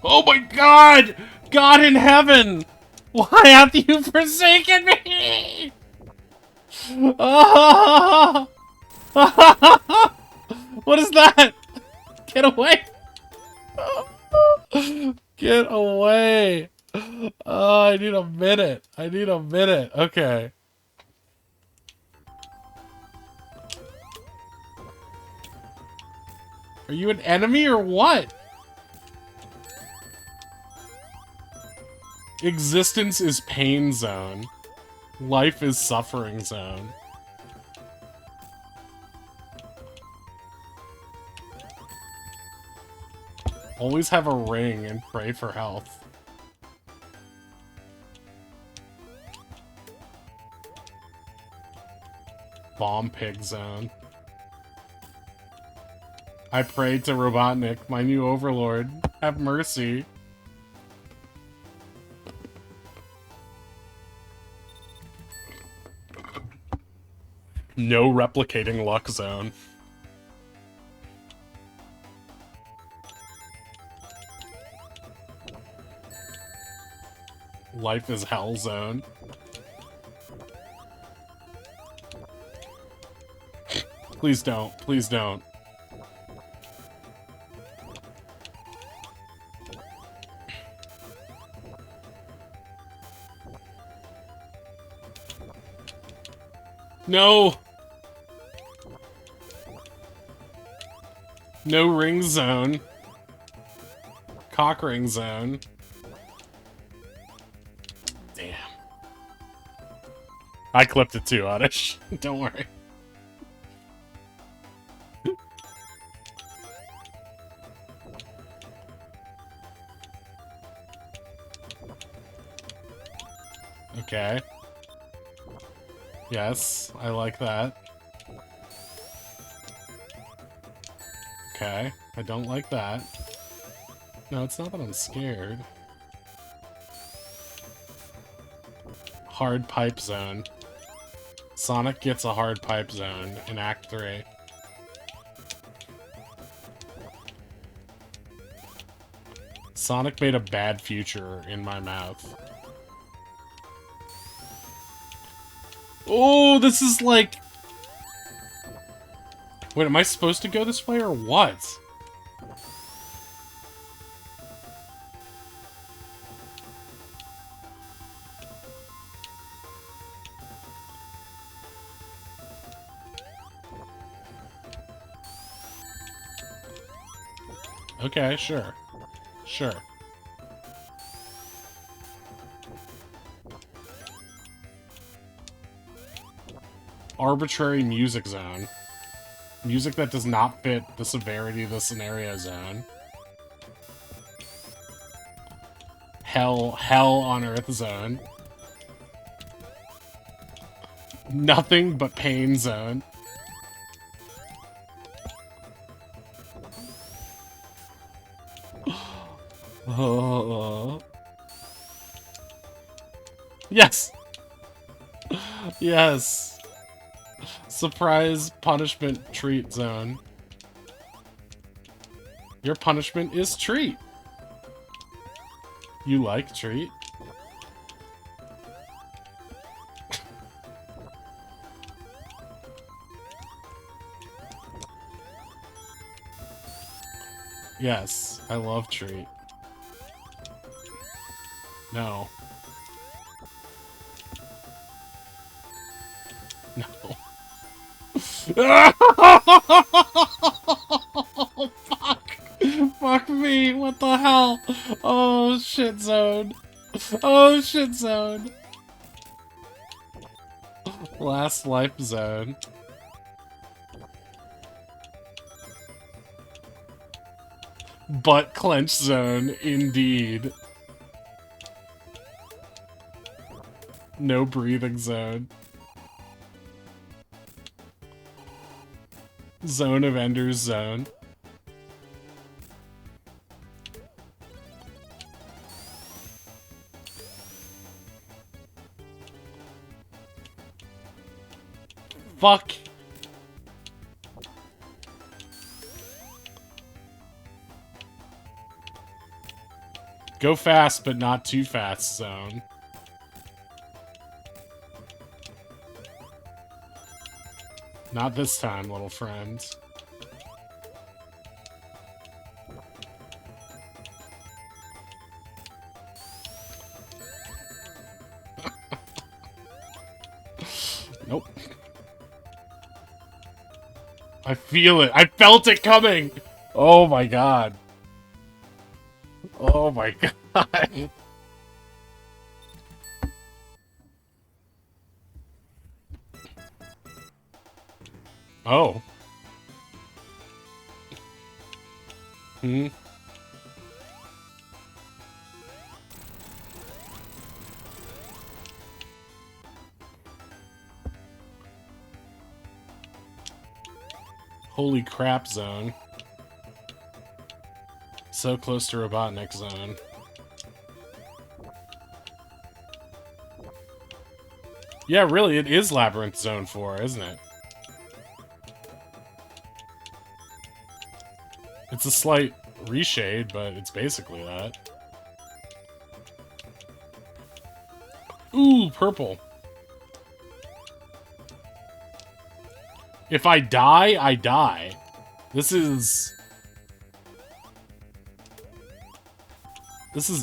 S1: Oh my god! God in heaven! Why have you forsaken me? Ah! What is that? Get away! Get away! Oh, I need a minute. I need a minute. Okay. Are you an enemy or what? Existence is pain zone. Life is suffering zone. Always have a ring and pray for health. Bomb pig zone. I pray to Robotnik, my new overlord. Have mercy. No replicating luck zone. Life is hell zone. Please don't. Please don't. No! No ring zone. Cock ring zone. Damn. I clipped it too, Oddish. Don't worry. Okay. Yes, I like that. Okay, I don't like that. No, it's not that I'm scared. Hard pipe zone. Sonic gets a hard pipe zone in Act 3. Sonic made a bad future in my mouth. Oh, this is like... Wait, am I supposed to go this way or what? Okay, sure. Sure. Arbitrary music zone. Music that does not fit the severity of the scenario zone. Hell on Earth zone. Nothing but pain zone. Oh. Yes! Yes. Surprise punishment treat zone. Your punishment is treat. You like treat? Yes, I love treat. No. No. Oh, fuck! Fuck me! What the hell? Oh, shit zone. Oh, shit zone. Last life zone. Butt clench zone, indeed. No breathing zone. Zone of Ender's zone. Fuck. Go fast, but not too fast zone. Not this time, little friend. Nope. I feel it. I felt it coming. Oh my god. Oh my god. Oh. Hmm. Holy crap zone. So close to Robotnik zone. Yeah, really, it is Labyrinth Zone 4, isn't it? It's a slight reshade, but it's basically that. Ooh, purple. If I die, I die. This is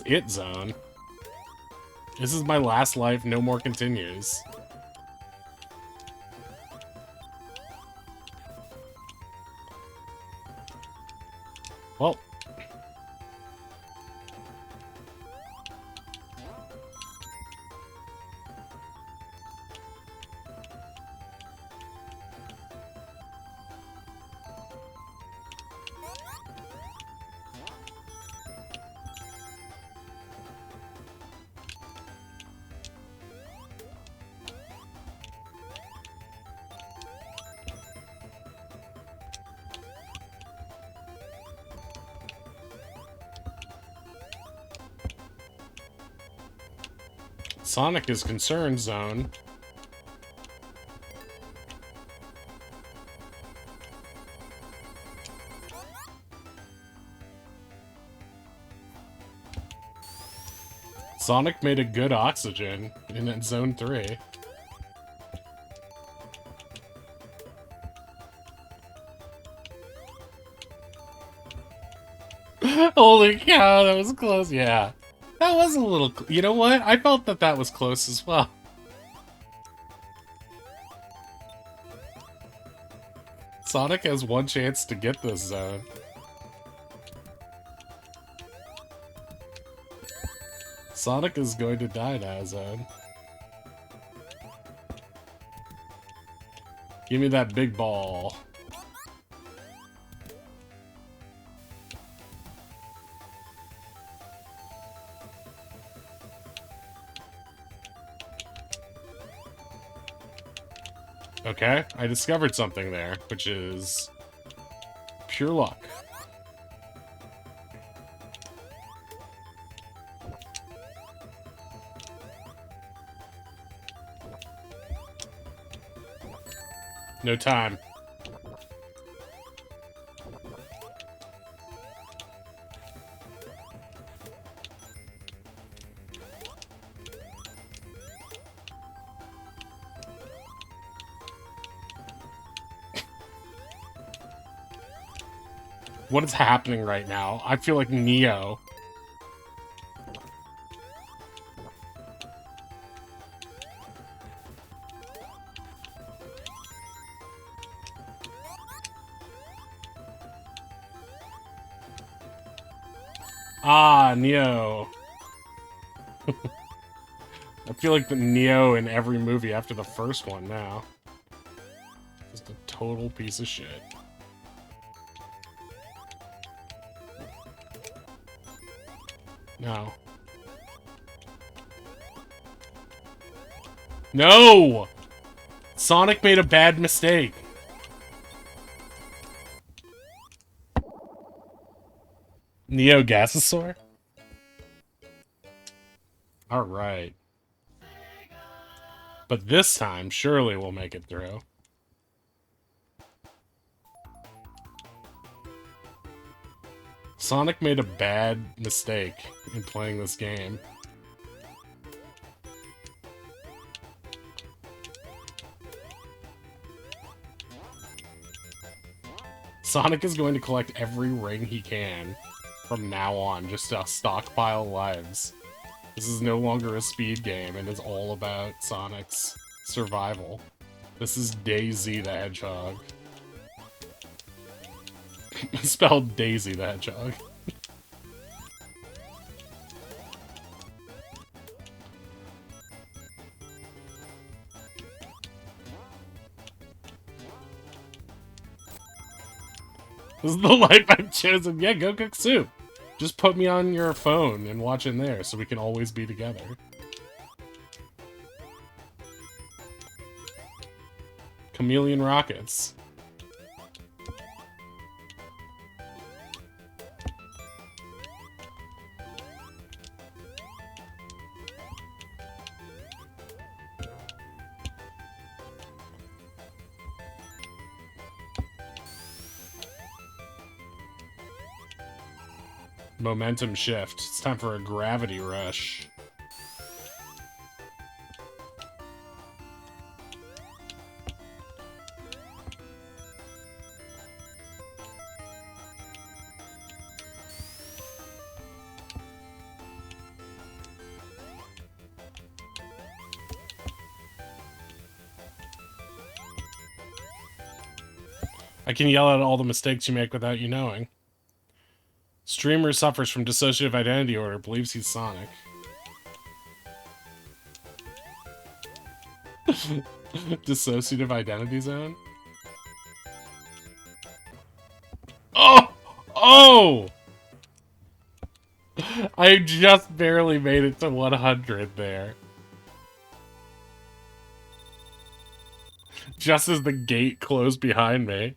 S1: it zone. This is my last life, no more continues. Well. Sonic is concerned zone. Sonic made a good oxygen in zone 3. Holy cow, that was close. Yeah. That was a little... You know what? I felt that that was close as well. Sonic has one chance to get this zone. Sonic is going to die now, zone. Give me that big ball. Okay, I discovered something there, which is pure luck. No time. What is happening right now? I feel like Neo. Ah, Neo. I feel like the Neo in every movie after the first one now. Just a total piece of shit. No. No! Sonic made a bad mistake. Neo Gasosaur? Alright. But this time, surely we'll make it through. Sonic made a bad mistake in playing this game. Sonic is going to collect every ring he can from now on, just to stockpile lives. This is no longer a speed game, and it's all about Sonic's survival. This is Daisy the Hedgehog. Spelled Daisy the Hedgehog. This is the life I've chosen. Yeah, go cook soup. Just put me on your phone and watch in there so we can always be together. Chameleon Rockets. Momentum shift. It's time for a gravity rush. I can yell out all the mistakes you make without you knowing. Streamer suffers from dissociative identity disorder, believes he's Sonic. Dissociative identity zone? Oh! Oh! I just barely made it to 100 there. Just as the gate closed behind me.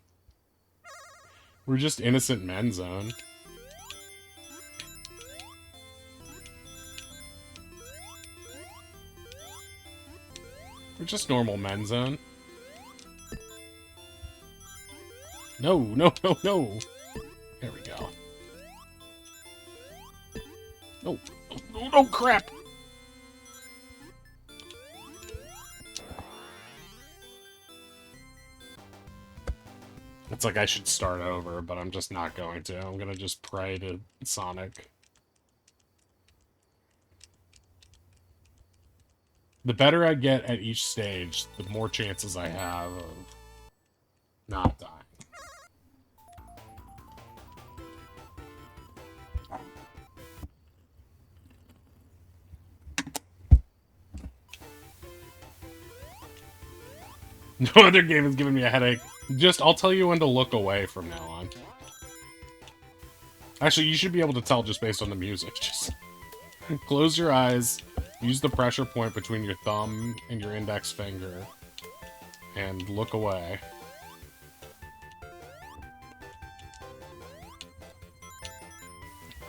S1: We're just innocent men zone. We're just normal men zone. No, no, no, no. There we go. No, no, no, crap. It's like I should start over, but I'm just not going to. I'm gonna just pray to Sonic. The better I get at each stage, the more chances I have of not dying. No other game has given me a headache. I'll tell you when to look away from now on. Actually, you should be able to tell just based on the music. Just close your eyes, use the pressure point between your thumb and your index finger, and look away.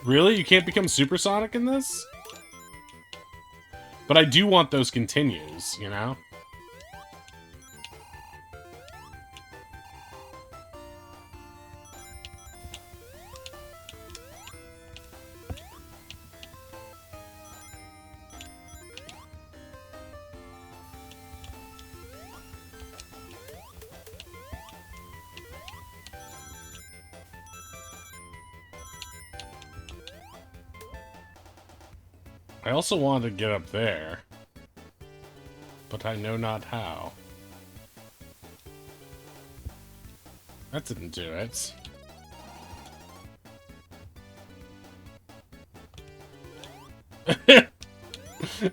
S1: Really? You can't become supersonic in this? But I do want those continues, you know? I also wanted to get up there, but I know not how. That didn't do it.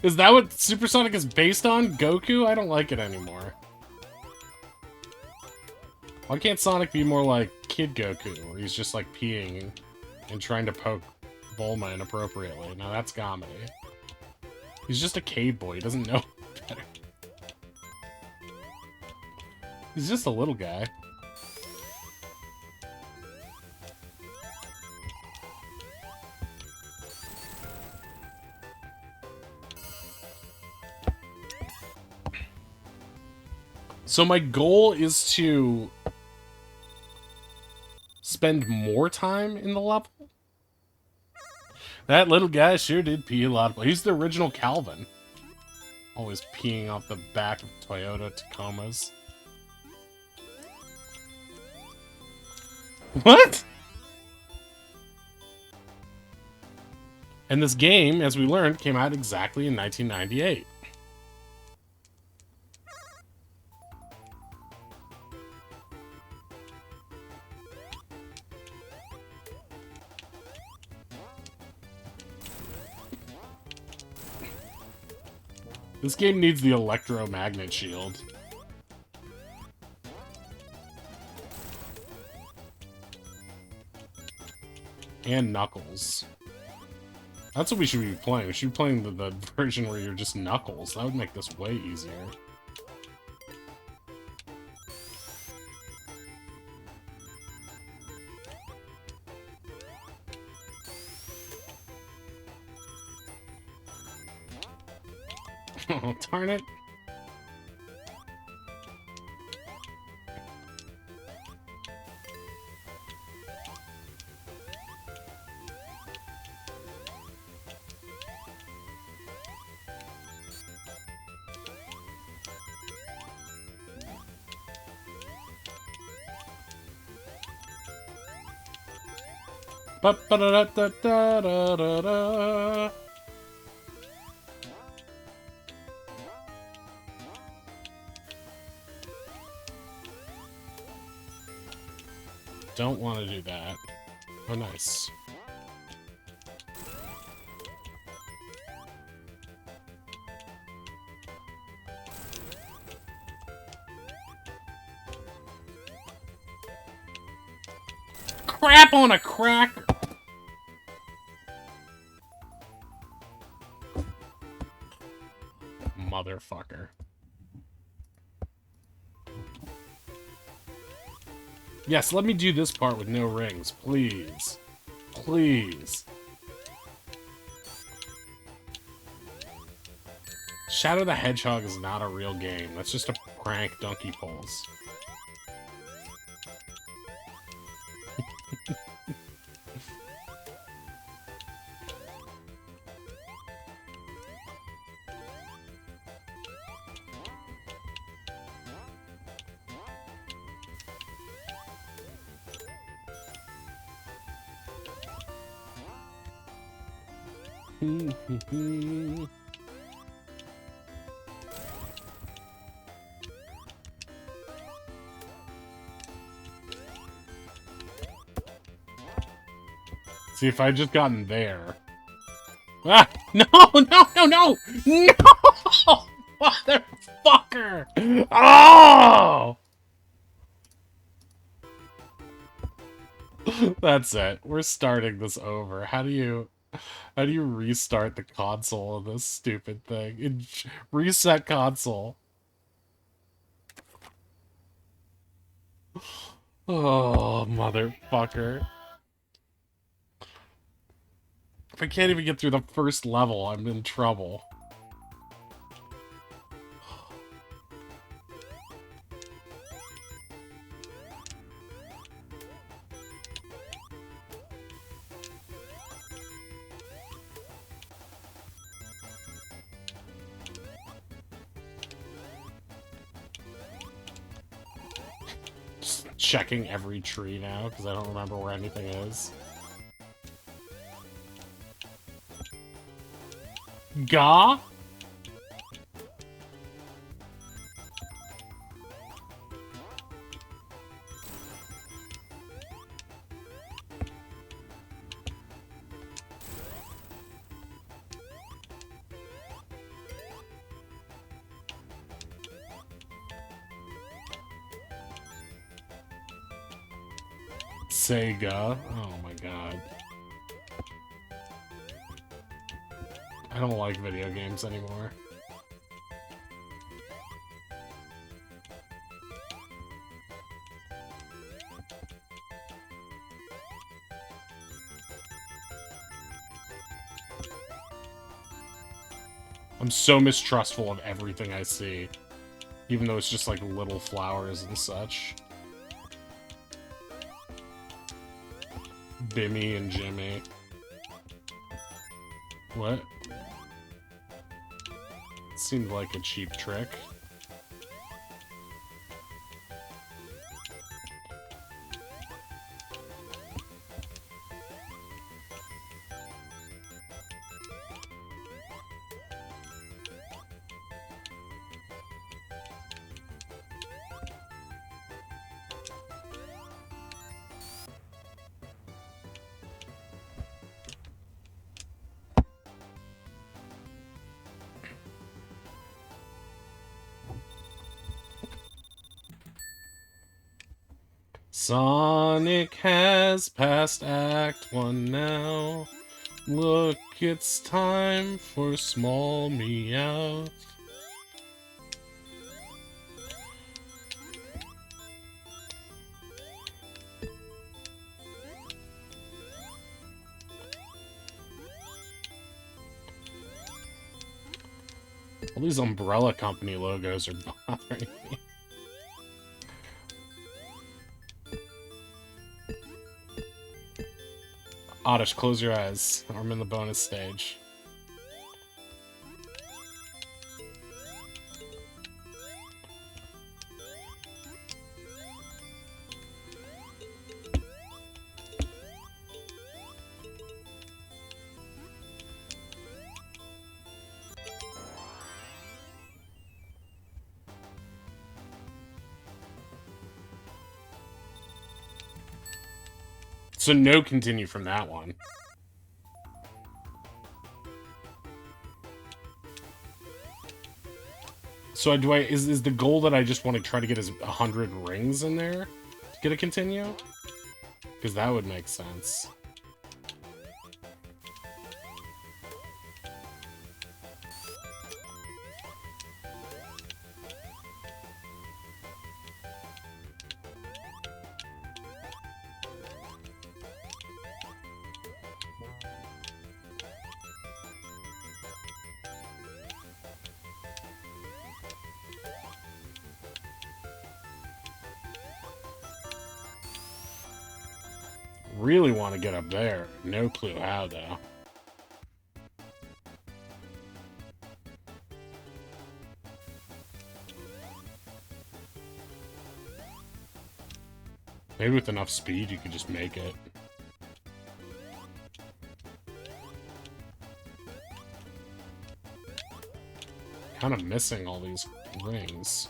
S1: Is that what Supersonic is based on? Goku? I don't like it anymore. Why can't Sonic be more like Kid Goku, where he's just like peeing and trying to poke Bulma inappropriately? Now that's comedy. He's just a cave boy, he doesn't know better. He's just a little guy. So my goal is to spend more time in the level? That little guy sure did pee a lot. He's the original Calvin. Always peeing off the back of Toyota Tacomas. What? And this game, as we learned, came out exactly in 1998. This game needs the electromagnet shield. And Knuckles. That's what we should be playing. We should be playing the version where you're just Knuckles. That would make this way easier. Oh, darn it. Ba-ba-da-da-da-da-da-da. Don't want to do that. Oh, nice. Crap on a cracker! Motherfucker. Yes, let me do this part with no rings, please. Please. Shadow the Hedgehog is not a real game. That's just a prank Donkey Pulls. See, if I'd just gotten there. Ah! No! No! No! No! No! Motherfucker! Oh! That's it. We're starting this over. How do you restart the console of this stupid thing? Reset console. Oh, motherfucker. If I can't even get through the first level, I'm in trouble. Just checking every tree now, because I don't remember where anything is. Ga? Sega. Oh my god. I don't like video games anymore. I'm so mistrustful of everything I see. Even though it's just like little flowers and such. Bimmy and Jimmy. What? Seemed like a cheap trick. Sonic has passed Act 1 now. Look, it's time for small meow. All these Umbrella Company logos are bothering me. Oddish, close your eyes. I'm in the bonus stage. So no continue from that one. So is the goal that I just want to try to get 100 rings in there to get a continue? Because that would make sense. Really want to get up there. No clue how, though. Maybe with enough speed, you could just make it. Kind of missing all these rings.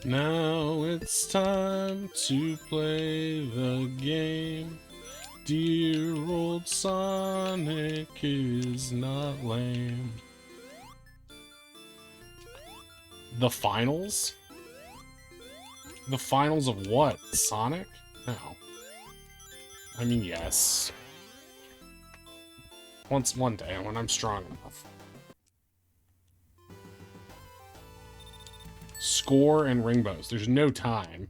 S1: Now it's time to play the game. Dear old Sonic is not lame. The finals? The finals of what? Sonic? No. I mean, yes. One day, when I'm strong enough. Score and ringbows. There's no time.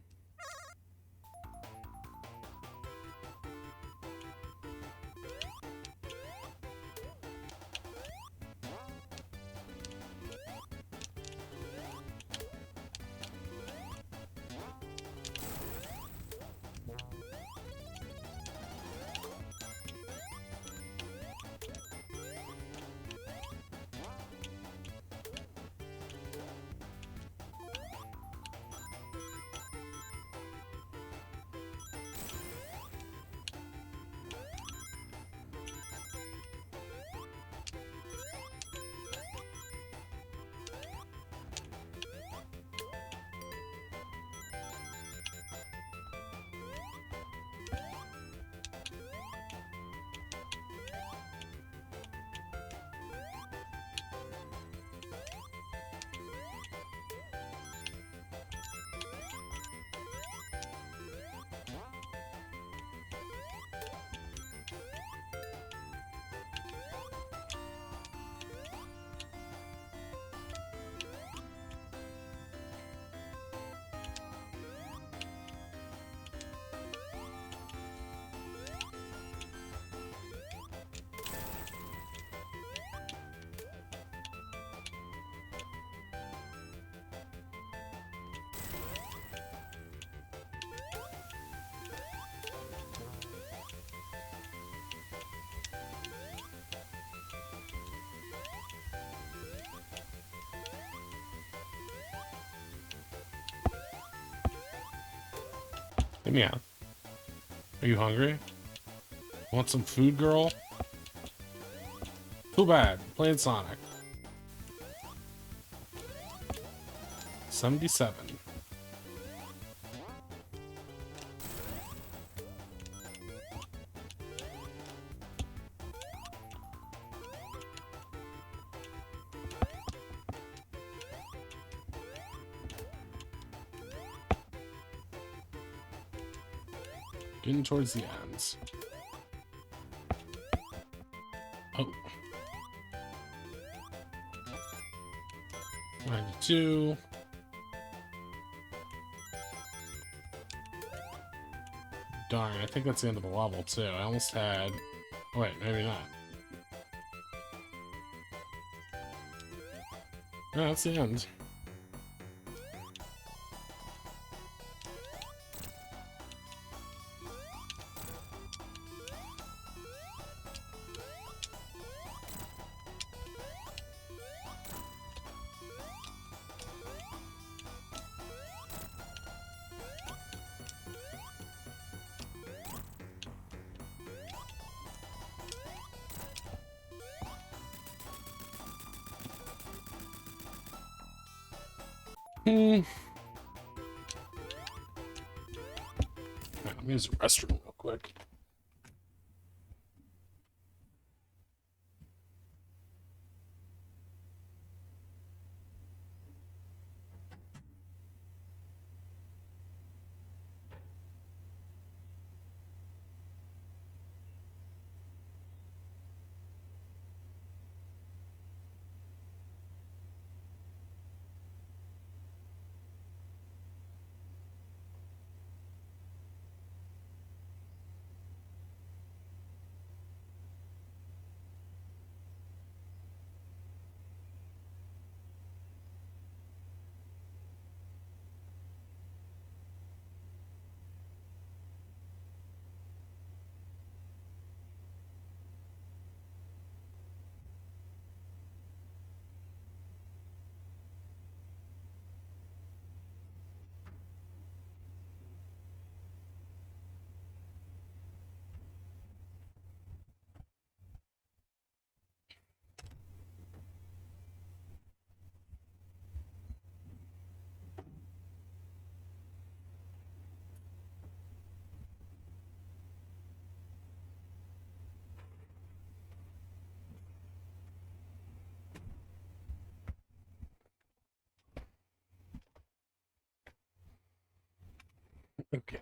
S1: Yeah. Are you hungry? Want some food, girl? Too bad. Playing Sonic. 77. Getting towards the ends. Oh. 92. Darn, I think that's the end of the level, too. I almost had... Oh, wait, maybe not. No, that's the end. Let me use the restroom real quick. Okay.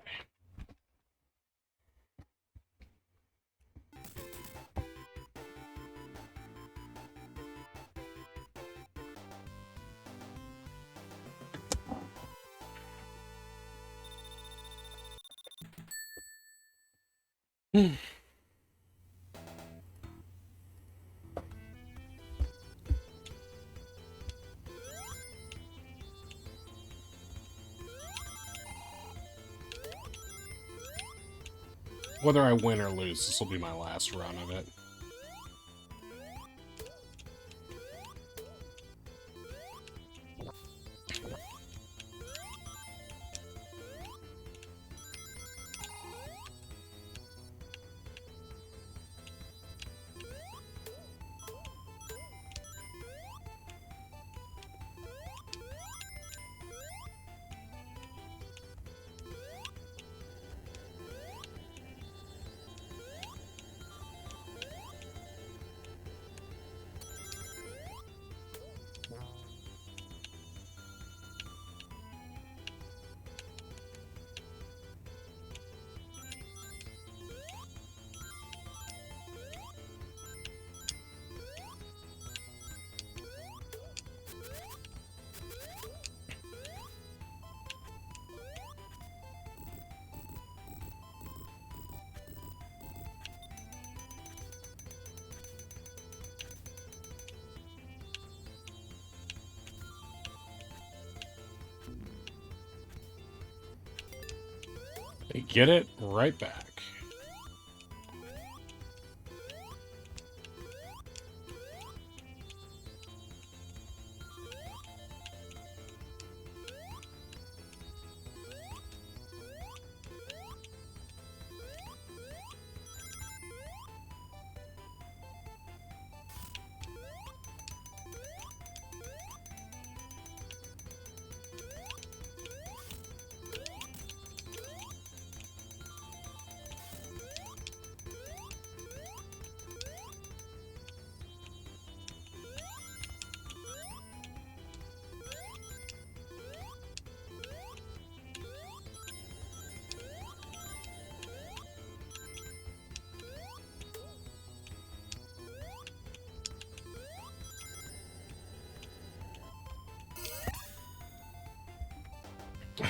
S1: Whether I win or lose, this will be my last run of it. They get it right back.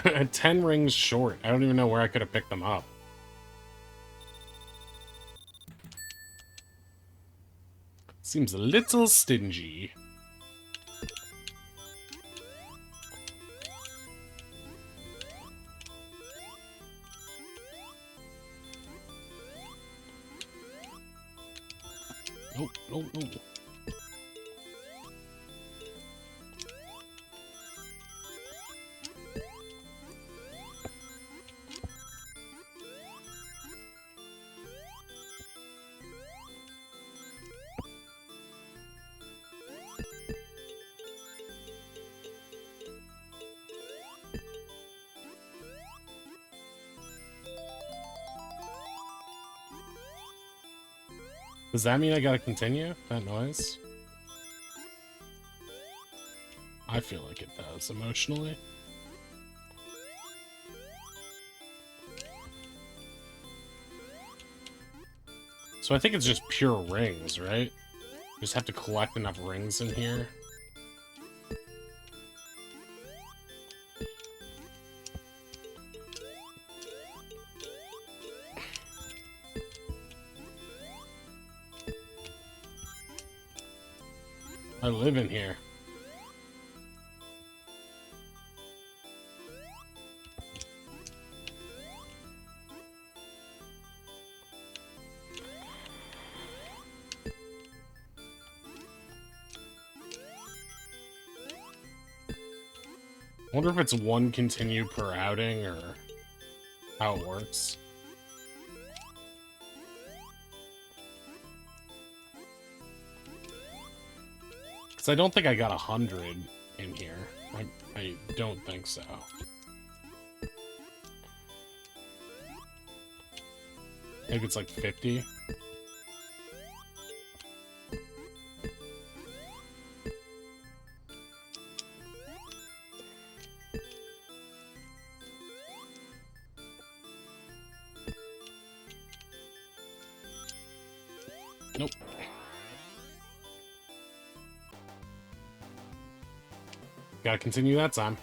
S1: At 10 rings short. I don't even know where I could have picked them up. Seems a little stingy. Oh, no, no. Does that mean I gotta continue? That noise? I feel like it does, emotionally. So I think it's just pure rings, right? Just have to collect enough rings in here. I live in here. I wonder if it's one continue per outing or how it works. Because I don't think I got 100 in here. I don't think so. Maybe it's like 50. Gotta continue that time.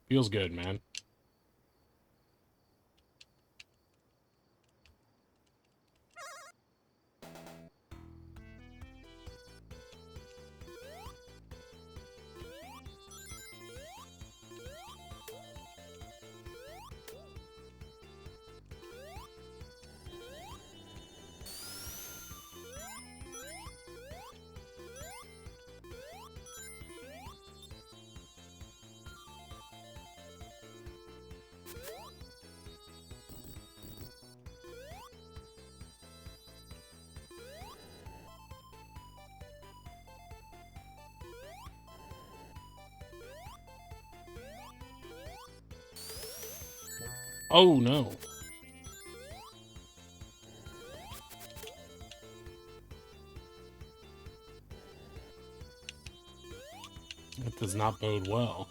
S1: Feels good, man. Oh, no. That does not bode well.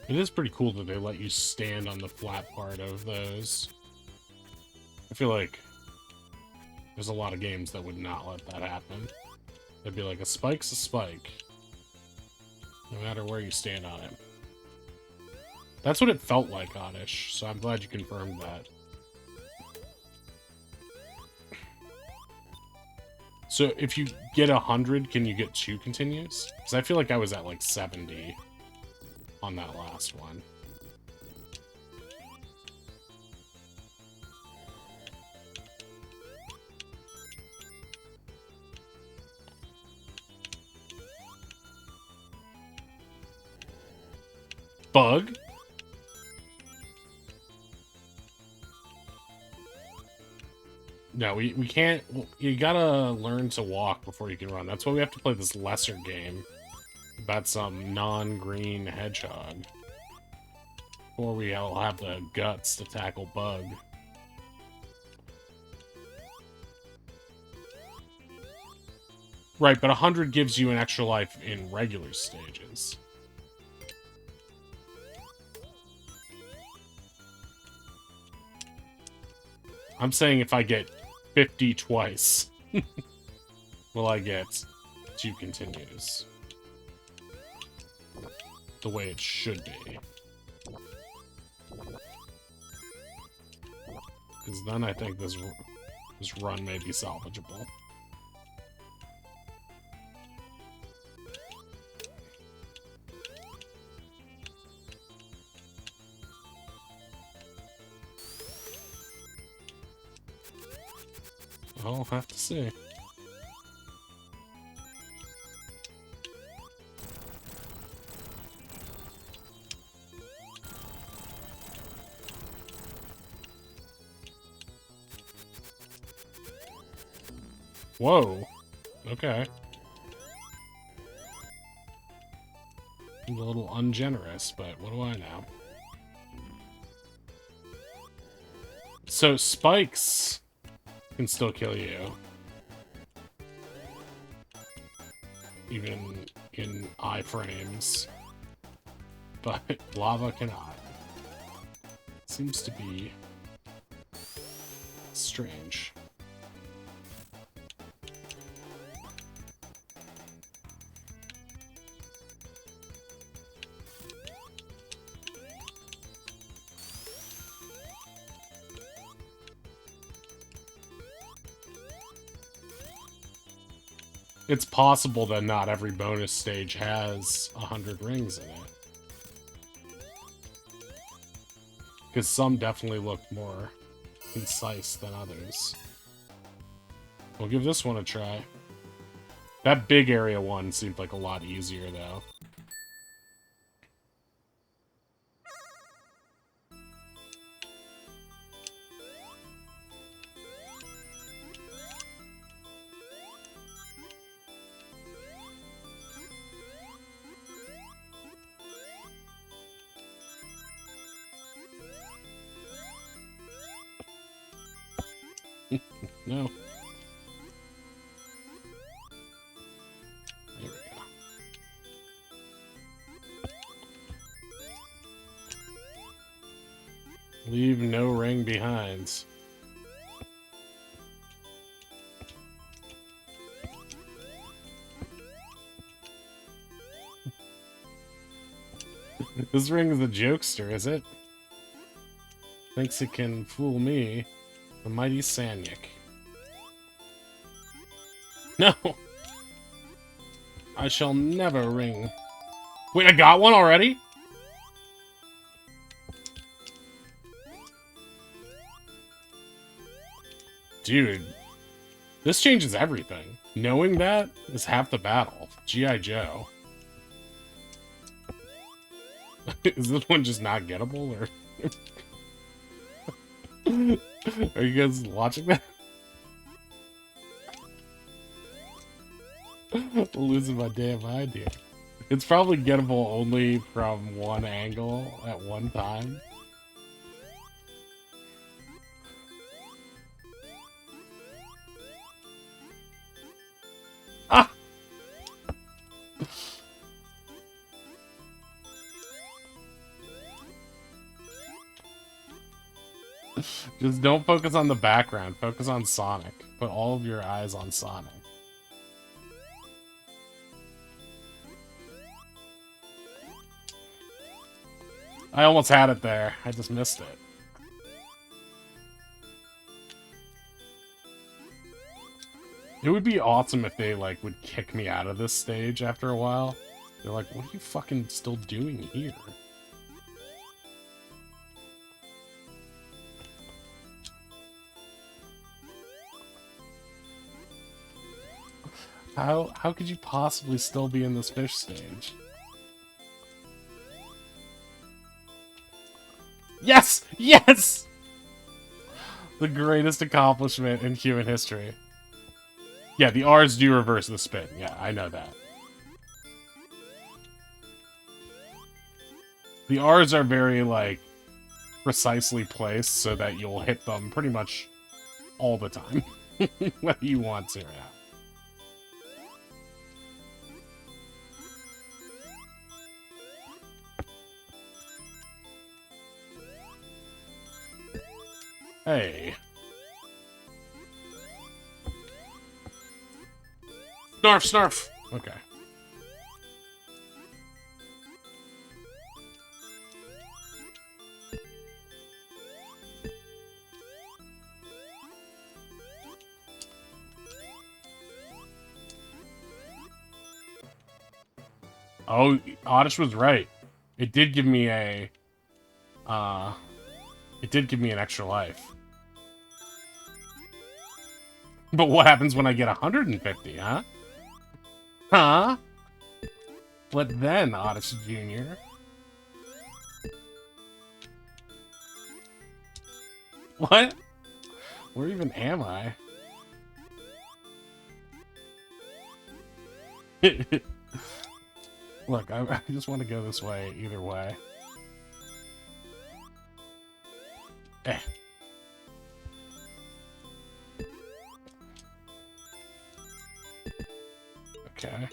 S1: It is pretty cool that they let you stand on the flat part of those. I feel like there's a lot of games that would not let that happen. It'd be like, a spike's a spike, no matter where you stand on it. That's what it felt like, Oddish, so I'm glad you confirmed that. So if you get 100, can you get 2 continues? Because I feel like I was at like 70 on that last one. Bug? No, we can't. You gotta learn to walk before you can run. That's why we have to play this lesser game about some non-green hedgehog before we all have the guts to tackle Bug. Right, but 100 gives you an extra life in regular stages. I'm saying if I get 50 twice, will I get 2 continues? The way it should be. Because then I think this run may be salvageable. I'll have to see. Whoa. Okay. A little ungenerous, but what do I know? So spikes can still kill you. Even in iframes. But lava cannot. Seems to be strange. It's possible that not every bonus stage has 100 rings in it. Because some definitely look more concise than others. We'll give this one a try. That big area one seemed like a lot easier, though. No. There we go. Leave no ring behind. This ring is a jokester, is it? Thinks it can fool me, the mighty Sanyik. No! I shall never ring. Wait, I got one already? Dude, this changes everything. Knowing that is half the battle. G.I. Joe. Is this one just not gettable, or... Are you guys watching that? Losing my damn idea. It's probably gettable only from one angle at one time. Ah! Just don't focus on the background. Focus on Sonic. Put all of your eyes on Sonic. I almost had it there. I just missed it. It would be awesome if they, like, would kick me out of this stage after a while. They're like, what are you fucking still doing here? How could you possibly still be in this fish stage? Yes! Yes! The greatest accomplishment in human history. Yeah, the R's do reverse the spin. Yeah, I know that. The R's are very, like, precisely placed so that you'll hit them pretty much all the time. Whether you want to or not. Hey. Snarf, snarf! Okay. Oh, Oddish was right. It did give me a... It did give me an extra life. But what happens when I get 150, huh? Huh? What then, Oddish Jr.? What? Where even am I? Look, I just want to go this way either way. Eh. Okay.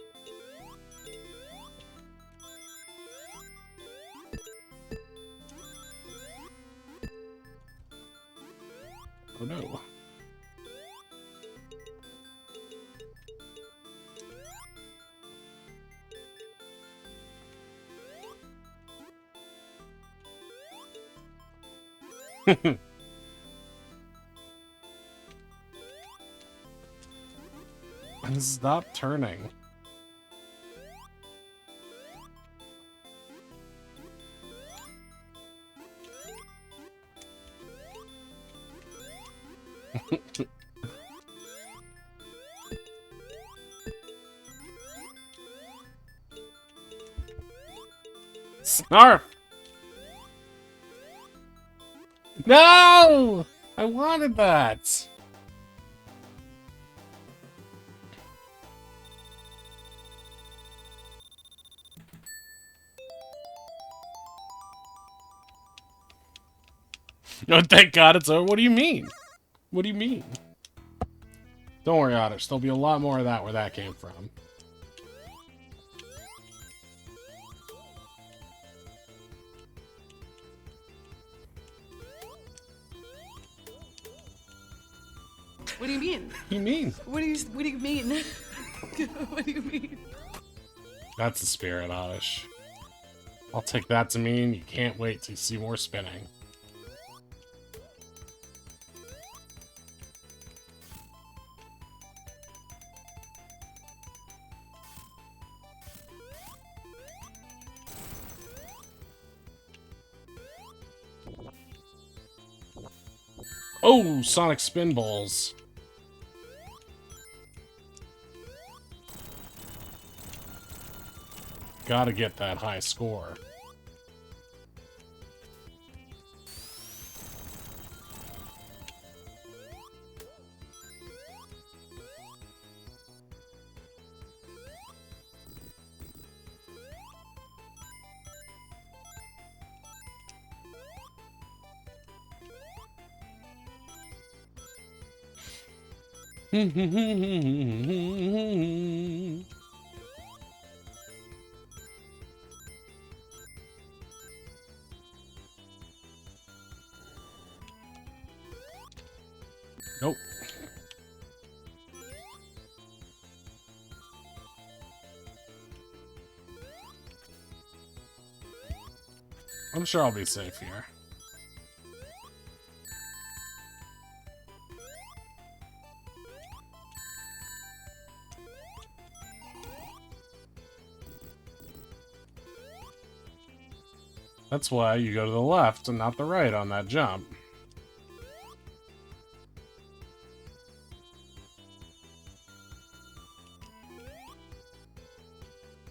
S1: Oh no. Stop turning. Snarf! No! I wanted that! Oh, thank God it's over. What do you mean? What do you mean? Don't worry, Oddish. There'll be a lot more of that where that came from.
S2: What do you mean?
S1: What do you mean?
S2: What do you mean? What do you mean?
S1: That's the spirit, Oddish. I'll take that to mean you can't wait to see more spinning. Oh, Sonic Spinballs. Gotta get that high score. Nope. I'm sure I'll be safe here. That's why you go to the left and not the right on that jump.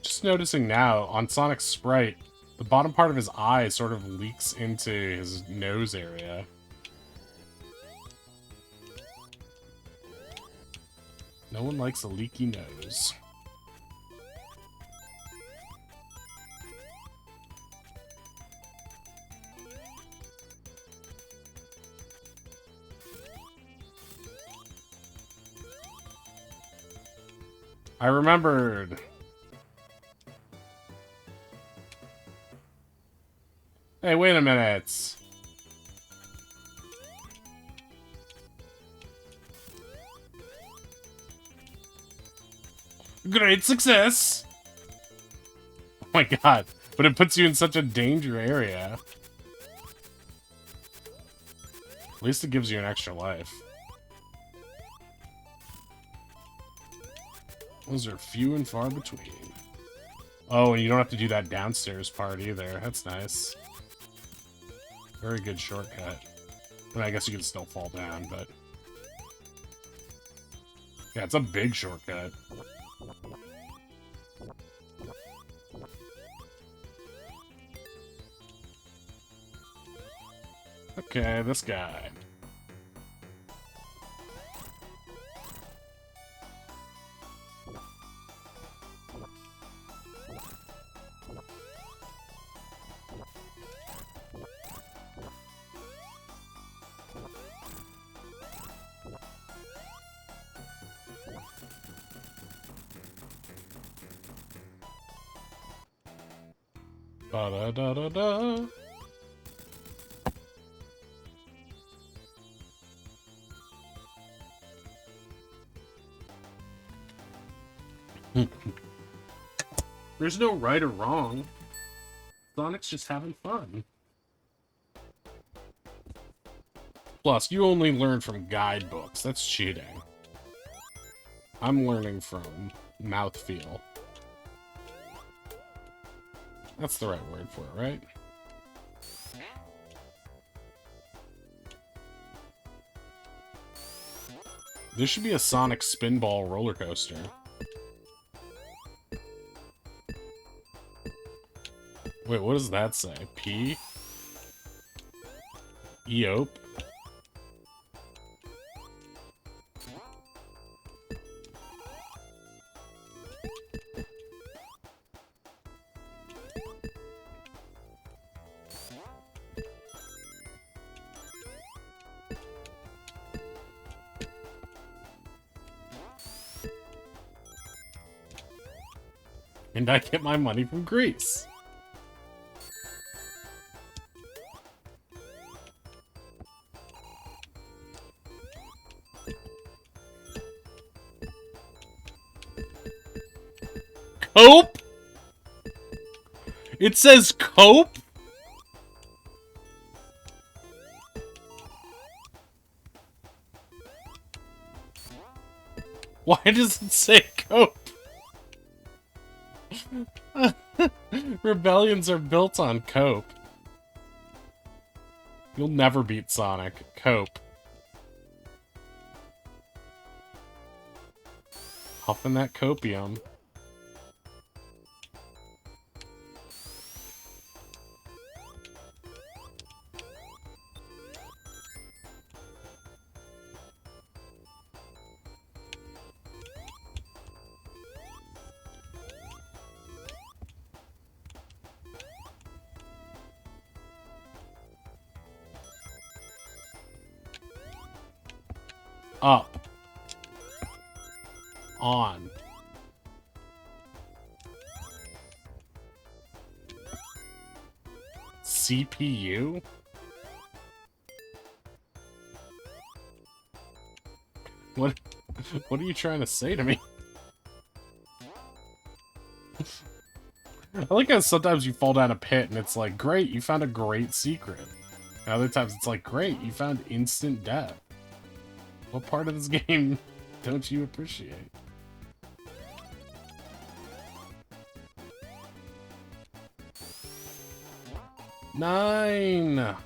S1: Just noticing now, on Sonic's sprite, the bottom part of his eye sort of leaks into his nose area. No one likes a leaky nose. I remembered. Hey, wait a minute. Great success! Oh my god, but it puts you in such a danger area. At least it gives you an extra life. Those are few and far between. Oh, and you don't have to do that downstairs part either. That's nice. Very good shortcut. I mean, I guess you can still fall down, but... yeah, it's a big shortcut. Okay, this guy. Ba-da-da-da-da. There's no right or wrong. Sonic's just having fun. Plus, you only learn from guidebooks. That's cheating. I'm learning from mouthfeel. That's the right word for it, right? There should be a Sonic Spinball roller coaster. Wait, what does that say? P? Eope? And I get my money from Greece. Cope? It says cope? Why does it say cope? Rebellions are built on cope. You'll never beat Sonic. Cope. Huffing that copium. Up. On. CPU? What are you trying to say to me? I like how sometimes you fall down a pit and it's like, great, you found a great secret. And other times it's like, great, you found instant death. What part of this game don't you appreciate? Nine!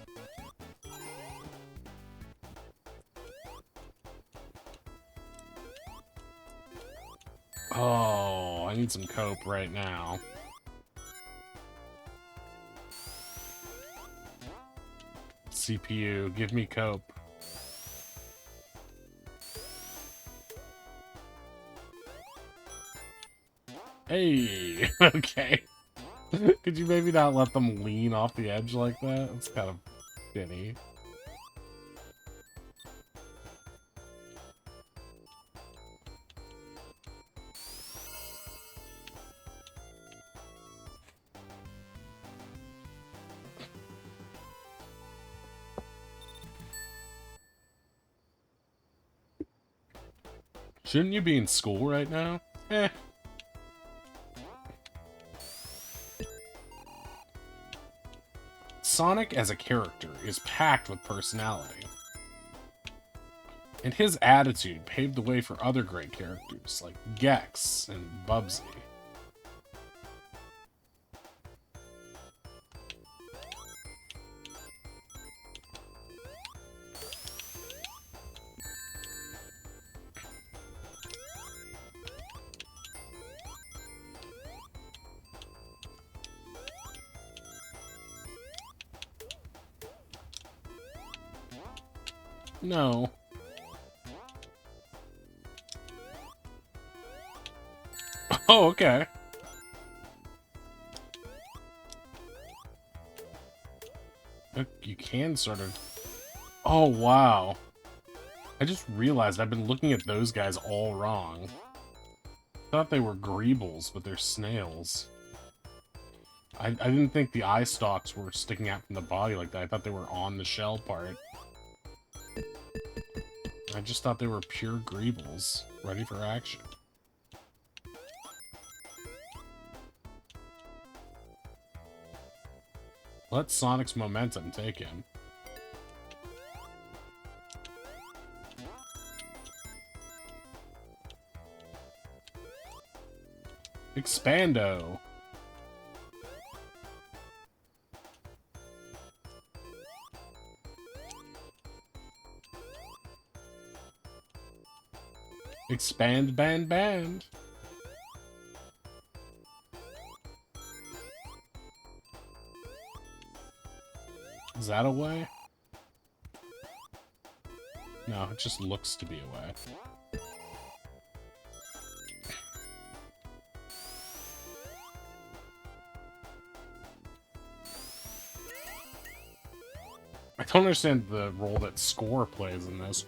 S1: Oh, I need some cope right now. CPU, give me cope. Hey, okay. Could you maybe not let them lean off the edge like that? It's kind of shitty. Shouldn't you be in school right now? Eh. Sonic as a character is packed with personality. And his attitude paved the way for other great characters like Gex and Bubsy. No. Oh, okay. You can sort of... Oh, wow. I just realized I've been looking at those guys all wrong. Thought they were greebles, but they're snails. I didn't think the eye stalks were sticking out from the body like that. I thought they were on the shell part. I just thought they were pure greebles, ready for action. Let Sonic's momentum take him. Expando! Expand, band, band! Is that a way? No, it just looks to be a way. I don't understand the role that score plays in this.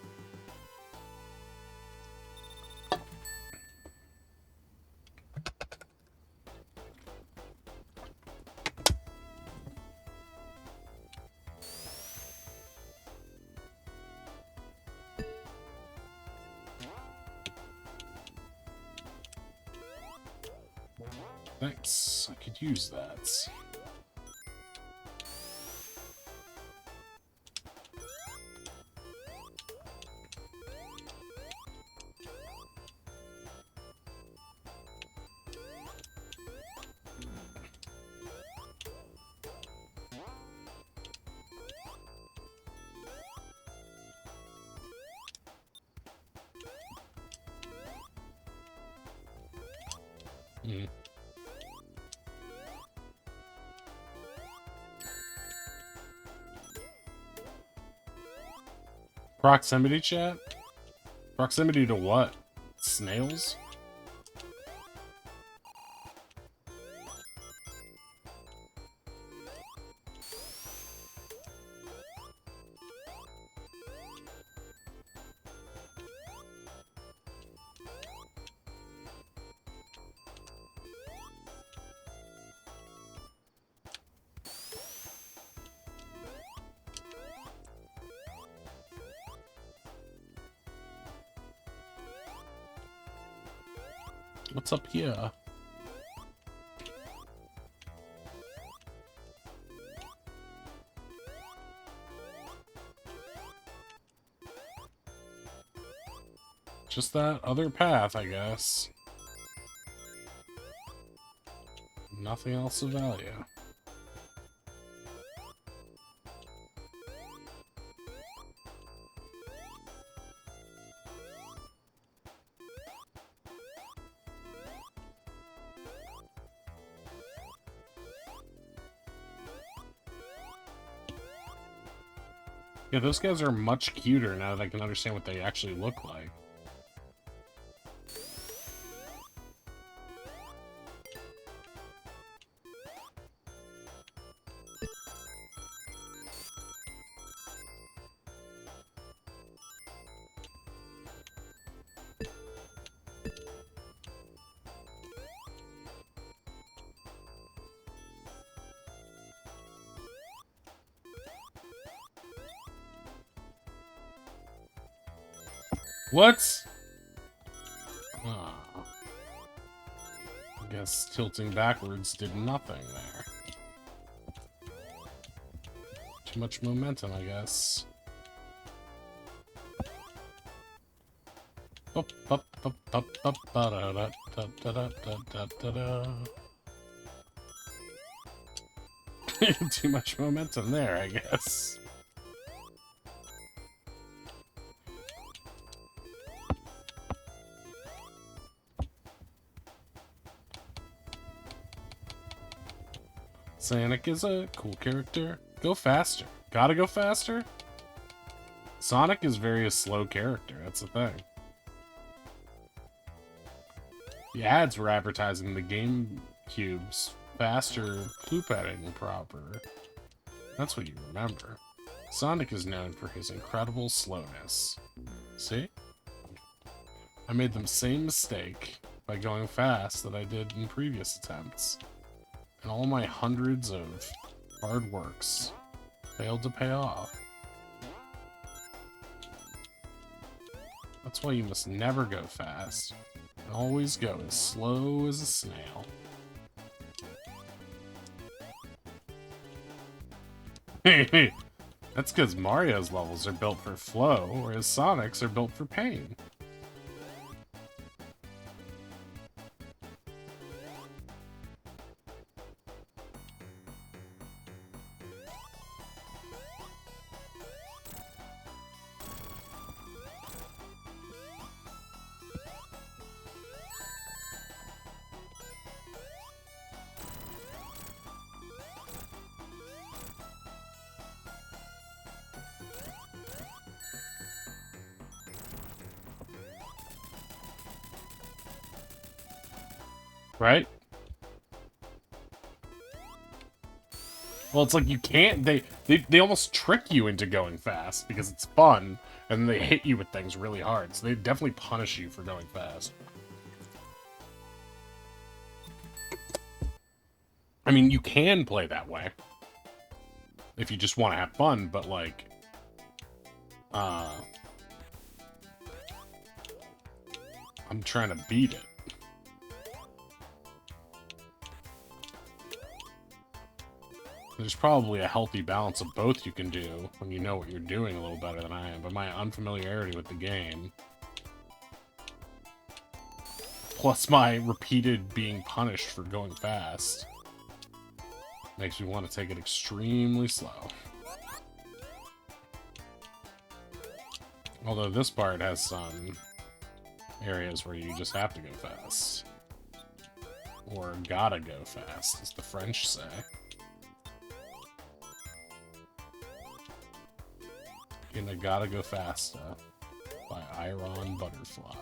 S1: Thanks. I could use that. Hmm. Proximity chat? Proximity to what? Snails? What's up here? Just that other path, I guess. Nothing else of value. Yeah, those guys are much cuter now that I can understand what they actually look like. What? Oh. I guess tilting backwards did nothing there. Too much momentum, I guess. Too much momentum there, I guess. Sonic is a cool character. Go faster. Gotta go faster? Sonic is very a slow character, that's the thing. The ads were advertising the GameCube's faster clue padding proper. That's what you remember. Sonic is known for his incredible slowness. See? I made the same mistake by going fast that I did in previous attempts. And all my hundreds of hard works failed to pay off. That's why you must never go fast. And always go as slow as a snail. That's because Mario's levels are built for flow, whereas Sonic's are built for pain. Right? Well, it's like you can't, they almost trick you into going fast because it's fun, and they hit you with things really hard, so they definitely punish you for going fast. I mean, you can play that way if you just want to have fun, but like, I'm trying to beat it. There's probably a healthy balance of both you can do when you know what you're doing a little better than I am, but my unfamiliarity with the game, plus my repeated being punished for going fast, makes me want to take it extremely slow. Although this part has some areas where you just have to go fast. Or gotta go fast, as the French say. In a Gotta Go Fasta by Iron Butterfly.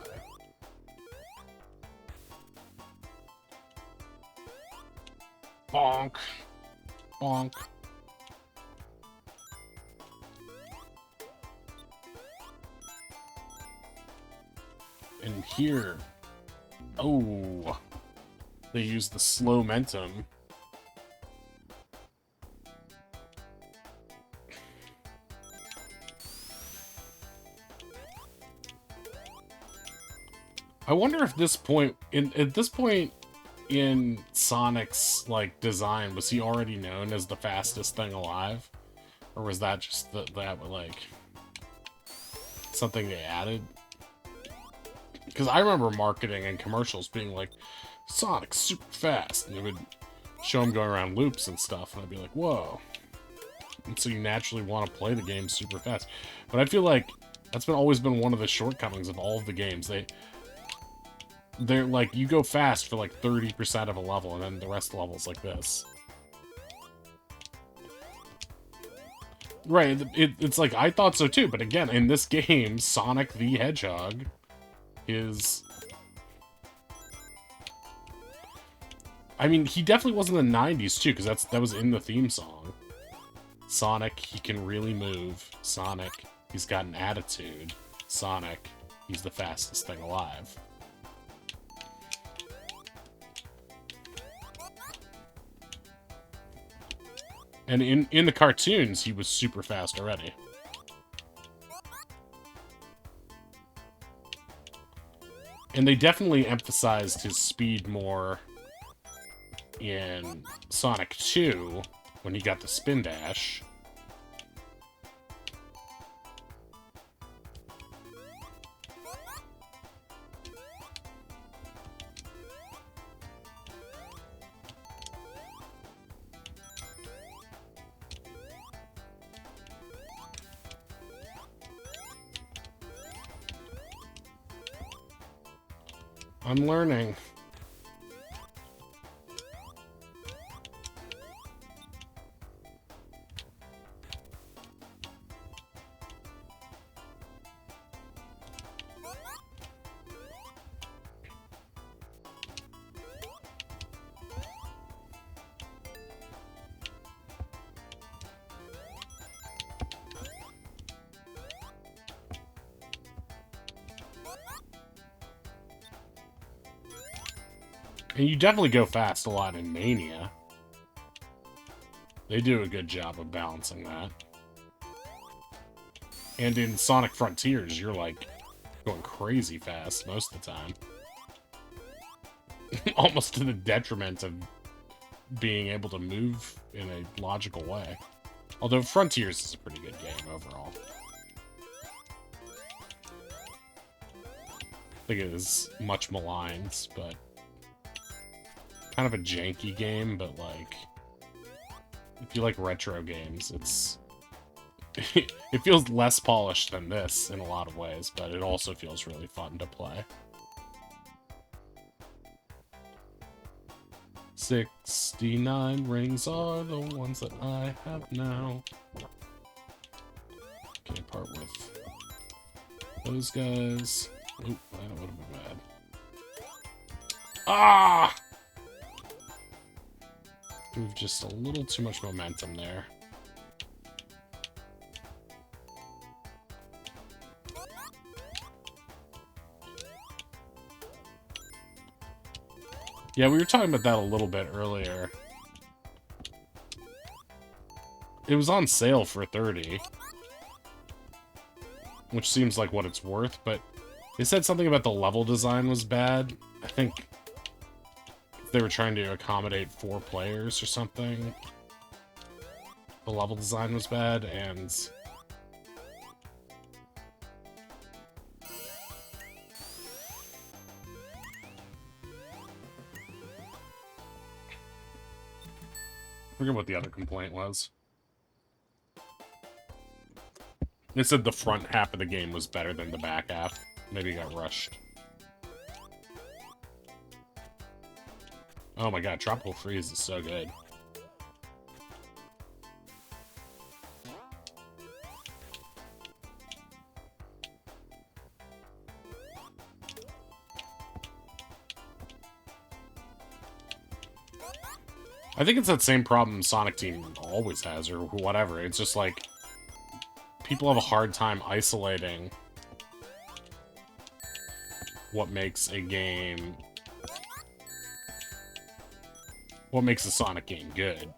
S1: Bonk. Bonk. And here, oh, they use the slow momentum. I wonder if at this point in Sonic's like design, was he already known as the fastest thing alive, or was that just that like something they added? Because I remember marketing and commercials being like, Sonic's super fast, and it would show him going around loops and stuff, and I'd be like, whoa. And so you naturally want to play the game super fast. But I feel like that's always been one of the shortcomings of all of the games. They're like, you go fast for like 30% of a level, and then the rest of the level's like this. Right, it's like, I thought so too, but again, in this game, Sonic the Hedgehog is... I mean, he definitely was in the 90s too, because that was in the theme song. Sonic, he can really move. Sonic, he's got an attitude. Sonic, he's the fastest thing alive. And in the cartoons, he was super fast already. And they definitely emphasized his speed more in Sonic 2, when he got the spin dash. I'm learning. And you definitely go fast a lot in Mania. They do a good job of balancing that. And in Sonic Frontiers, you're like going crazy fast most of the time. Almost to the detriment of being able to move in a logical way. Although Frontiers is a pretty good game overall. I think it is much maligned, but kind of a janky game, but like, if you like retro games, it feels less polished than this in a lot of ways, but it also feels really fun to play. 69 rings are the ones that I have now. Can't part with those guys. Oop, that would have been bad. Ah! We've just a little too much momentum there. Yeah, we were talking about that a little bit earlier. It was on sale for $30, which seems like what it's worth, but they said something about the level design was bad. I think they were trying to accommodate 4 players or something. the level design was bad, and I forget what the other complaint was. They said the front half of the game was better than the back half. Maybe it got rushed. Oh my god, Tropical Freeze is so good. I think it's that same problem Sonic Team always has, or whatever. It's just like, people have a hard time isolating what makes a game... what makes a Sonic game good.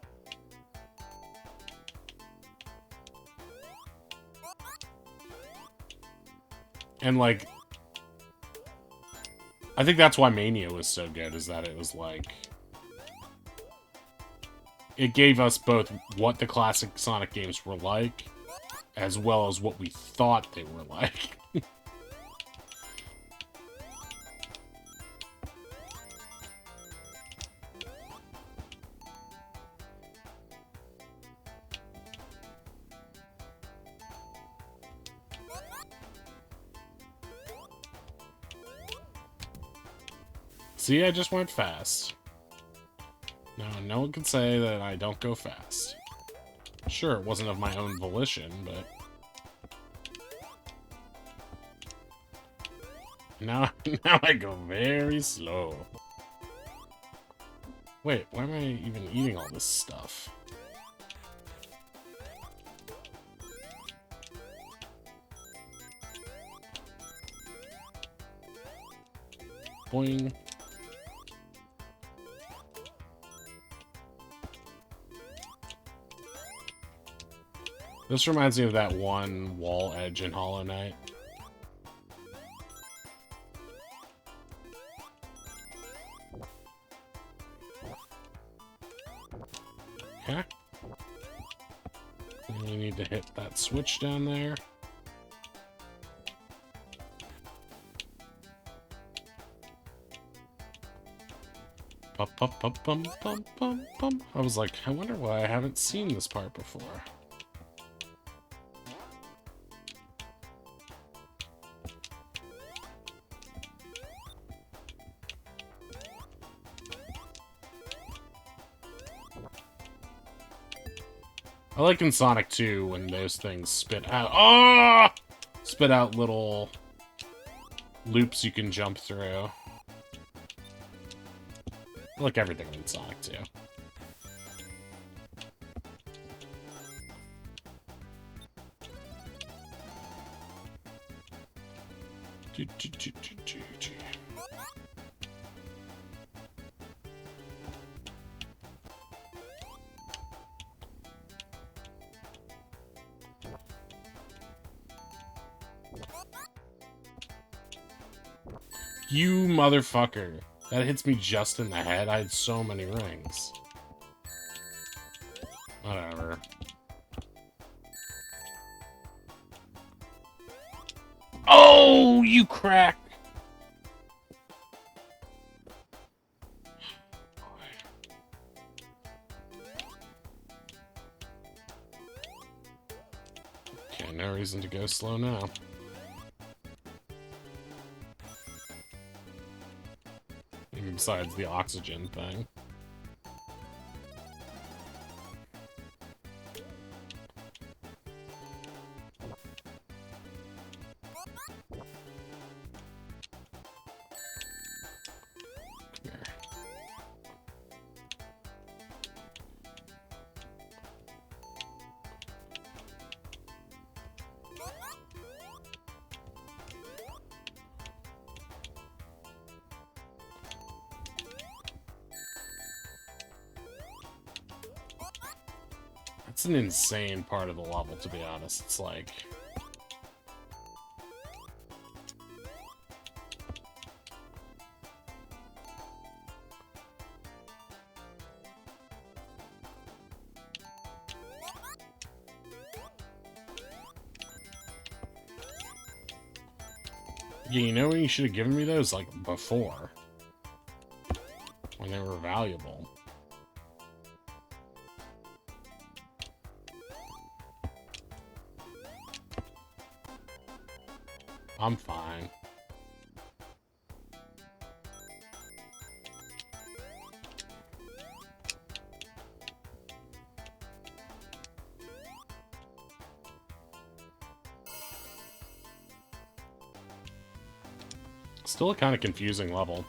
S1: And, like, I think that's why Mania was so good, is that it was like... it gave us both what the classic Sonic games were like, as well as what we thought they were like. See, I just went fast. Now, no one can say that I don't go fast. Sure, it wasn't of my own volition, but... now I go very slow. Wait, why am I even eating all this stuff? Boing. This reminds me of that one wall edge in Hollow Knight. Okay. And you need to hit that switch down there. Pum, pum, pum, pum, pum, pum, pum. I was like, I wonder why I haven't seen this part before. I like in Sonic 2 when those things spit out. Oh! Spit out little loops you can jump through. I like everything in Sonic 2. You motherfucker. That hits me just in the head. I had so many rings. Whatever. Oh, you crack! Okay, no reason to go slow now. Besides the oxygen thing. It's an insane part of the level, to be honest. It's like... Yeah, you know when you should have given me those, like, before. When they were valuable. I'm fine. Still a kind of confusing level.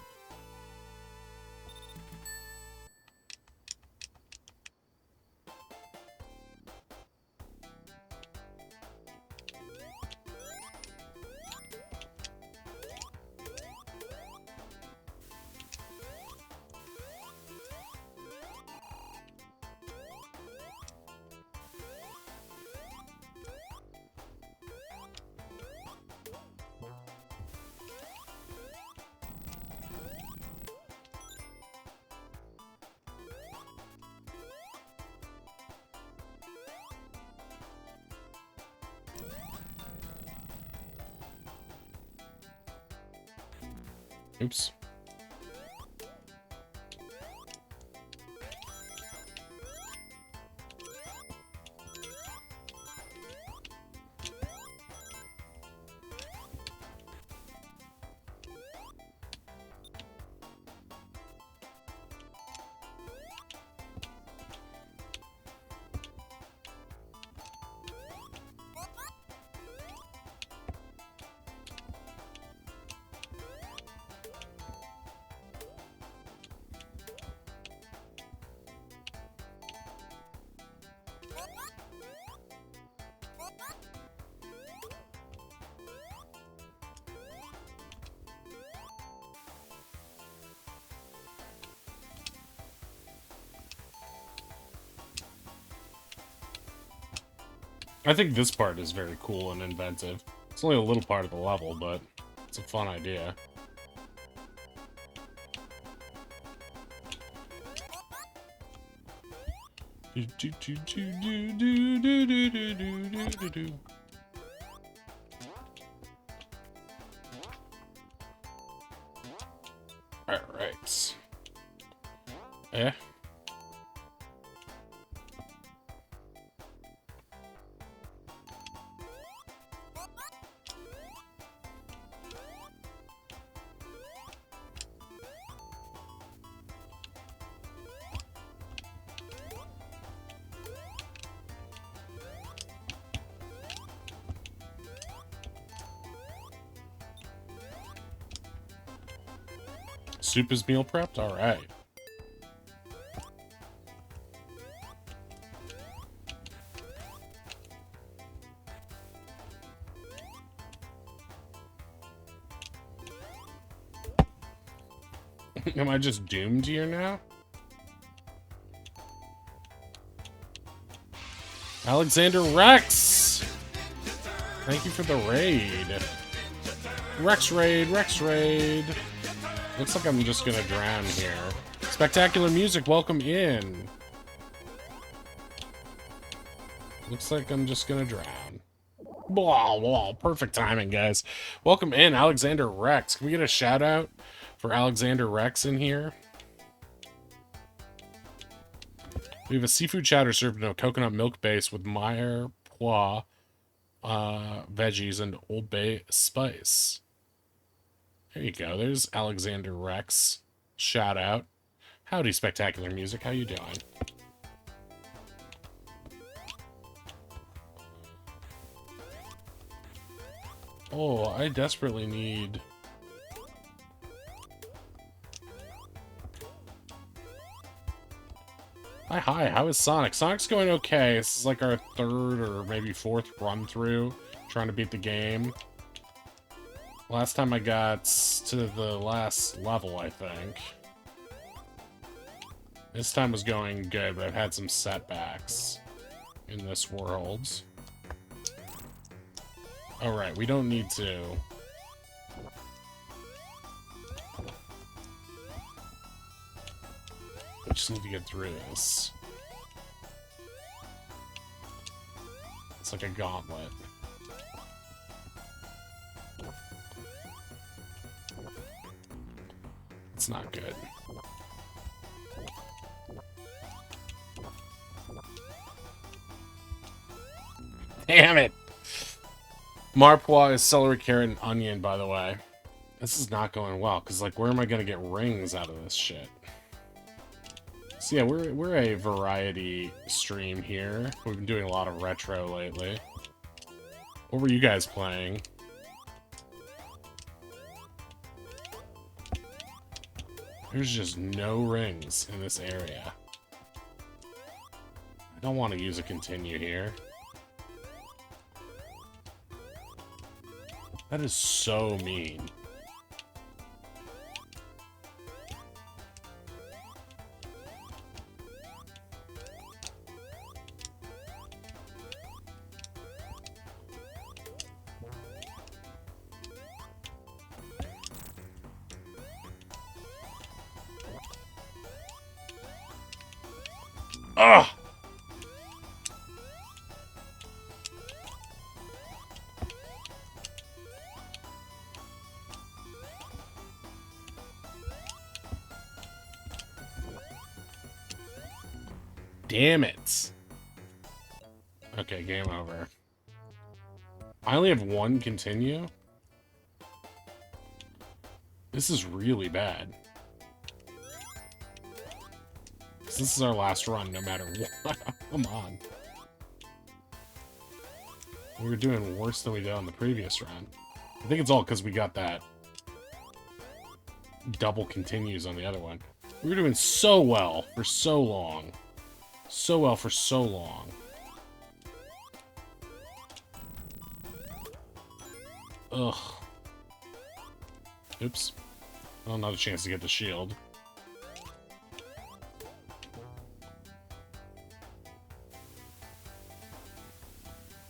S1: Oops. I think this part is very cool and inventive. It's only a little part of the level, but it's a fun idea. Alright. Eh? Soup is meal prepped? Alright. Am I just doomed here now? Alexander Rex! Thank you for the raid. Rex raid, Rex raid. Looks like I'm just gonna drown here. Spectacular music, welcome in. Looks like I'm just gonna drown. Blah, blah, perfect timing, guys. Welcome in, Alexander Rex. Can we get a shout out for Alexander Rex in here? We have a seafood chowder served in a coconut milk base with Meyer pois, veggies, and Old Bay spice. There you go. There's Alexander Rex. Shout out. Howdy, Spectacular Music. How you doing? Oh, I desperately need... Hi, how is Sonic? Sonic's going okay. This is like our third or maybe fourth run through trying to beat the game. Last time I got to the last level, I think. This time was going good, but I've had some setbacks in this world. Alright, we don't need to. We just need to get through this. It's like a gauntlet. That's not good. Damn it! Marpois is celery, carrot, and onion, by the way. This is not going well, because, like, where am I going to get rings out of this shit? So, yeah, we're a variety stream here. We've been doing a lot of retro lately. What were you guys playing? There's just no rings in this area. I don't want to use a continue here. That is so mean. Ugh! Damn it. Okay, game over. I only have one continue? This is really bad. This is our last run, no matter what. Come on. We were doing worse than we did on the previous run. I think it's all because we got that double continues on the other one. We were doing so well for so long. So well for so long. Ugh. Oops. Well, not a chance to get the shield.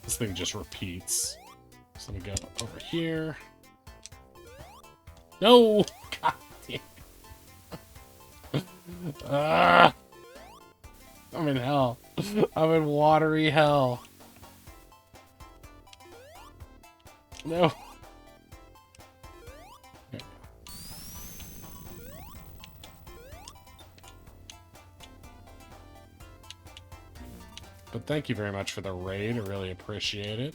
S1: This thing just repeats. So let me go over here. No! God damn. Ah! I'm in hell. I'm in watery hell. No. But thank you very much for the raid. I really appreciate it.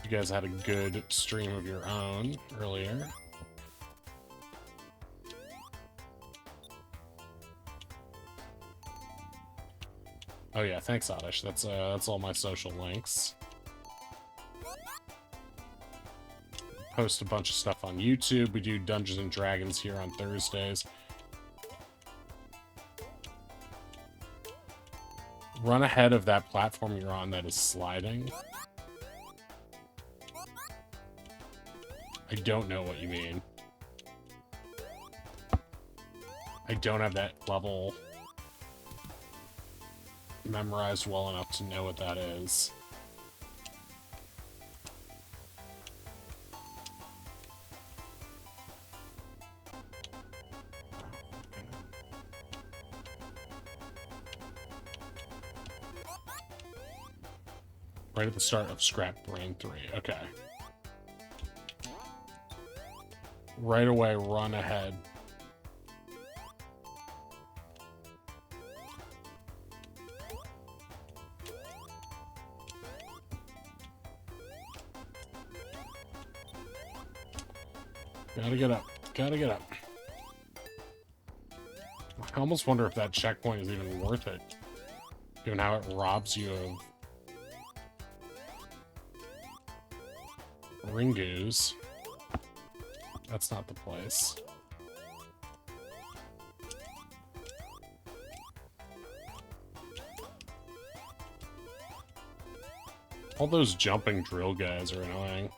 S1: You guys had a good stream of your own earlier. Oh yeah, thanks, Oddish. That's all my social links. Post a bunch of stuff on YouTube. We do Dungeons and Dragons here on Thursdays. Run ahead of that platform you're on that is sliding. I don't know what you mean. I don't have that level memorized well enough to know what that is. Right at the start of Scrap Brain 3. Okay. Right away, run ahead. Gotta get up. Gotta get up. I almost wonder if that checkpoint is even worth it, given how it robs you of Ringoos. That's not the place. All those jumping drill guys are annoying.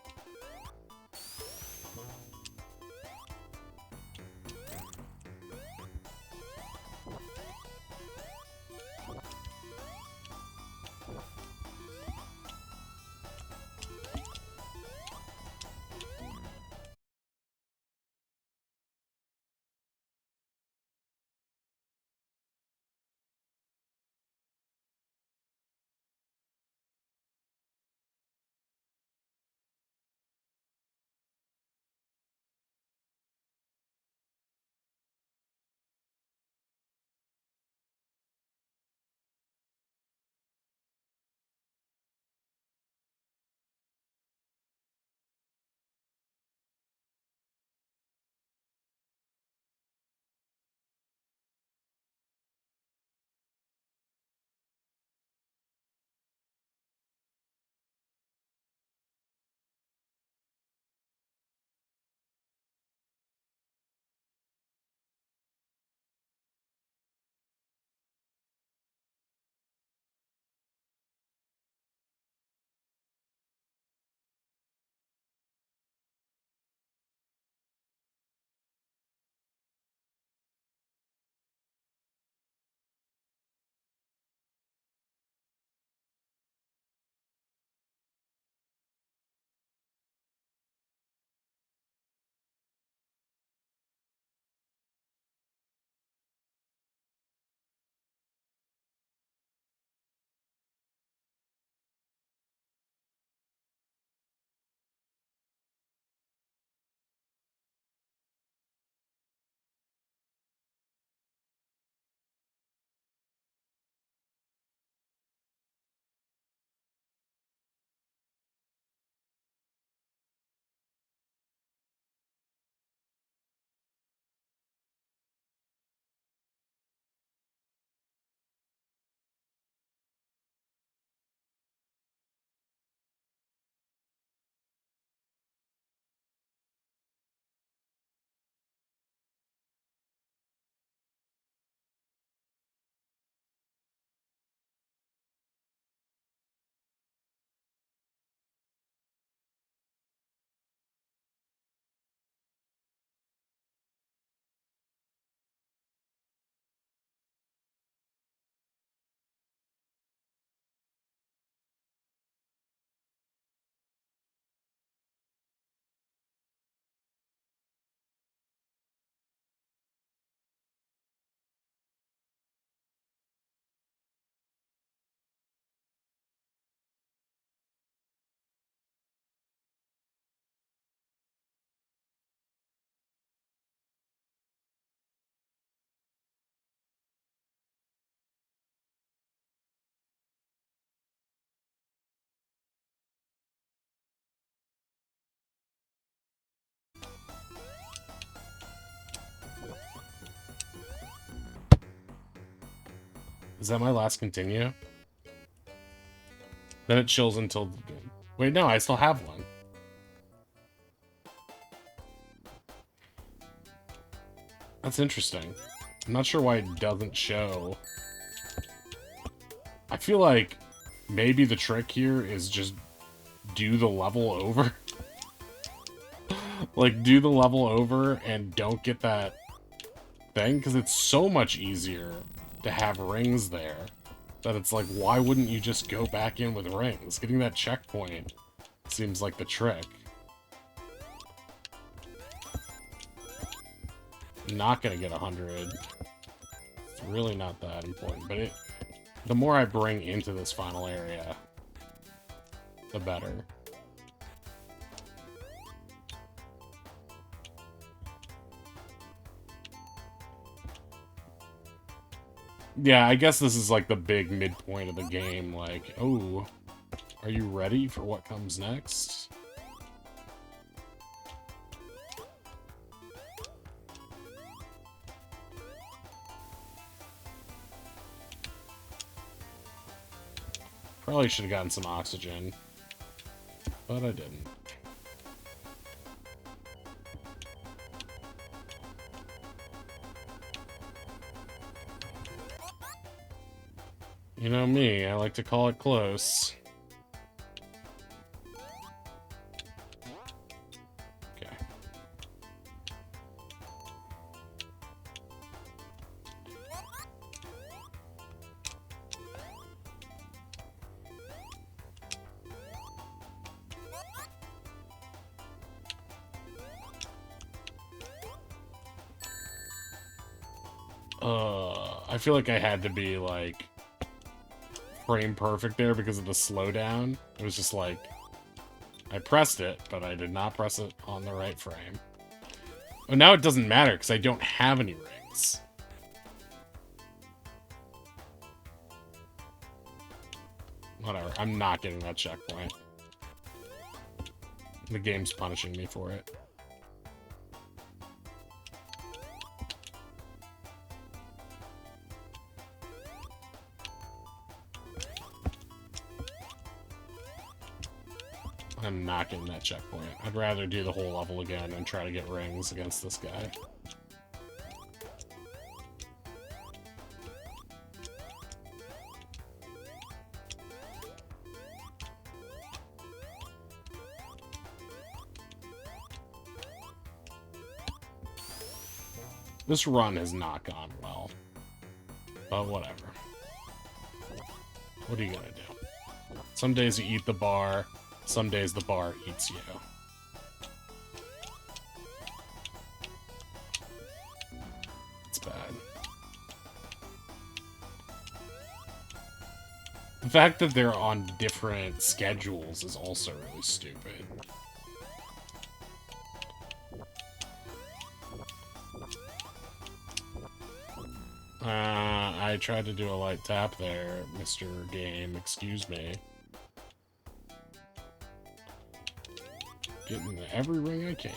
S1: Is that my last continue? Then it chills until... Wait, no, I still have one. That's interesting. I'm not sure why it doesn't show. I feel like maybe the trick here is just do the level over. Like, do the level over and don't get that thing, because it's so much easier to have rings there that it's like, why wouldn't you just go back in with rings? Getting that checkpoint seems like the trick. Not gonna get 100. It's really not that important, but the more I bring into this final area, the better. Yeah, I guess this is like the big midpoint of the game, like, oh, are you ready for what comes next? Probably should have gotten some oxygen, but I didn't. You know me, I like to call it close. Okay. I feel like I had to be, like, frame perfect there because of the slowdown. It was just like, I pressed it, but I did not press it on the right frame. Oh, now it doesn't matter because I don't have any rings. Whatever, I'm not getting that checkpoint. The game's punishing me for it. I'm not getting that checkpoint. I'd rather do the whole level again and try to get rings against this guy. This run has not gone well, but whatever. What are you gonna do? Some days you eat the bar, some days the bar eats you. It's bad. The fact that they're on different schedules is also really stupid. I tried to do a light tap there, Mr. Game, excuse me. Getting every ring I can.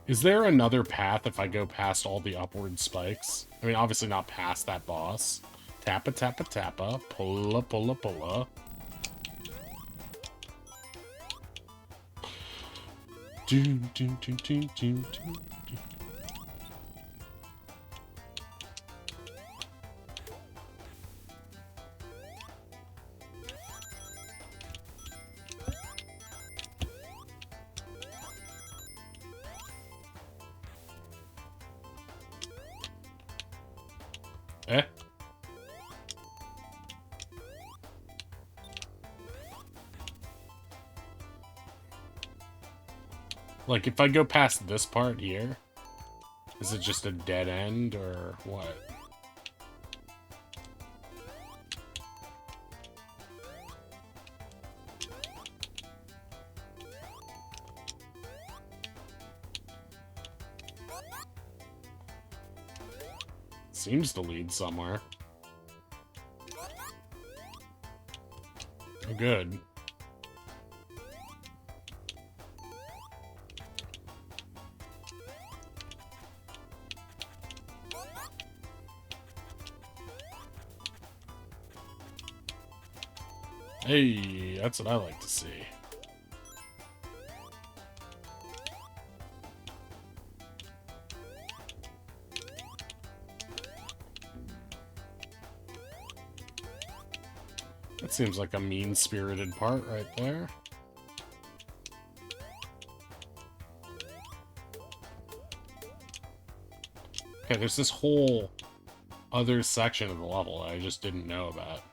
S1: Is there another path if I go past all the upward spikes? I mean, obviously not past that boss. Tappa, tappa, tappa. Pulla, pulla, pulla. Doom, doom, doom, doom, doom, doom. Eh? Like, if I go past this part here, is it just a dead end, or what? Seems to lead somewhere. Oh, good. Hey, that's what I like to see. That seems like a mean-spirited part right there. Okay, there's this whole other section of the level that I just didn't know about.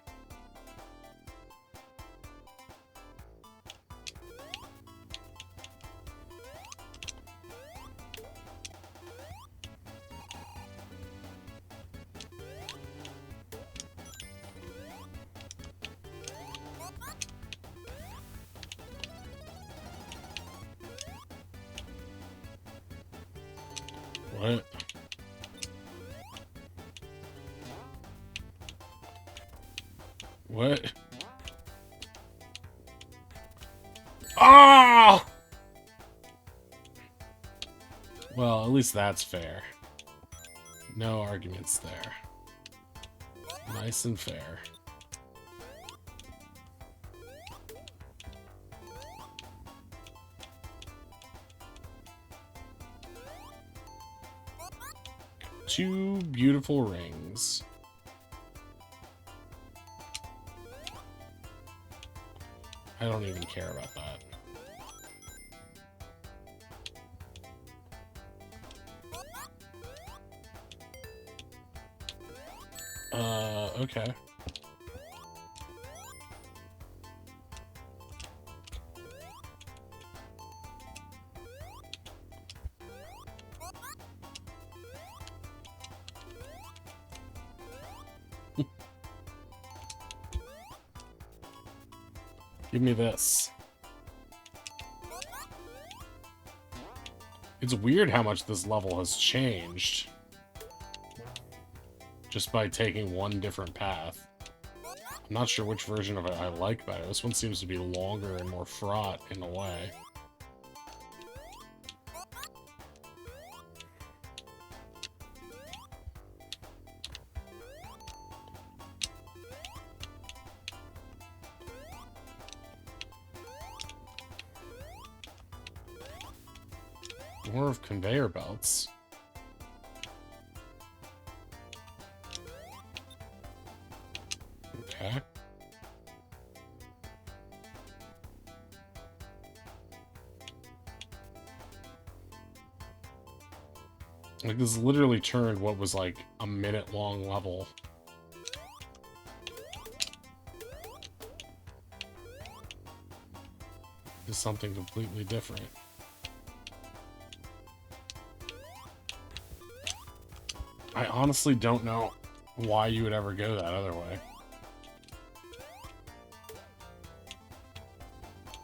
S1: What? What? Ah! Well, at least that's fair. No arguments there. Nice and fair. Two beautiful rings. I don't even care about that. Okay. Give me this. It's weird how much this level has changed. Just by taking one different path. I'm not sure which version of it I like better. This one seems to be longer and more fraught in a way. More of conveyor belts. Okay. Like, this literally turned what was like a minute-long level to something completely different. I honestly don't know why you would ever go that other way.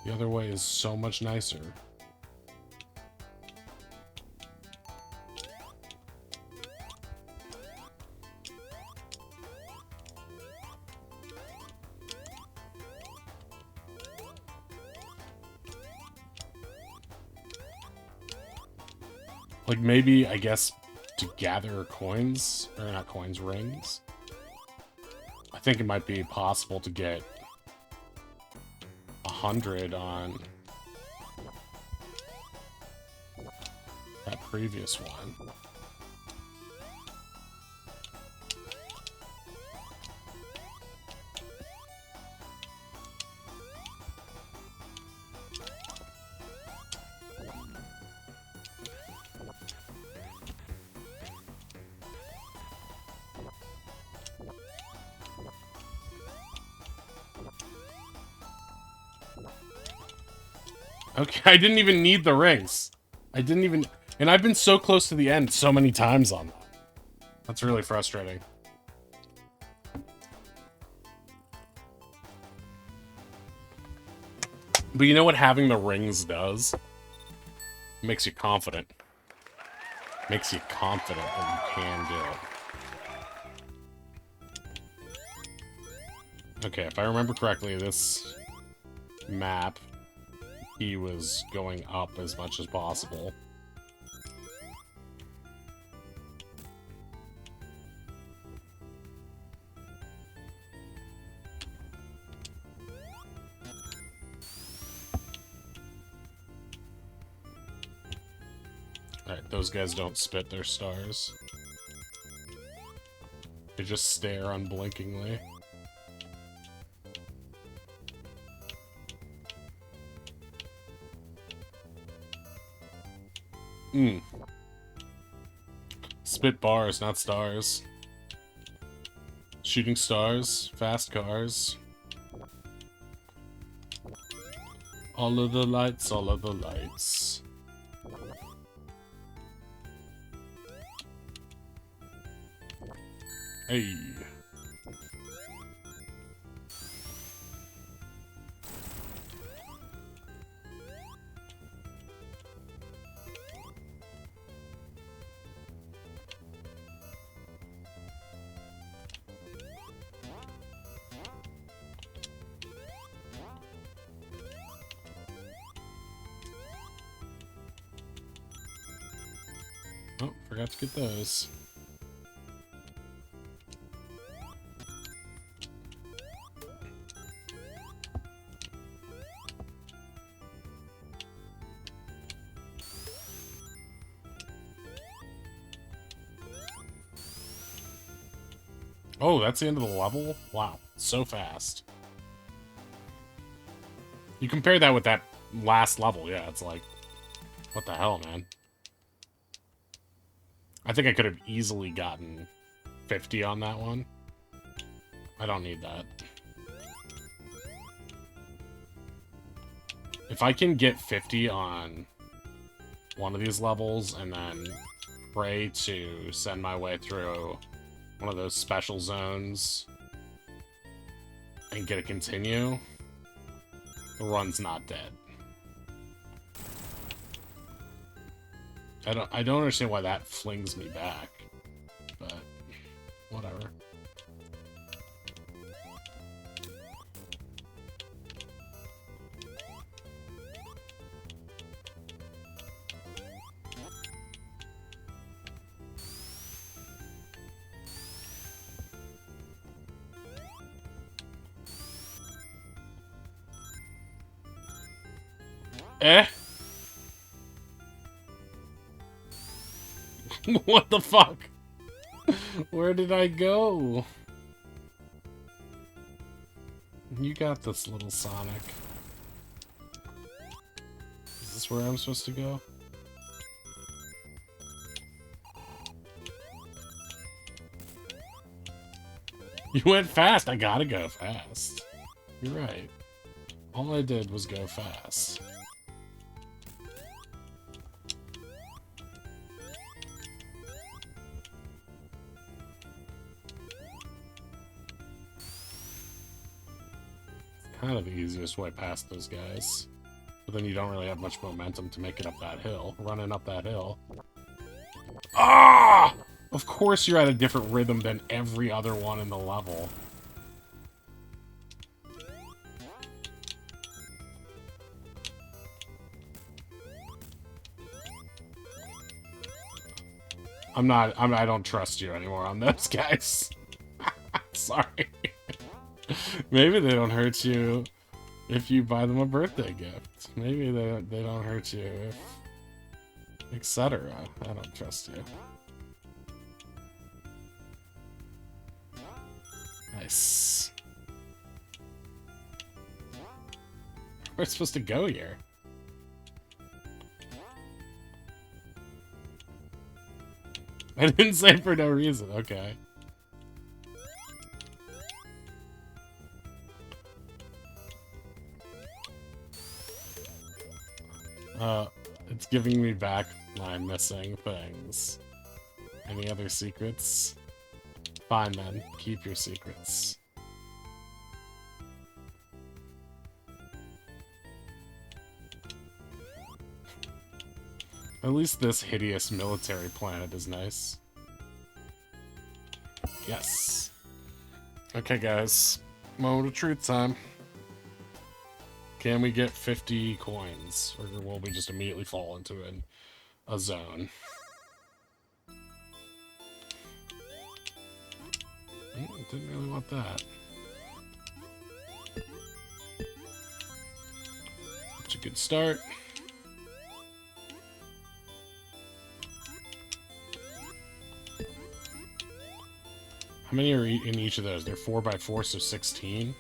S1: The other way is so much nicer. Like, maybe, I guess, to gather coins, or not coins, rings. I think it might be possible to get 100 on that previous one. Okay, I didn't even need the rings. I didn't even... And I've been so close to the end so many times on that. That's really frustrating. But you know what having the rings does? It makes you confident. Makes you confident that you can do it. Okay, if I remember correctly, this map, he was going up as much as possible. Those guys don't spit their stars. They just stare unblinkingly. Spit bars, not stars. Shooting stars, fast cars. All of the lights, all of the lights. Hey. Oh, forgot to get those. Oh, that's the end of the level? Wow, so fast. You compare that with that last level, yeah, it's like, what the hell, man? I think I could have easily gotten 50 on that one. I don't need that. If I can get 50 on one of these levels and then pray to send my way through one of those special zones and get a continue, the run's not dead. I don't understand why that flings me back, but whatever. Eh? What the fuck? Where did I go? You got this, little Sonic. Is this where I'm supposed to go? You went fast. I gotta go fast. You're right. All I did was go fast. Kind of the easiest way past those guys. But then you don't really have much momentum to make it up that hill. Running up that hill. Ah! Of course you're at a different rhythm than every other one in the level. I don't trust you anymore on those guys. Sorry. Maybe they don't hurt you if you buy them a birthday gift. Maybe they don't hurt you if... etc. I don't trust you. Nice. We're supposed to go here. I didn't say for no reason. Okay. It's giving me back my missing things. Any other secrets? Fine then, keep your secrets. At least this hideous military planet is nice. Yes. Okay, guys. Moment of truth time. Can we get 50 coins? Or will we just immediately fall into a zone? Didn't really want that. It's a good start. How many are in each of those? They're 4x4, so 16.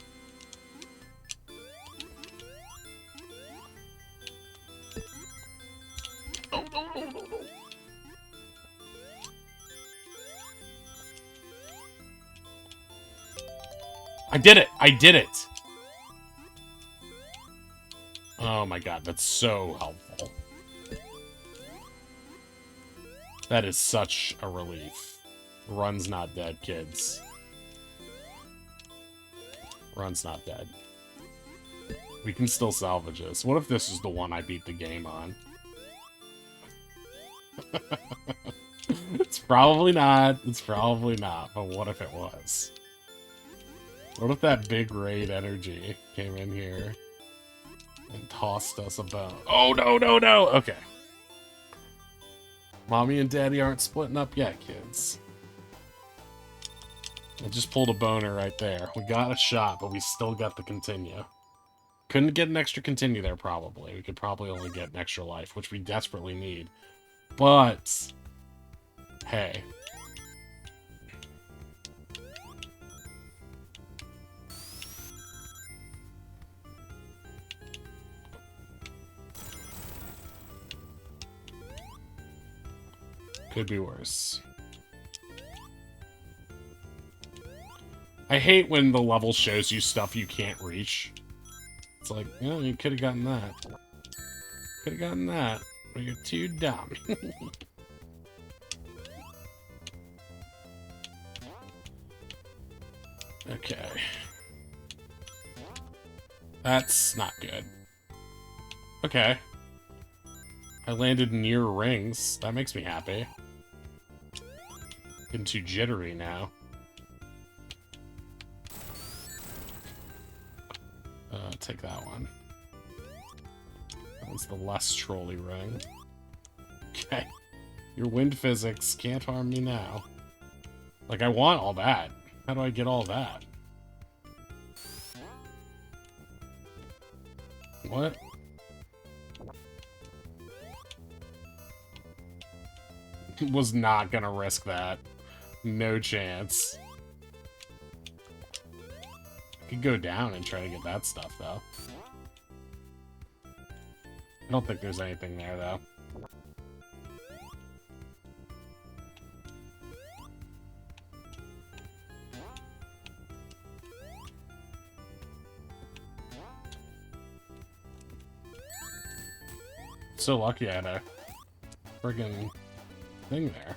S1: No, no, no, no, no. I did it! I did it! Oh my god, that's so helpful. That is such a relief. Run's not dead, kids. Run's not dead. We can still salvage this. What if this is the one I beat the game on? It's probably not. It's probably not. But what if it was? What if that big raid energy came in here and tossed us a bone? Oh, no, no, no! Okay. Mommy and Daddy aren't splitting up yet, kids. I just pulled a boner right there. We got a shot, but we still got the continue. Couldn't get an extra continue there, probably. We could probably only get an extra life, which we desperately need. But... hey. Could be worse. I hate when the level shows you stuff you can't reach. It's like, yeah, you could have gotten that. Could have gotten that. But you're too dumb. Okay. That's not good. Okay. I landed near rings. That makes me happy. Getting too jittery now. Take that one. That one's the less trolley ring. Okay. Your wind physics can't harm me now. Like, I want all that. How do I get all that? What? Was not gonna risk that. No chance. Could go down and try to get that stuff, though. I don't think there's anything there, though. So lucky I had a friggin' thing there.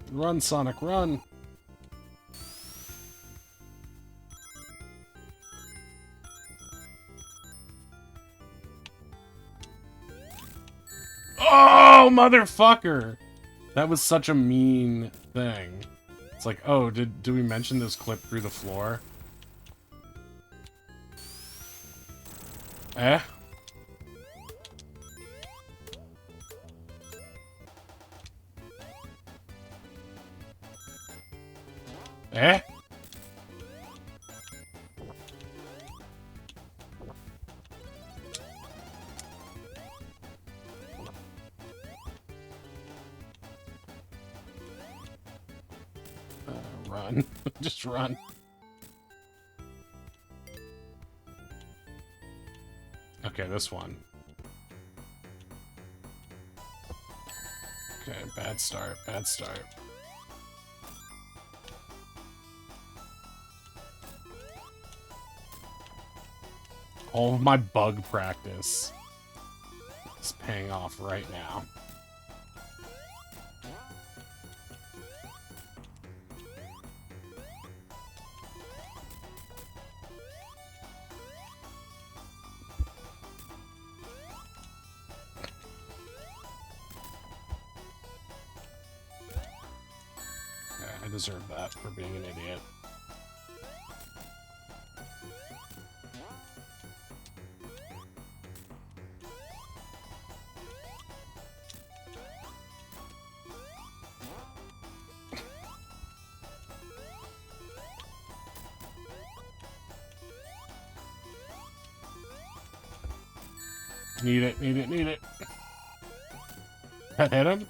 S1: Run, Sonic, run! Oh, motherfucker! That was such a mean thing. It's like, oh, did we mention this clip through the floor? Eh? Eh? Run. Just run. Okay, this one. Okay, bad start, bad start. All of my bug practice is paying off right now. I deserve that for being an idiot. Need it, need it, need it. That hit him?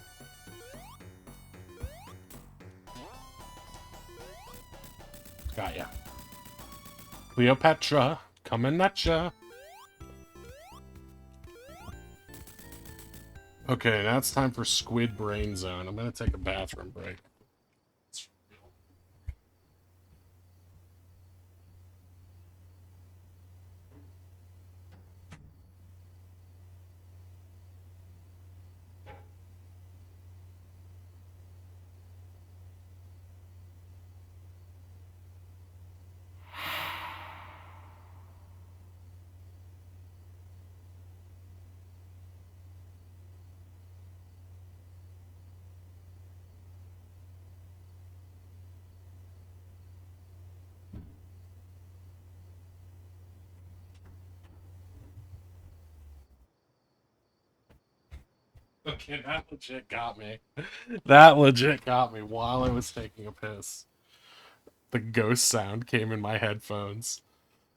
S1: Got ya. Cleopatra, coming at ya. Okay, now it's time for Squid Brain Zone. I'm gonna take a bathroom break. Okay, that legit got me. That legit got me while I was taking a piss. The ghost sound came in my headphones.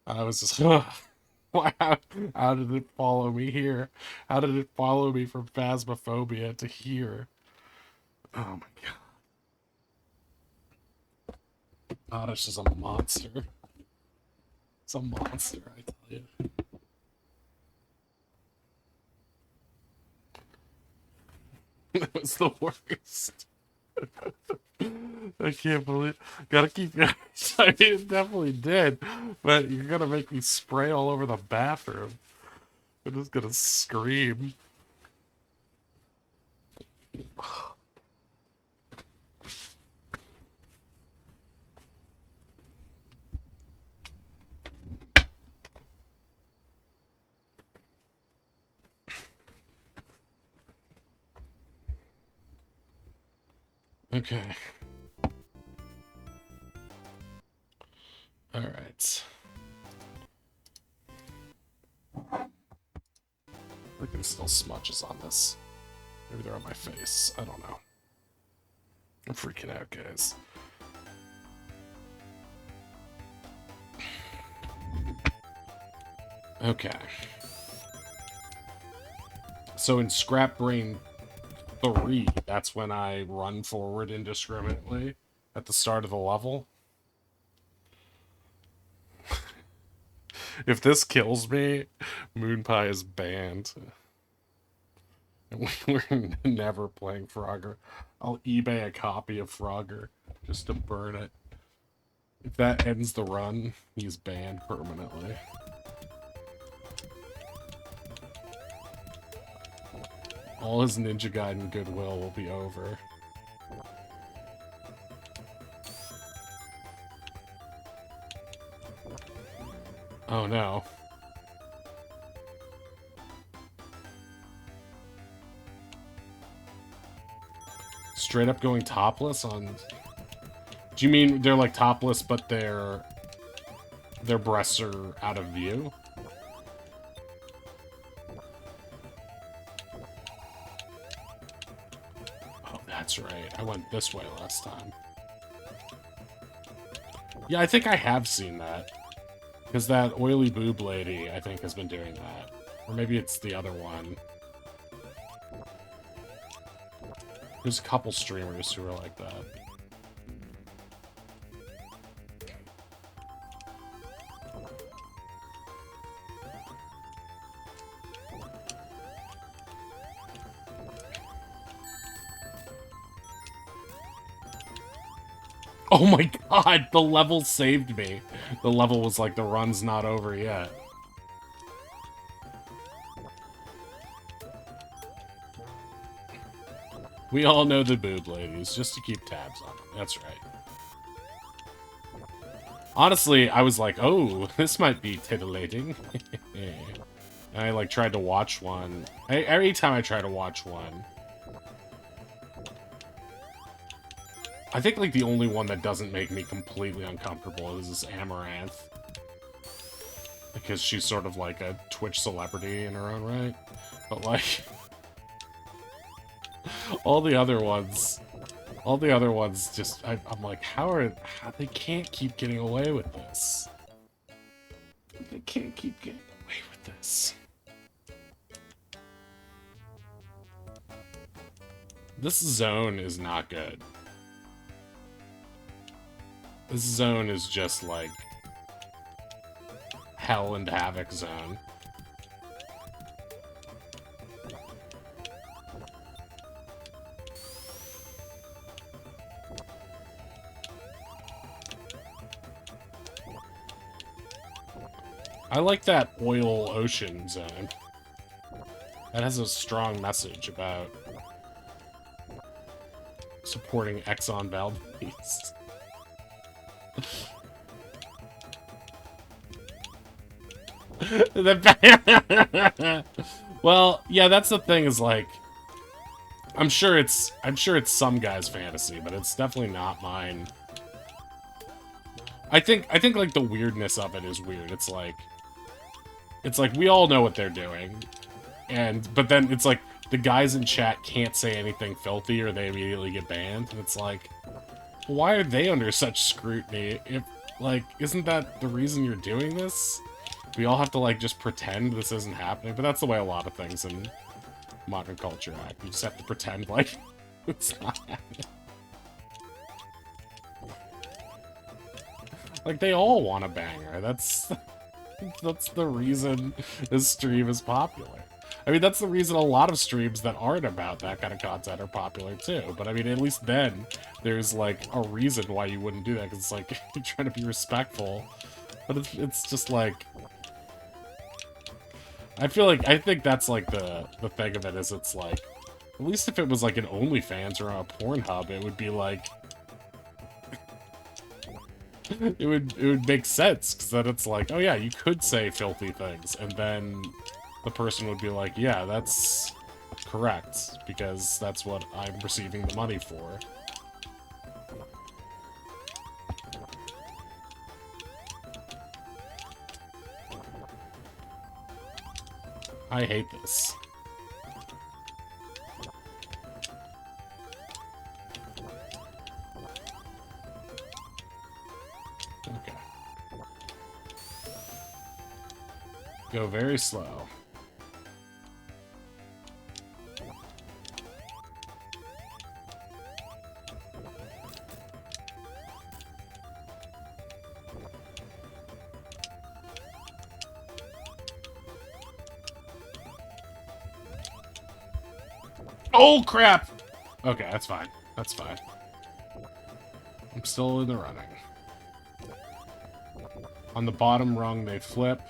S1: I was just, wow, how did it follow me here? How did it follow me from Phasmophobia to here? Oh my god. Oddish is a monster. It's a monster, I tell you. That was the worst. I can't believe. Gotta keep. I mean, it definitely did, but you're gonna make me spray all over the bathroom. I'm just gonna scream. Okay. All right. I can still smudges on this. Maybe they're on my face. I don't know. I'm freaking out, guys. Okay. So in Scrap Brain 3, that's when I run forward indiscriminately at the start of the level. If this kills me, Moon Pie is banned. And we're never playing Frogger. I'll eBay a copy of Frogger just to burn it. If that ends the run, he's banned permanently. All his Ninja Gaiden goodwill will be over. Oh no. Straight up going topless on... Do you mean they're like topless but their breasts are out of view? Oh, that's right. I went this way last time. Yeah, I think I have seen that. Because that oily boob lady, I think, has been doing that. Or maybe it's the other one. There's a couple streamers who are like that. Oh my god, the level saved me. The level was like, the run's not over yet. We all know the boob ladies, just to keep tabs on them. That's right. Honestly, I was like, oh, this might be titillating. And I like tried to watch one. Every time I try to watch one, I think like the only one that doesn't make me completely uncomfortable is this Amaranth. Because she's sort of like a Twitch celebrity in her own right. But like... all the other ones just... I'm like, how they can't keep getting away with this. They can't keep getting away with this. This zone is not good. This zone is just like Hell and Havoc zone. I like that oil ocean zone. That has a strong message about supporting Exxon Valdez. Well, yeah, that's the thing is like I'm sure it's some guy's fantasy, but it's definitely not mine. I think like the weirdness of it is weird. It's like we all know what they're doing. But then it's like the guys in chat can't say anything filthy or they immediately get banned. And it's like, why are they under such scrutiny? If, like, isn't that the reason you're doing this? We all have to, like, just pretend this isn't happening. But that's the way a lot of things in modern culture act. You just have to pretend like it's not happening. Like, they all want a banger. That's the reason this stream is popular. I mean, that's the reason a lot of streams that aren't about that kind of content are popular, too. But, I mean, at least then, there's, like, a reason why you wouldn't do that, because it's, like, you're trying to be respectful. But it's just, like... I think that's, like, the thing of it, is it's, like... At least if it was, like, an OnlyFans or a Pornhub, it would be, like... it would make sense, because then it's like, oh yeah, you could say filthy things, and then... the person would be like, yeah, that's correct, because that's what I'm receiving the money for. I hate this. Okay. Go very slow. Oh, crap! Okay, that's fine. That's fine. I'm still in the running. On the bottom rung, they flip.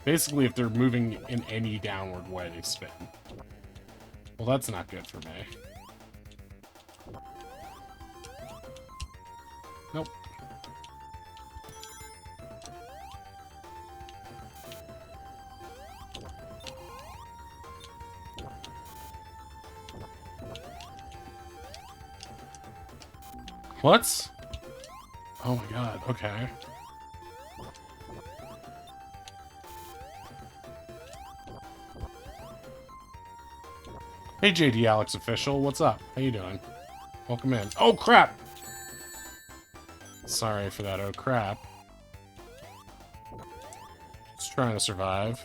S1: Basically, if they're moving in any downward way, they spin. Well, that's not good for me. Nope. What? Oh my god, okay. Hey JD Alex Official, what's up? How you doing? Welcome in. Oh crap! Sorry for that, oh crap. Just trying to survive.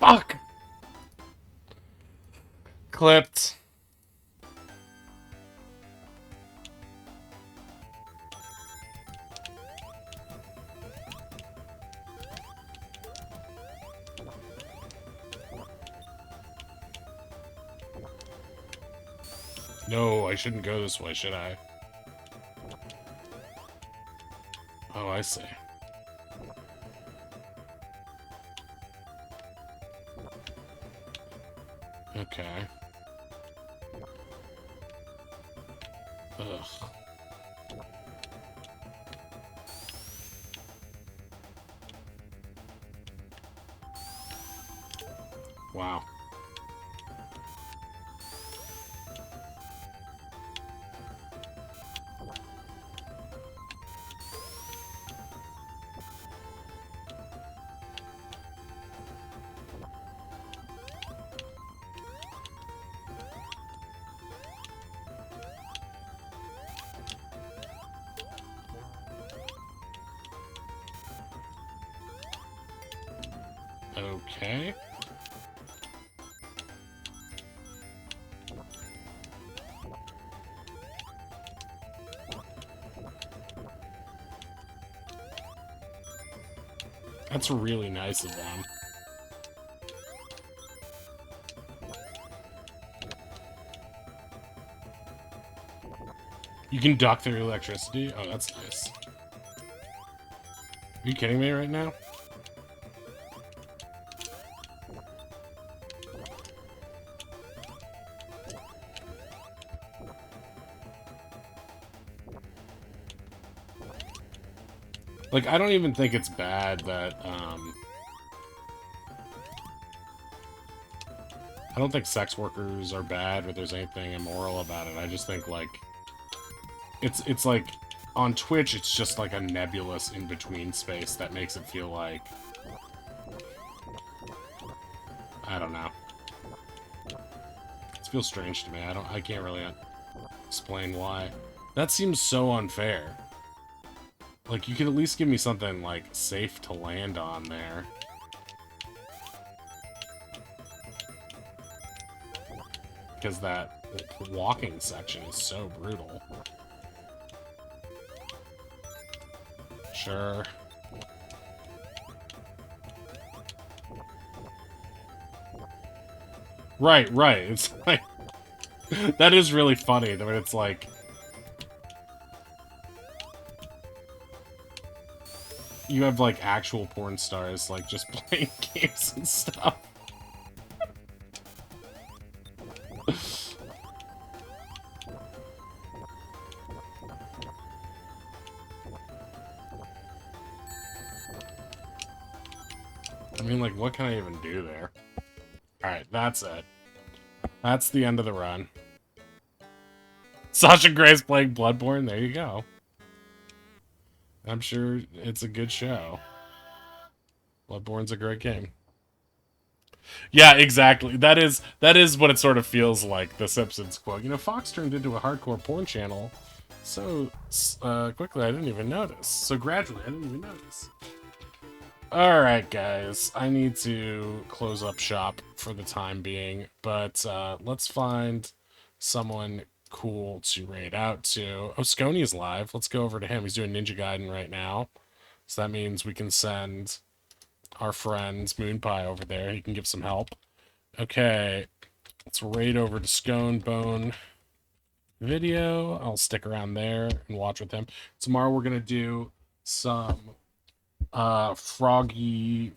S1: Fuck! Clipped. No, I shouldn't go this way, should I? Oh, I see. Okay. Ugh. Wow. Okay. That's really nice of them. You can duck through electricity? Oh, that's nice. Are you kidding me right now? Like, I don't even think it's bad that, I don't think sex workers are bad or there's anything immoral about it. I just think, like, it's like, on Twitch, it's just like a nebulous in-between space that makes it feel like, I don't know. It feels strange to me. I can't really explain why. That seems so unfair. Like, you could at least give me something, like, safe to land on there. Because that walking section is so brutal. Sure. Right. It's like... that is really funny, when it's like... you have, like, actual porn stars, like, just playing games and stuff. I mean, like, what can I even do there? Alright, that's it. That's the end of the run. Sasha Gray's playing Bloodborne, there you go. I'm sure it's a good show. Bloodborne's a great game. Yeah, exactly. That is what it sort of feels like, the Simpsons quote. You know, Fox turned into a hardcore porn channel so quickly I didn't even notice. So gradually I didn't even notice. Alright, guys. I need to close up shop for the time being, but let's find someone cool to raid out to. Oh, Scony's live. Let's go over to him. He's doing Ninja Gaiden right now. So that means we can send our friend Moonpie over there. He can give some help. Okay, let's raid over to Scone Bone video. I'll stick around there and watch with him. Tomorrow we're gonna do some Frogger's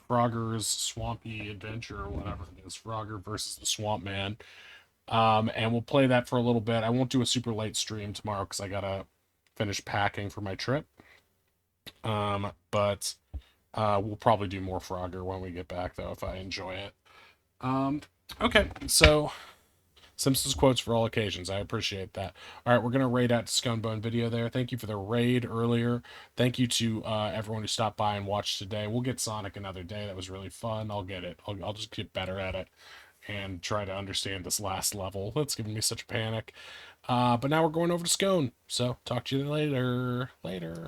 S1: Swampy Adventure or whatever it is. Frogger versus the Swamp Man. And we'll play that for a little bit. I won't do a super late stream tomorrow because I gotta finish packing for my trip. But we'll probably do more Frogger when we get back, though, if I enjoy it. Okay, so Simpsons quotes for all occasions. I appreciate that. All right, we're going to raid out Sconebone video there. Thank you for the raid earlier. Thank you to everyone who stopped by and watched today. We'll get Sonic another day. That was really fun. I'll get it. I'll just get better at it and try to understand this last level. That's giving me such a panic. But now we're going over to Scone. So talk to you later. Later.